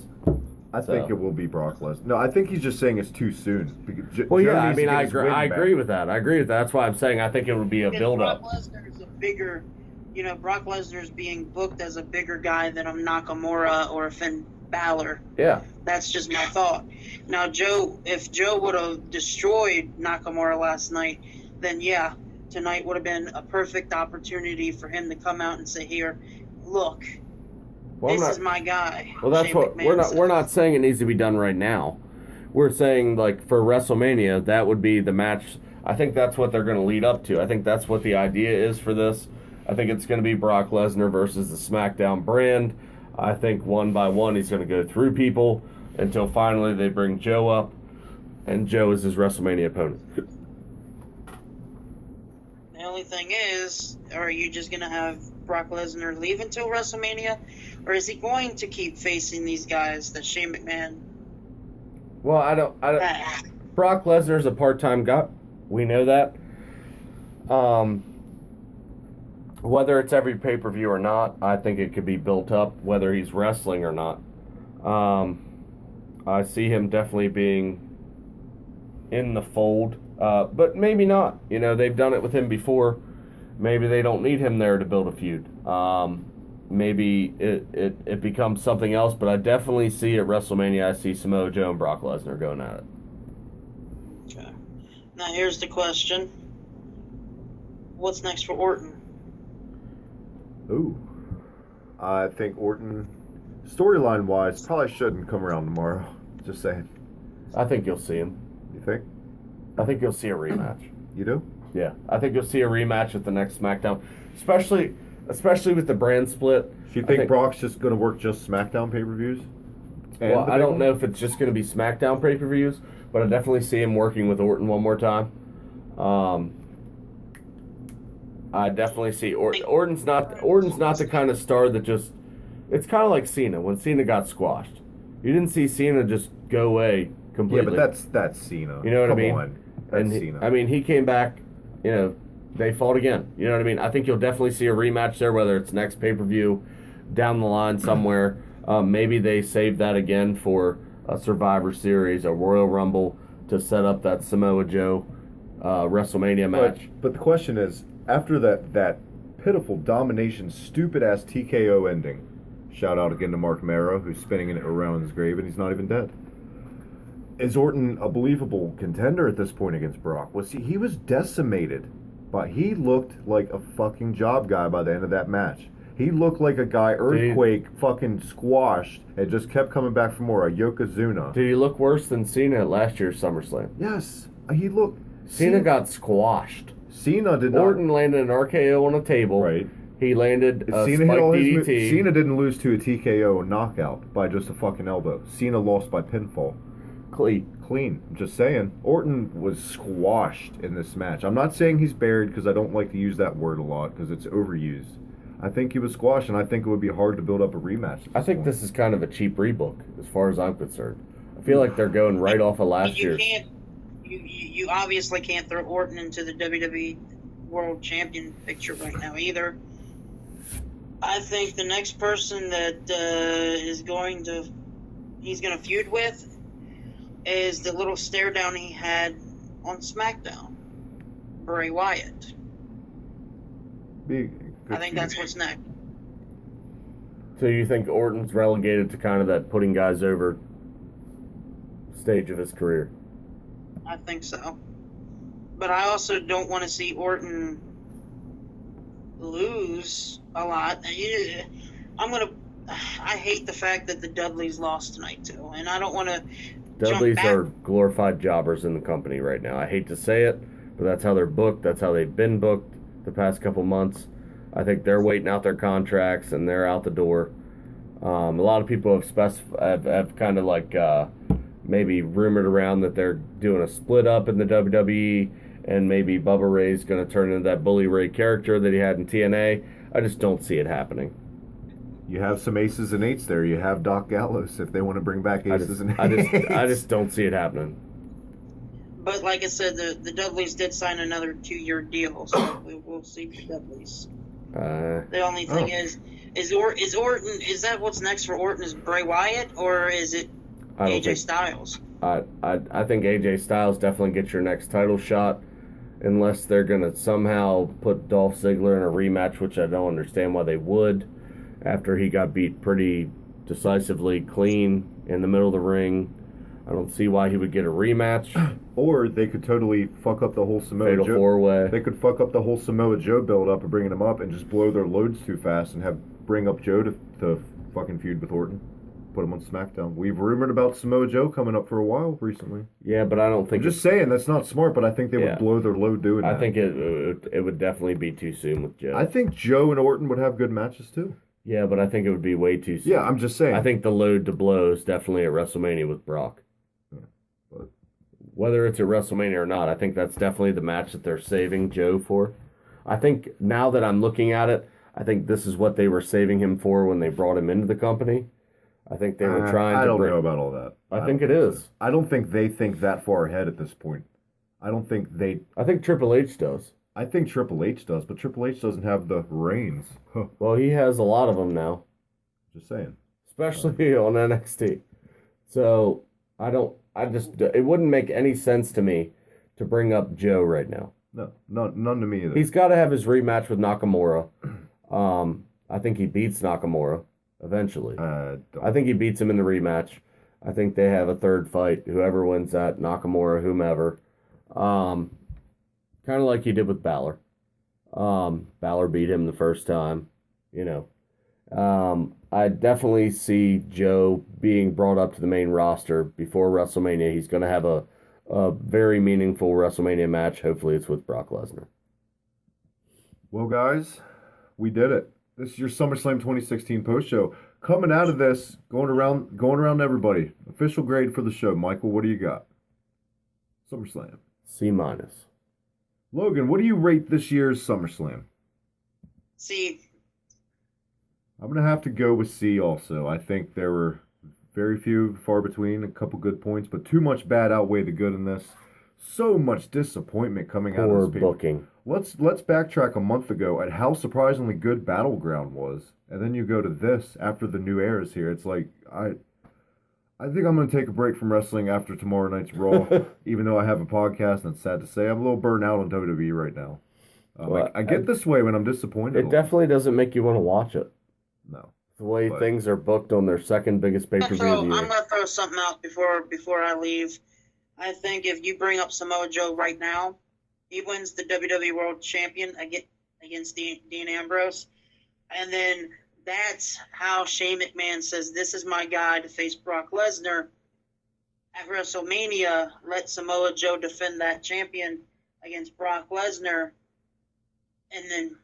[SPEAKER 2] I think it will be Brock Lesnar. No, I think he's just saying it's too soon.
[SPEAKER 4] I agree with that. That's why I'm saying I think it would be a build-up.
[SPEAKER 3] Brock Lesnar's a bigger, Brock Lesnar's being booked as a bigger guy than a Nakamura or a Finn Balor.
[SPEAKER 4] Yeah.
[SPEAKER 3] That's just my thought. Now, if Joe would have destroyed Nakamura last night, then yeah, tonight would have been a perfect opportunity for him to come out and say, "Here, look, this is my guy."
[SPEAKER 4] Well, that's
[SPEAKER 3] Shane
[SPEAKER 4] what
[SPEAKER 3] McMahon
[SPEAKER 4] we're not saying it needs to be done right now. We're saying, like, for WrestleMania, that would be the match. I think that's what they're going to lead up to. I think that's what the idea is for this. I think it's going to be Brock Lesnar versus the SmackDown brand. I think one by one he's going to go through people until finally they bring Joe up, and Joe is his WrestleMania opponent.
[SPEAKER 3] The only thing is, are you just going to have Brock Lesnar leave until WrestleMania? Or is he going to keep facing these guys that Shane McMahon...
[SPEAKER 4] Well, I don't. Brock Lesnar's a part-time guy. We know that. Whether it's every pay-per-view or not, I think it could be built up, whether he's wrestling or not. I see him definitely being in the fold, but maybe not. You know, they've done it with him before. Maybe they don't need him there to build a feud. Maybe it becomes something else, but I definitely see at WrestleMania, I see Samoa Joe and Brock Lesnar going at it.
[SPEAKER 3] Okay. Now here's the question. What's next for Orton?
[SPEAKER 2] Ooh. I think Orton, storyline-wise, probably shouldn't come around tomorrow. Just saying.
[SPEAKER 4] I think you'll see him.
[SPEAKER 2] You think?
[SPEAKER 4] I think you'll see a rematch.
[SPEAKER 2] You do?
[SPEAKER 4] Yeah, I think you'll see a rematch at the next SmackDown, especially with the brand split.
[SPEAKER 2] Do you think Brock's just going to work just SmackDown pay-per-views?
[SPEAKER 4] Well, I don't know if it's just going to be SmackDown pay-per-views, but I definitely see him working with Orton one more time. I definitely see Orton's not the kind of star that just. It's kind of like Cena when Cena got squashed. You didn't see Cena just go away completely.
[SPEAKER 2] Yeah, but that's Cena.
[SPEAKER 4] You know what I mean?
[SPEAKER 2] Come on. That's Cena.
[SPEAKER 4] I mean, he came back. You know, they fought again. You know what I mean? I think you'll definitely see a rematch there, whether it's next pay-per-view, down the line somewhere. Maybe they save that again for a Survivor Series, a Royal Rumble, to set up that Samoa Joe WrestleMania match.
[SPEAKER 2] But the question is, after that pitiful domination, stupid-ass TKO ending, shout out again to Mark Mero, who's spinning it around in his grave, and he's not even dead. Is Orton a believable contender at this point against Brock? He was decimated, but he looked like a fucking job guy by the end of that match. He looked like a guy earthquake fucking squashed and just kept coming back for more. A Yokozuna.
[SPEAKER 4] Did he look worse than Cena at last year's SummerSlam?
[SPEAKER 2] Yes, he looked.
[SPEAKER 4] Cena got squashed.
[SPEAKER 2] Cena did not.
[SPEAKER 4] Orton landed an RKO on a table.
[SPEAKER 2] Right.
[SPEAKER 4] He landed a
[SPEAKER 2] Cena
[SPEAKER 4] spike
[SPEAKER 2] hit all
[SPEAKER 4] DDT.
[SPEAKER 2] Cena didn't lose to a TKO knockout by just a fucking elbow. Cena lost by pinfall. Clean. I'm just saying. Orton was squashed in this match. I'm not saying he's buried because I don't like to use that word a lot because it's overused. I think he was squashed, and I think it would be hard to build up a rematch.
[SPEAKER 4] I think this is kind of a cheap rebook, as far as I'm concerned. I feel like they're going right off of last year's.
[SPEAKER 3] You obviously can't throw Orton into the WWE World Champion picture right now either. I think the next person that he's going to feud with is the little stare down he had on SmackDown, Bray Wyatt. I think that's what's next.
[SPEAKER 4] So you think Orton's relegated to kind of that putting guys over stage of his career?
[SPEAKER 3] I think so. But I also don't want to see Orton lose a lot. I hate the fact that the Dudleys lost tonight too, and I don't want to.
[SPEAKER 4] Dudleys are glorified jobbers in the company right now. I hate to say it, but that's how they're booked. That's how they've been booked the past couple months. I think they're waiting out their contracts and they're out the door. A lot of people have kind of like maybe rumored around that they're doing a split up in the WWE, and maybe Bubba Ray's going to turn into that Bully Ray character that he had in TNA. I just don't see it happening.
[SPEAKER 2] You have some aces and eights there. You have Doc Gallows if they want to bring back aces and eights.
[SPEAKER 4] I just don't see it happening.
[SPEAKER 3] But like I said, the Dudleys did sign another 2-year deal, so we'll see the Dudleys. The only thing is Orton, is that what's next for Orton? Is Bray Wyatt, or is it AJ Styles?
[SPEAKER 4] I think AJ Styles definitely gets your next title shot, unless they're going to somehow put Dolph Ziggler in a rematch, which I don't understand why they would, after he got beat pretty decisively clean in the middle of the ring. I don't see why he would get a rematch.
[SPEAKER 2] Or they could totally fuck up the whole Samoa
[SPEAKER 4] Fatal
[SPEAKER 2] Joe.
[SPEAKER 4] four-way.
[SPEAKER 2] They could fuck up the whole Samoa Joe build up and bringing him up and just blow their loads too fast and bring up Joe to fucking feud with Orton. Put him on SmackDown. We've rumored about Samoa Joe coming up for a while recently.
[SPEAKER 4] Yeah, but I don't think...
[SPEAKER 2] I'm just saying, that's not smart, but I think they would blow their load doing that.
[SPEAKER 4] I think it would definitely be too soon with Joe.
[SPEAKER 2] I think Joe and Orton would have good matches too.
[SPEAKER 4] Yeah, but I think it would be way too soon.
[SPEAKER 2] Yeah, I'm just saying.
[SPEAKER 4] I think the load to blow is definitely at WrestleMania with Brock.
[SPEAKER 2] Yeah, but
[SPEAKER 4] whether it's at WrestleMania or not, I think that's definitely the match that they're saving Joe for. I think now that I'm looking at it, I think this is what they were saving him for when they brought him into the company. I think they were trying to...
[SPEAKER 2] I don't know about all that.
[SPEAKER 4] I think it is.
[SPEAKER 2] I don't think they think that far ahead at this point. I don't think they...
[SPEAKER 4] I think Triple H does.
[SPEAKER 2] I think Triple H does, but Triple H doesn't have the reins.
[SPEAKER 4] Well, he has a lot of them now.
[SPEAKER 2] Just saying.
[SPEAKER 4] Especially on NXT. So, it wouldn't make any sense to me to bring up Joe right now.
[SPEAKER 2] No, none to me either.
[SPEAKER 4] He's got to have his rematch with Nakamura. I think he beats Nakamura eventually. I think he beats him in the rematch. I think they have a third fight. Whoever wins that, Nakamura, whomever. Kind of like he did with Balor. Balor beat him the first time, you know. I definitely see Joe being brought up to the main roster before WrestleMania. He's going to have a very meaningful WrestleMania match. Hopefully it's with Brock Lesnar.
[SPEAKER 2] Well, guys, we did it. This is your SummerSlam 2016 post show. Coming out of this, going around everybody. Official grade for the show. Michael, what do you got? SummerSlam.
[SPEAKER 4] C-.
[SPEAKER 2] Logan, what do you rate this year's SummerSlam?
[SPEAKER 3] C.
[SPEAKER 2] I'm going to have to go with C also. I think there were very few, far between, a couple good points, but too much bad outweigh the good in this. So much disappointment coming out of this paper.
[SPEAKER 4] Booking.
[SPEAKER 2] Let's backtrack a month ago at how surprisingly good Battleground was, and then you go to this after the new era is here. It's like I think I'm going to take a break from wrestling after tomorrow night's Raw, even though I have a podcast, and it's sad to say I'm a little burnt out on WWE right now. I get this way when I'm disappointed.
[SPEAKER 4] It definitely doesn't make you want to watch it.
[SPEAKER 2] No.
[SPEAKER 4] The way things are booked on their second biggest pay-per-view of the year.
[SPEAKER 3] I'm going to throw something out before I leave. I think if you bring up Samoa Joe right now, he wins the WWE World Champion against Dean Ambrose, and then that's how Shane McMahon says, this is my guy to face Brock Lesnar. At WrestleMania, let Samoa Joe defend that champion against Brock Lesnar. And then,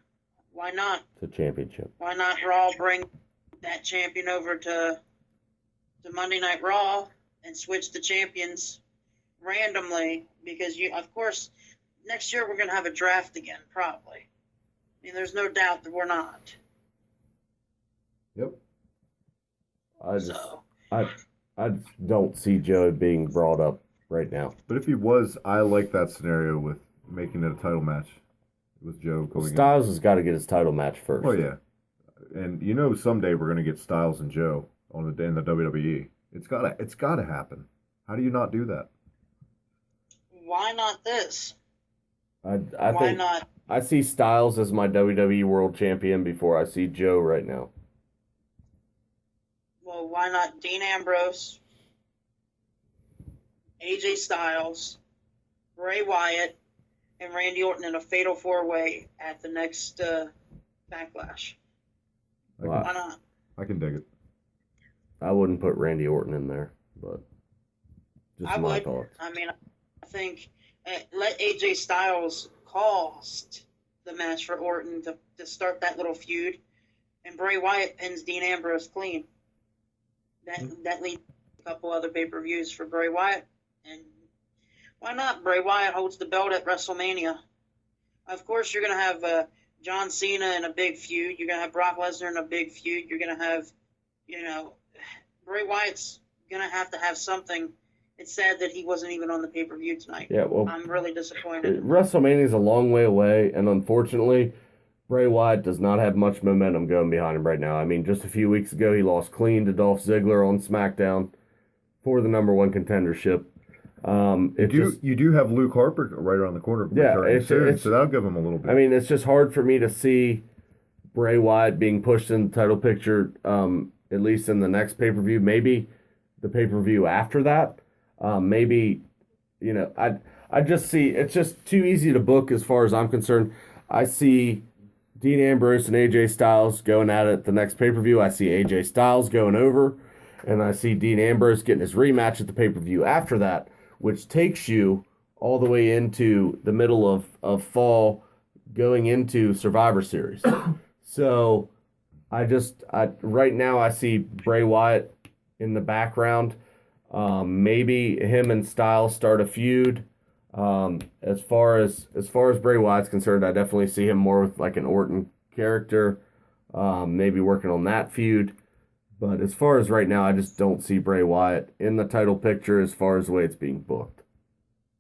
[SPEAKER 3] why not?
[SPEAKER 4] It's a championship.
[SPEAKER 3] Why not Raw bring that champion over to Monday Night Raw and switch the champions randomly? Because, of course, next year we're going to have a draft again, probably. I mean, there's no doubt that we're not.
[SPEAKER 2] Yep.
[SPEAKER 4] I just don't see Joe being brought up right now.
[SPEAKER 2] But if he was, I like that scenario with making it a title match with Joe going
[SPEAKER 4] Styles has got to get his title match first.
[SPEAKER 2] Oh yeah, and someday we're gonna get Styles and Joe in the WWE. It's gotta happen. How do you not do that?
[SPEAKER 3] Why not this?
[SPEAKER 4] Why
[SPEAKER 3] think not?
[SPEAKER 4] I see Styles as my WWE World Champion before I see Joe right now.
[SPEAKER 3] Well, why not Dean Ambrose, AJ Styles, Bray Wyatt, and Randy Orton in a fatal four-way at the next Backlash? Why not?
[SPEAKER 2] I can dig it.
[SPEAKER 4] I wouldn't put Randy Orton in there, but just my thoughts.
[SPEAKER 3] I mean, I think let AJ Styles cost the match for Orton to start that little feud, and Bray Wyatt pins Dean Ambrose clean. That leads to a couple other pay-per-views for Bray Wyatt. And why not? Bray Wyatt holds the belt at WrestleMania. Of course, you're going to have John Cena in a big feud. You're going to have Brock Lesnar in a big feud. You're going to have, Bray Wyatt's going to have something. It's sad that he wasn't even on the pay-per-view tonight.
[SPEAKER 4] Yeah, well,
[SPEAKER 3] I'm really disappointed.
[SPEAKER 4] WrestleMania is a long way away, and unfortunately, Bray Wyatt does not have much momentum going behind him right now. I mean, just a few weeks ago, he lost clean to Dolph Ziggler on SmackDown for the #1 contendership.
[SPEAKER 2] You do have Luke Harper right around the corner.
[SPEAKER 4] Yeah,
[SPEAKER 2] so that'll give him a little bit.
[SPEAKER 4] I mean, it's just hard for me to see Bray Wyatt being pushed in the title picture at least in the next pay-per-view. Maybe the pay-per-view after that. Maybe, I just see it's just too easy to book as far as I'm concerned. I see Dean Ambrose and AJ Styles going at it the next pay-per-view. I see AJ Styles going over, and I see Dean Ambrose getting his rematch at the pay-per-view after that, which takes you all the way into the middle of fall, going into Survivor Series. So right now I see Bray Wyatt in the background. Maybe him and Styles start a feud. As far as Bray Wyatt's concerned, I definitely see him more with like an Orton character, maybe working on that feud. But as far as right now, I just don't see Bray Wyatt in the title picture as far as the way it's being booked.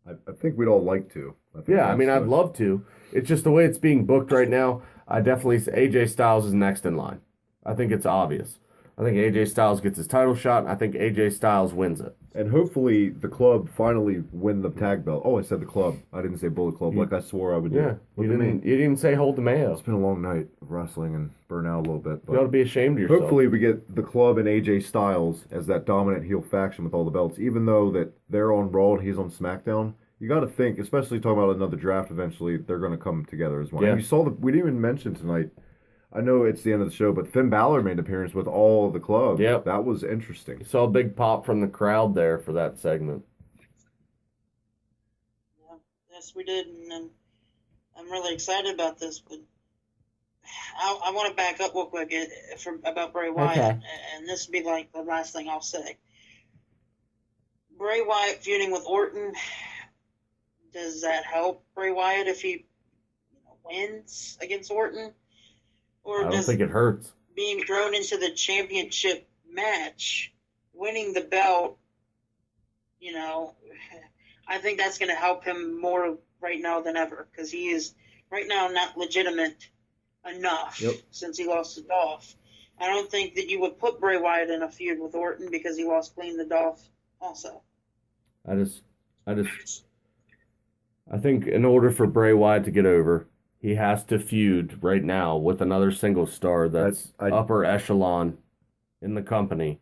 [SPEAKER 2] I think we'd all like to.
[SPEAKER 4] I'd love to. It's just the way it's being booked right now. I definitely see AJ Styles is next in line. I think it's obvious. I think AJ Styles gets his title shot, and I think AJ Styles wins it.
[SPEAKER 2] And hopefully the club finally win the tag belt. Oh, I said the club. I didn't say Bullet Club like I swore I would do.
[SPEAKER 4] Yeah, you didn't even say hold the mayo.
[SPEAKER 2] It's been a long night of wrestling and burn out a little bit. But
[SPEAKER 4] you ought to be ashamed of yourself.
[SPEAKER 2] Hopefully we get the club and AJ Styles as that dominant heel faction with all the belts, even though that they're on Raw and he's on SmackDown. You got to think, especially talking about another draft eventually, they're going to come together as one.
[SPEAKER 4] Yeah.
[SPEAKER 2] And you saw we didn't even mention tonight, I know it's the end of the show, but Finn Balor made an appearance with all of the club.
[SPEAKER 4] Yep.
[SPEAKER 2] That was interesting.
[SPEAKER 4] You saw a big pop from the crowd there for that segment.
[SPEAKER 3] Yeah, yes, we did, and I'm really excited about this, but I want to back up real quick about Bray Wyatt,
[SPEAKER 4] Okay.
[SPEAKER 3] And this would be like the last thing I'll say. Bray Wyatt feuding with Orton, does that help Bray Wyatt if he wins against Orton? Or
[SPEAKER 4] I don't
[SPEAKER 3] does
[SPEAKER 4] think it hurts.
[SPEAKER 3] being thrown into the championship match, winning the belt, I think that's going to help him more right now than ever, because he is right now not legitimate enough since he lost to Dolph. I don't think that you would put Bray Wyatt in a feud with Orton because he lost clean to Dolph also.
[SPEAKER 4] I think in order for Bray Wyatt to get over, he has to feud right now with another single star that's upper echelon in the company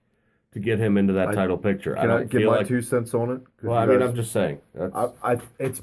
[SPEAKER 4] to get him into that title picture.
[SPEAKER 2] Can I give my 2 cents on it?
[SPEAKER 4] Well, I'm just saying.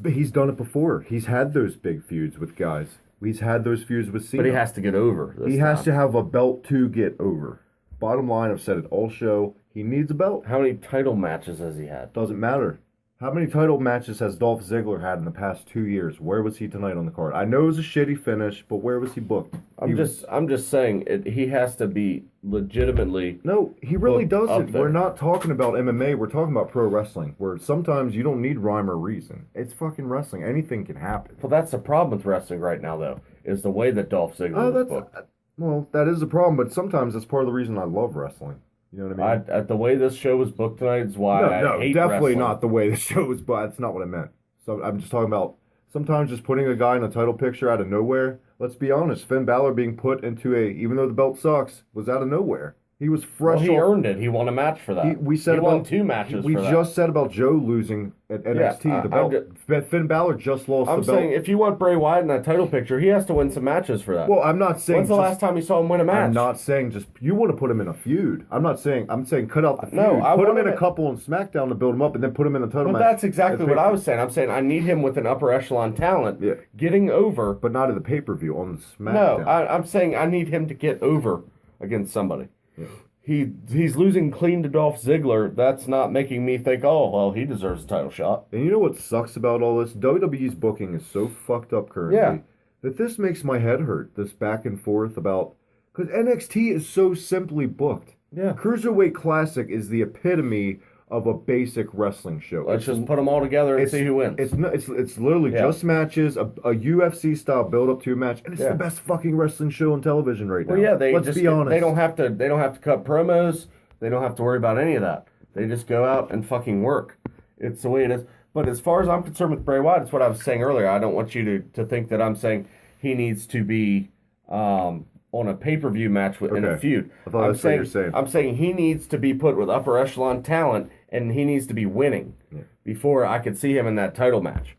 [SPEAKER 2] He's done it before. He's had those big feuds with guys. He's had those feuds with Cena.
[SPEAKER 4] But he has to get over this
[SPEAKER 2] He has to have a belt to get over. Bottom line, I've said it all show. He needs a belt.
[SPEAKER 4] How many title matches has he had?
[SPEAKER 2] Doesn't matter. How many title matches has Dolph Ziggler had in the past 2 years? Where was he tonight on the card? I know it was a shitty finish, but where was he booked?
[SPEAKER 4] I'm just saying he has to be legitimately.
[SPEAKER 2] No, he really doesn't.
[SPEAKER 4] there.
[SPEAKER 2] We're not talking about MMA. We're talking about pro wrestling, where sometimes you don't need rhyme or reason. It's fucking wrestling. Anything can happen.
[SPEAKER 4] Well, that's the problem with wrestling right now, though, is the way that Dolph Ziggler is booked.
[SPEAKER 2] Well, that is a problem, but sometimes that's part of the reason I love wrestling. You know what I mean?
[SPEAKER 4] The way this show was booked tonight is why I hate
[SPEAKER 2] definitely
[SPEAKER 4] wrestling.
[SPEAKER 2] not the way the show was booked. That's not what I meant. So I'm just talking about sometimes just putting a guy in a title picture out of nowhere. Let's be honest, Finn Balor being put into even though the belt sucks, was out of nowhere. He was fresh.
[SPEAKER 4] Well, he earned it. He won a match for that. He won 2 matches for that.
[SPEAKER 2] We just said about Joe losing at NXT the belt. Finn Balor just lost the belt.
[SPEAKER 4] I'm saying if you want Bray Wyatt in that title picture, he has to win some matches for that.
[SPEAKER 2] Well, I'm not saying...
[SPEAKER 4] When's the last time you saw him win a match?
[SPEAKER 2] I'm not saying just... You want to put him in a feud. I'm saying cut out the feud.
[SPEAKER 4] No,
[SPEAKER 2] put him in a couple on SmackDown to build him up and then put him in the title match.
[SPEAKER 4] But that's exactly what I was saying. I'm saying I need him with an upper echelon talent getting over.
[SPEAKER 2] But not at the pay-per-view on SmackDown.
[SPEAKER 4] No, I'm saying I need him to get over against somebody. Yeah. He's losing clean to Dolph Ziggler. That's not making me think, oh, well, he deserves a title shot.
[SPEAKER 2] And you know what sucks about all this? WWE's booking is so fucked up currently that this makes my head hurt, this back and forth about... Because NXT is so simply booked.
[SPEAKER 4] Yeah.
[SPEAKER 2] Cruiserweight Classic is the epitome of a basic wrestling show.
[SPEAKER 4] Let's just put them all together and see who wins.
[SPEAKER 2] It's literally just matches, a UFC style build up to a match, and it's the best fucking wrestling show on television right now.
[SPEAKER 4] Well, yeah,
[SPEAKER 2] let's be honest.
[SPEAKER 4] They don't have to cut promos. They don't have to worry about any of that. They just go out and fucking work. It's the way it is. But as far as I'm concerned with Bray Wyatt, it's what I was saying earlier. I don't want you to think that I'm saying he needs to be on a pay-per-view match in a feud.
[SPEAKER 2] I thought that's what you're saying.
[SPEAKER 4] I'm saying he needs to be put with upper echelon talent, and he needs to be winning before I could see him in that title match.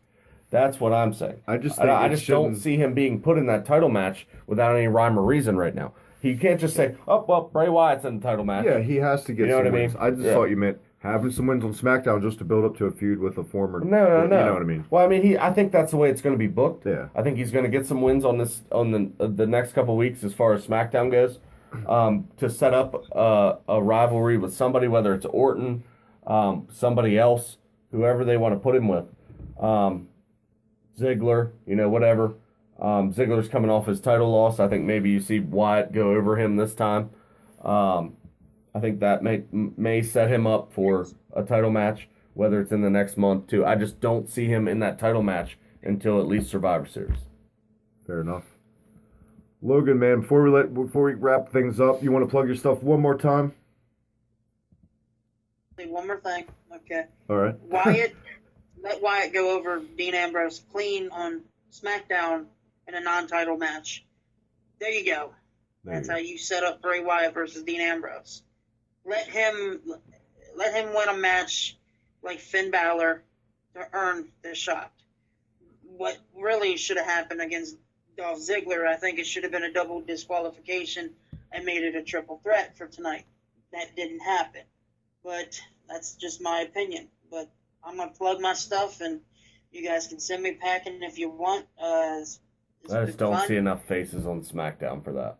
[SPEAKER 4] That's what I'm saying. I just don't see him being put in that title match without any rhyme or reason right now. He can't just say, "Oh, well, Bray Wyatt's in the title match."
[SPEAKER 2] Yeah, he has to get
[SPEAKER 4] You know
[SPEAKER 2] some
[SPEAKER 4] what I
[SPEAKER 2] wins.
[SPEAKER 4] mean?
[SPEAKER 2] I just
[SPEAKER 4] Yeah.
[SPEAKER 2] thought you meant having some wins on SmackDown just to build up to a feud with a former.
[SPEAKER 4] No.
[SPEAKER 2] You know what I mean?
[SPEAKER 4] Well, I mean, I think that's the way it's going to be booked.
[SPEAKER 2] Yeah.
[SPEAKER 4] I think he's going to get some wins on the next couple weeks as far as SmackDown goes, to set up a rivalry with somebody, whether it's Orton, somebody else, whoever they want to put him with, Ziggler, whatever. Ziggler's coming off his title loss. I think maybe you see Wyatt go over him this time. I think that may set him up for a title match, whether it's in the next month too. I just don't see him in that title match until at least Survivor Series.
[SPEAKER 2] Fair enough. Logan, man, before we wrap things up, you want to plug your stuff one more time?
[SPEAKER 3] One more thing, okay.
[SPEAKER 2] All right.
[SPEAKER 3] Let Wyatt go over Dean Ambrose clean on SmackDown in a non-title match. There you go. That's how you set up Bray Wyatt versus Dean Ambrose. Let him win a match like Finn Balor to earn this shot. What really should have happened against Dolph Ziggler, I think it should have been a double disqualification and made it a triple threat for tonight. That didn't happen. But that's just my opinion. But I'm going to plug my stuff, and you guys can send me packing if you want.
[SPEAKER 4] I just don't see enough faces on SmackDown for that.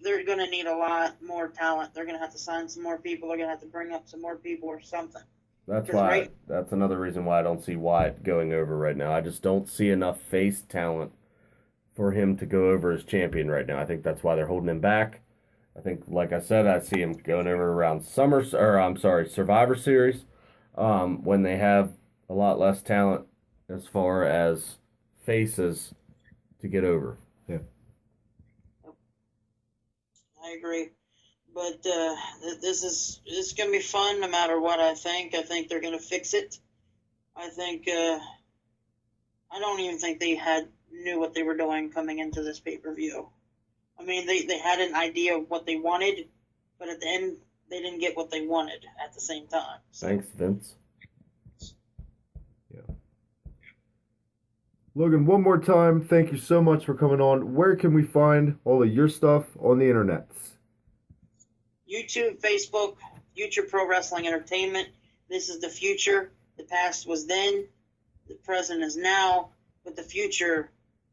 [SPEAKER 3] They're going to need a lot more talent. They're going to have to sign some more people. They're going to have to bring up some more people or something.
[SPEAKER 4] That's another reason why I don't see Wyatt going over right now. I just don't see enough face talent for him to go over as champion right now. I think that's why they're holding him back. I think, like I said, I see him going over around Survivor Series, when they have a lot less talent as far as faces to get over.
[SPEAKER 2] Yeah.
[SPEAKER 3] I agree. But this is going to be fun no matter what I think. I think they're going to fix it. I think I don't even think they knew what they were doing coming into this pay-per-view. I mean, they had an idea of what they wanted, but at the end, they didn't get what they wanted at the same time. So.
[SPEAKER 4] Thanks, Vince.
[SPEAKER 2] Yeah. Logan, one more time, thank you so much for coming on. Where can we find all of your stuff on the internets?
[SPEAKER 3] YouTube, Facebook, Future Pro Wrestling Entertainment. This is the future. The past was then. The present is now. But the future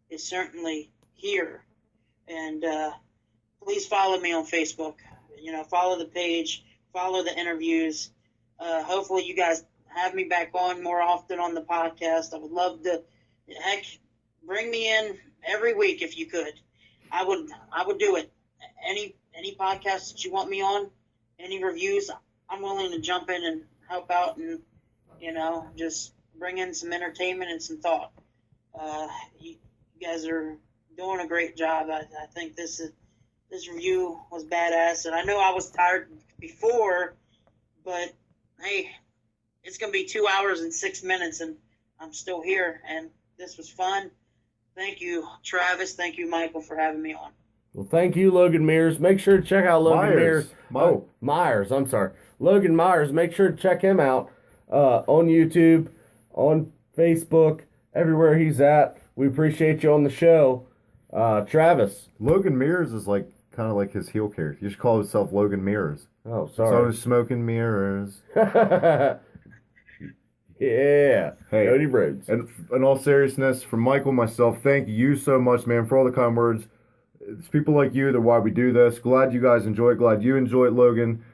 [SPEAKER 3] is certainly here. And please follow me on Facebook. Follow the page. Follow the interviews. Hopefully you guys have me back on more often on the podcast. I would love to, bring me in every week if you could. I would do it. Any podcast that you want me on, any reviews, I'm willing to jump in and help out and, just bring in some entertainment and some thought. You guys are doing a great job. I think this review was badass, and I know I was tired before, but hey, it's going to be 2 hours and 6 minutes, and I'm still here, and this was fun. Thank you, Travis. Thank you, Michael, for having me on.
[SPEAKER 4] Well, thank you, Logan Meyers. Make sure to check out Logan Meyers.
[SPEAKER 2] Myers.
[SPEAKER 4] I'm sorry. Logan Meyers. Make sure to check him out on YouTube, on Facebook, everywhere he's at. We appreciate you on the show. Travis.
[SPEAKER 2] Logan Meyers is kind of like his heel character. You should call himself Logan Meyers.
[SPEAKER 4] Oh, sorry.
[SPEAKER 2] So smoking mirrors.
[SPEAKER 4] Yeah.
[SPEAKER 2] Hey,
[SPEAKER 4] Cody Rhodes.
[SPEAKER 2] And in all seriousness, from Michael and myself, thank you so much, man, for all the kind words. It's people like you that are why we do this. Glad you guys enjoy it. Glad you enjoy it, Logan.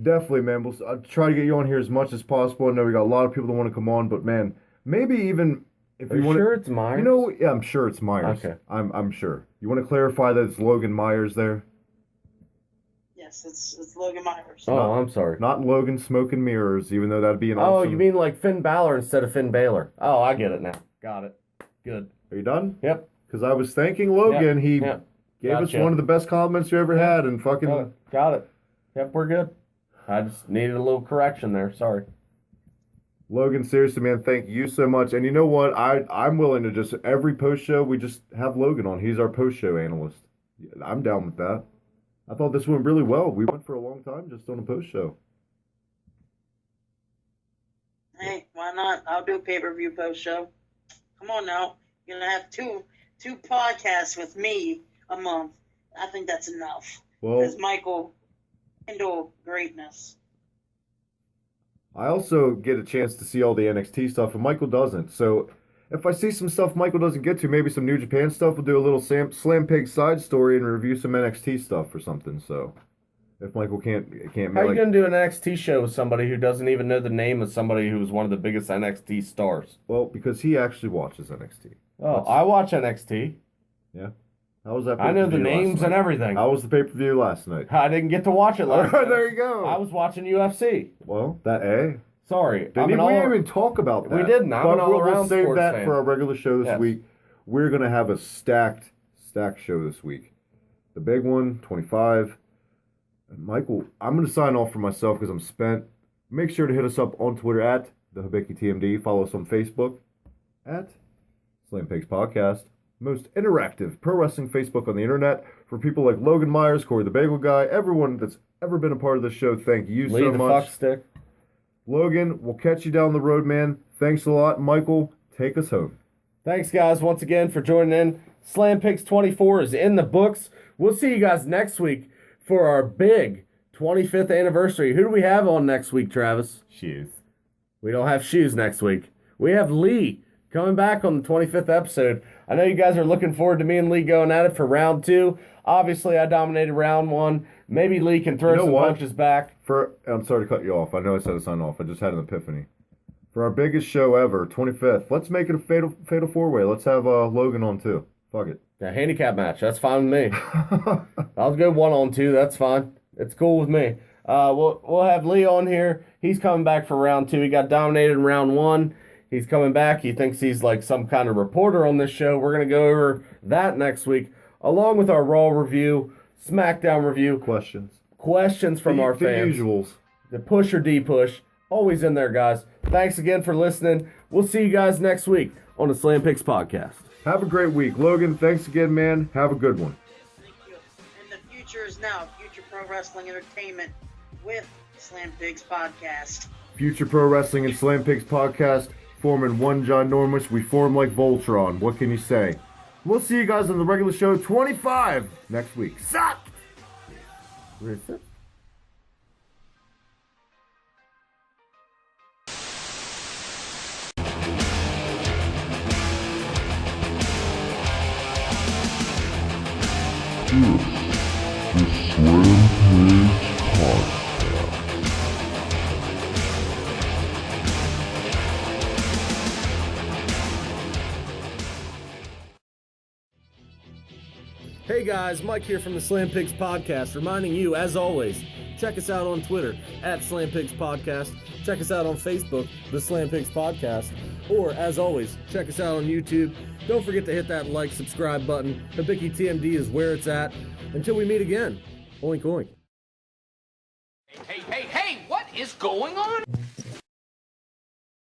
[SPEAKER 2] Definitely, man. I'll try to get you on here as much as possible. I know we got a lot of people that want to come on, but man, maybe even if
[SPEAKER 4] Are
[SPEAKER 2] you want.
[SPEAKER 4] Sure, it's Myers.
[SPEAKER 2] Yeah, I'm sure it's Myers.
[SPEAKER 4] Okay.
[SPEAKER 2] I'm sure. You want to clarify that it's Logan Myers there?
[SPEAKER 3] Yes, it's Logan Meyers.
[SPEAKER 4] Oh, I'm sorry.
[SPEAKER 2] Not Logan smoking mirrors, even though that'd be an
[SPEAKER 4] Oh,
[SPEAKER 2] awesome.
[SPEAKER 4] you mean like Finn Balor instead of Finn Balor? Oh, I get it now. Got it. Good.
[SPEAKER 2] Are you done?
[SPEAKER 4] Yep.
[SPEAKER 2] Because I was thanking Logan. He gave us
[SPEAKER 4] Gotcha.
[SPEAKER 2] one of the best compliments you ever had, and fucking.
[SPEAKER 4] Oh, got it. Yep, we're good. I just needed a little correction there. Sorry.
[SPEAKER 2] Logan, seriously, man, thank you so much. And you know what? I'm willing to just, every post show, we just have Logan on. He's our post show analyst. I'm down with that. I thought this went really well. We went for a long time just on a post show.
[SPEAKER 3] Hey, why not? I'll do a pay-per-view post show. Come on now. You're going to have two podcasts with me a month. I think that's enough.
[SPEAKER 2] Well,
[SPEAKER 3] Because Michael handle greatness.
[SPEAKER 2] I also get a chance to see all the NXT stuff, and Michael doesn't. So if I see some stuff Michael doesn't get to, maybe some New Japan stuff, we'll do a little Slam Pig side story and review some NXT stuff or something. So if Michael can't
[SPEAKER 4] How are you going to do an NXT show with somebody who doesn't even know the name of somebody who was one of the biggest NXT stars?
[SPEAKER 2] Well, because he actually watches NXT.
[SPEAKER 4] Oh, I watch NXT.
[SPEAKER 2] Yeah. How was that?
[SPEAKER 4] I know the names and everything.
[SPEAKER 2] How was the pay-per-view last night?
[SPEAKER 4] I didn't get to watch it last night.
[SPEAKER 2] There you go.
[SPEAKER 4] I was watching UFC.
[SPEAKER 2] Well, that
[SPEAKER 4] Sorry.
[SPEAKER 2] we didn't even talk about that.
[SPEAKER 4] We didn't.
[SPEAKER 2] We'll save that
[SPEAKER 4] fan.
[SPEAKER 2] for our regular show this week. We're going to have a stacked show this week. The big one, 25. And Michael, I'm going to sign off for myself because I'm spent. Make sure to hit us up on Twitter at the HibickiTMD. Follow us on Facebook at Slam Pigs Podcast. Most interactive pro wrestling Facebook on the internet for people like Logan Meyers, Corey the Bagel Guy, everyone that's ever been a part of the show. Thank you so much.
[SPEAKER 4] Fuck stick.
[SPEAKER 2] Logan, we'll catch you down the road, man. Thanks a lot. Michael, take us home.
[SPEAKER 4] Thanks, guys, once again for joining in. Slam Pigs 24 is in the books. We'll see you guys next week for our big 25th anniversary. Who do we have on next week, Travis?
[SPEAKER 2] Shoes.
[SPEAKER 4] We don't have Shoes next week. We have Lee coming back on the 25th episode. I know you guys are looking forward to me and Lee going at it for round 2. Obviously, I dominated round 1. Maybe Lee can throw some punches back.
[SPEAKER 2] I'm sorry to cut you off. I know I said to sign off. I just had an epiphany. For our biggest show ever, 25th, let's make it a fatal 4-way. Let's have Logan on too. Fuck it.
[SPEAKER 4] A handicap match. That's fine with me. I'll go 1-on-2. That's fine. It's cool with me. We'll have Lee on here. He's coming back for round 2. He got dominated in round 1. He's coming back. He thinks he's like some kind of reporter on this show. We're going to go over that next week, along with our Raw review, SmackDown review. Questions from our fans.
[SPEAKER 2] The usuals.
[SPEAKER 4] The push or D-push. Always in there, guys. Thanks again for listening. We'll see you guys next week on the Slam Pigs Podcast.
[SPEAKER 2] Have a great week. Logan, thanks again, man. Have a good one.
[SPEAKER 3] Thank you. And the future is now. Future Pro Wrestling Entertainment with Slam Pigs Podcast.
[SPEAKER 2] Future Pro Wrestling and Slam Pigs Podcast forming one ginormous. We form like Voltron. What can you say? We'll see you guys on the regular show 25 next week. Suck!
[SPEAKER 1] This is Slam Pigs Podcast.
[SPEAKER 4] Hey guys, Mike here from the Slam Pigs Podcast, reminding you, as always, check us out on Twitter at Slam Pigs Podcast. Check us out on Facebook, the Slam Pigs Podcast. Or, as always, check us out on YouTube. Don't forget to hit that like, subscribe button. HibickiTMD is where it's at. Until we meet again, oink oink.
[SPEAKER 6] Hey, what is going on?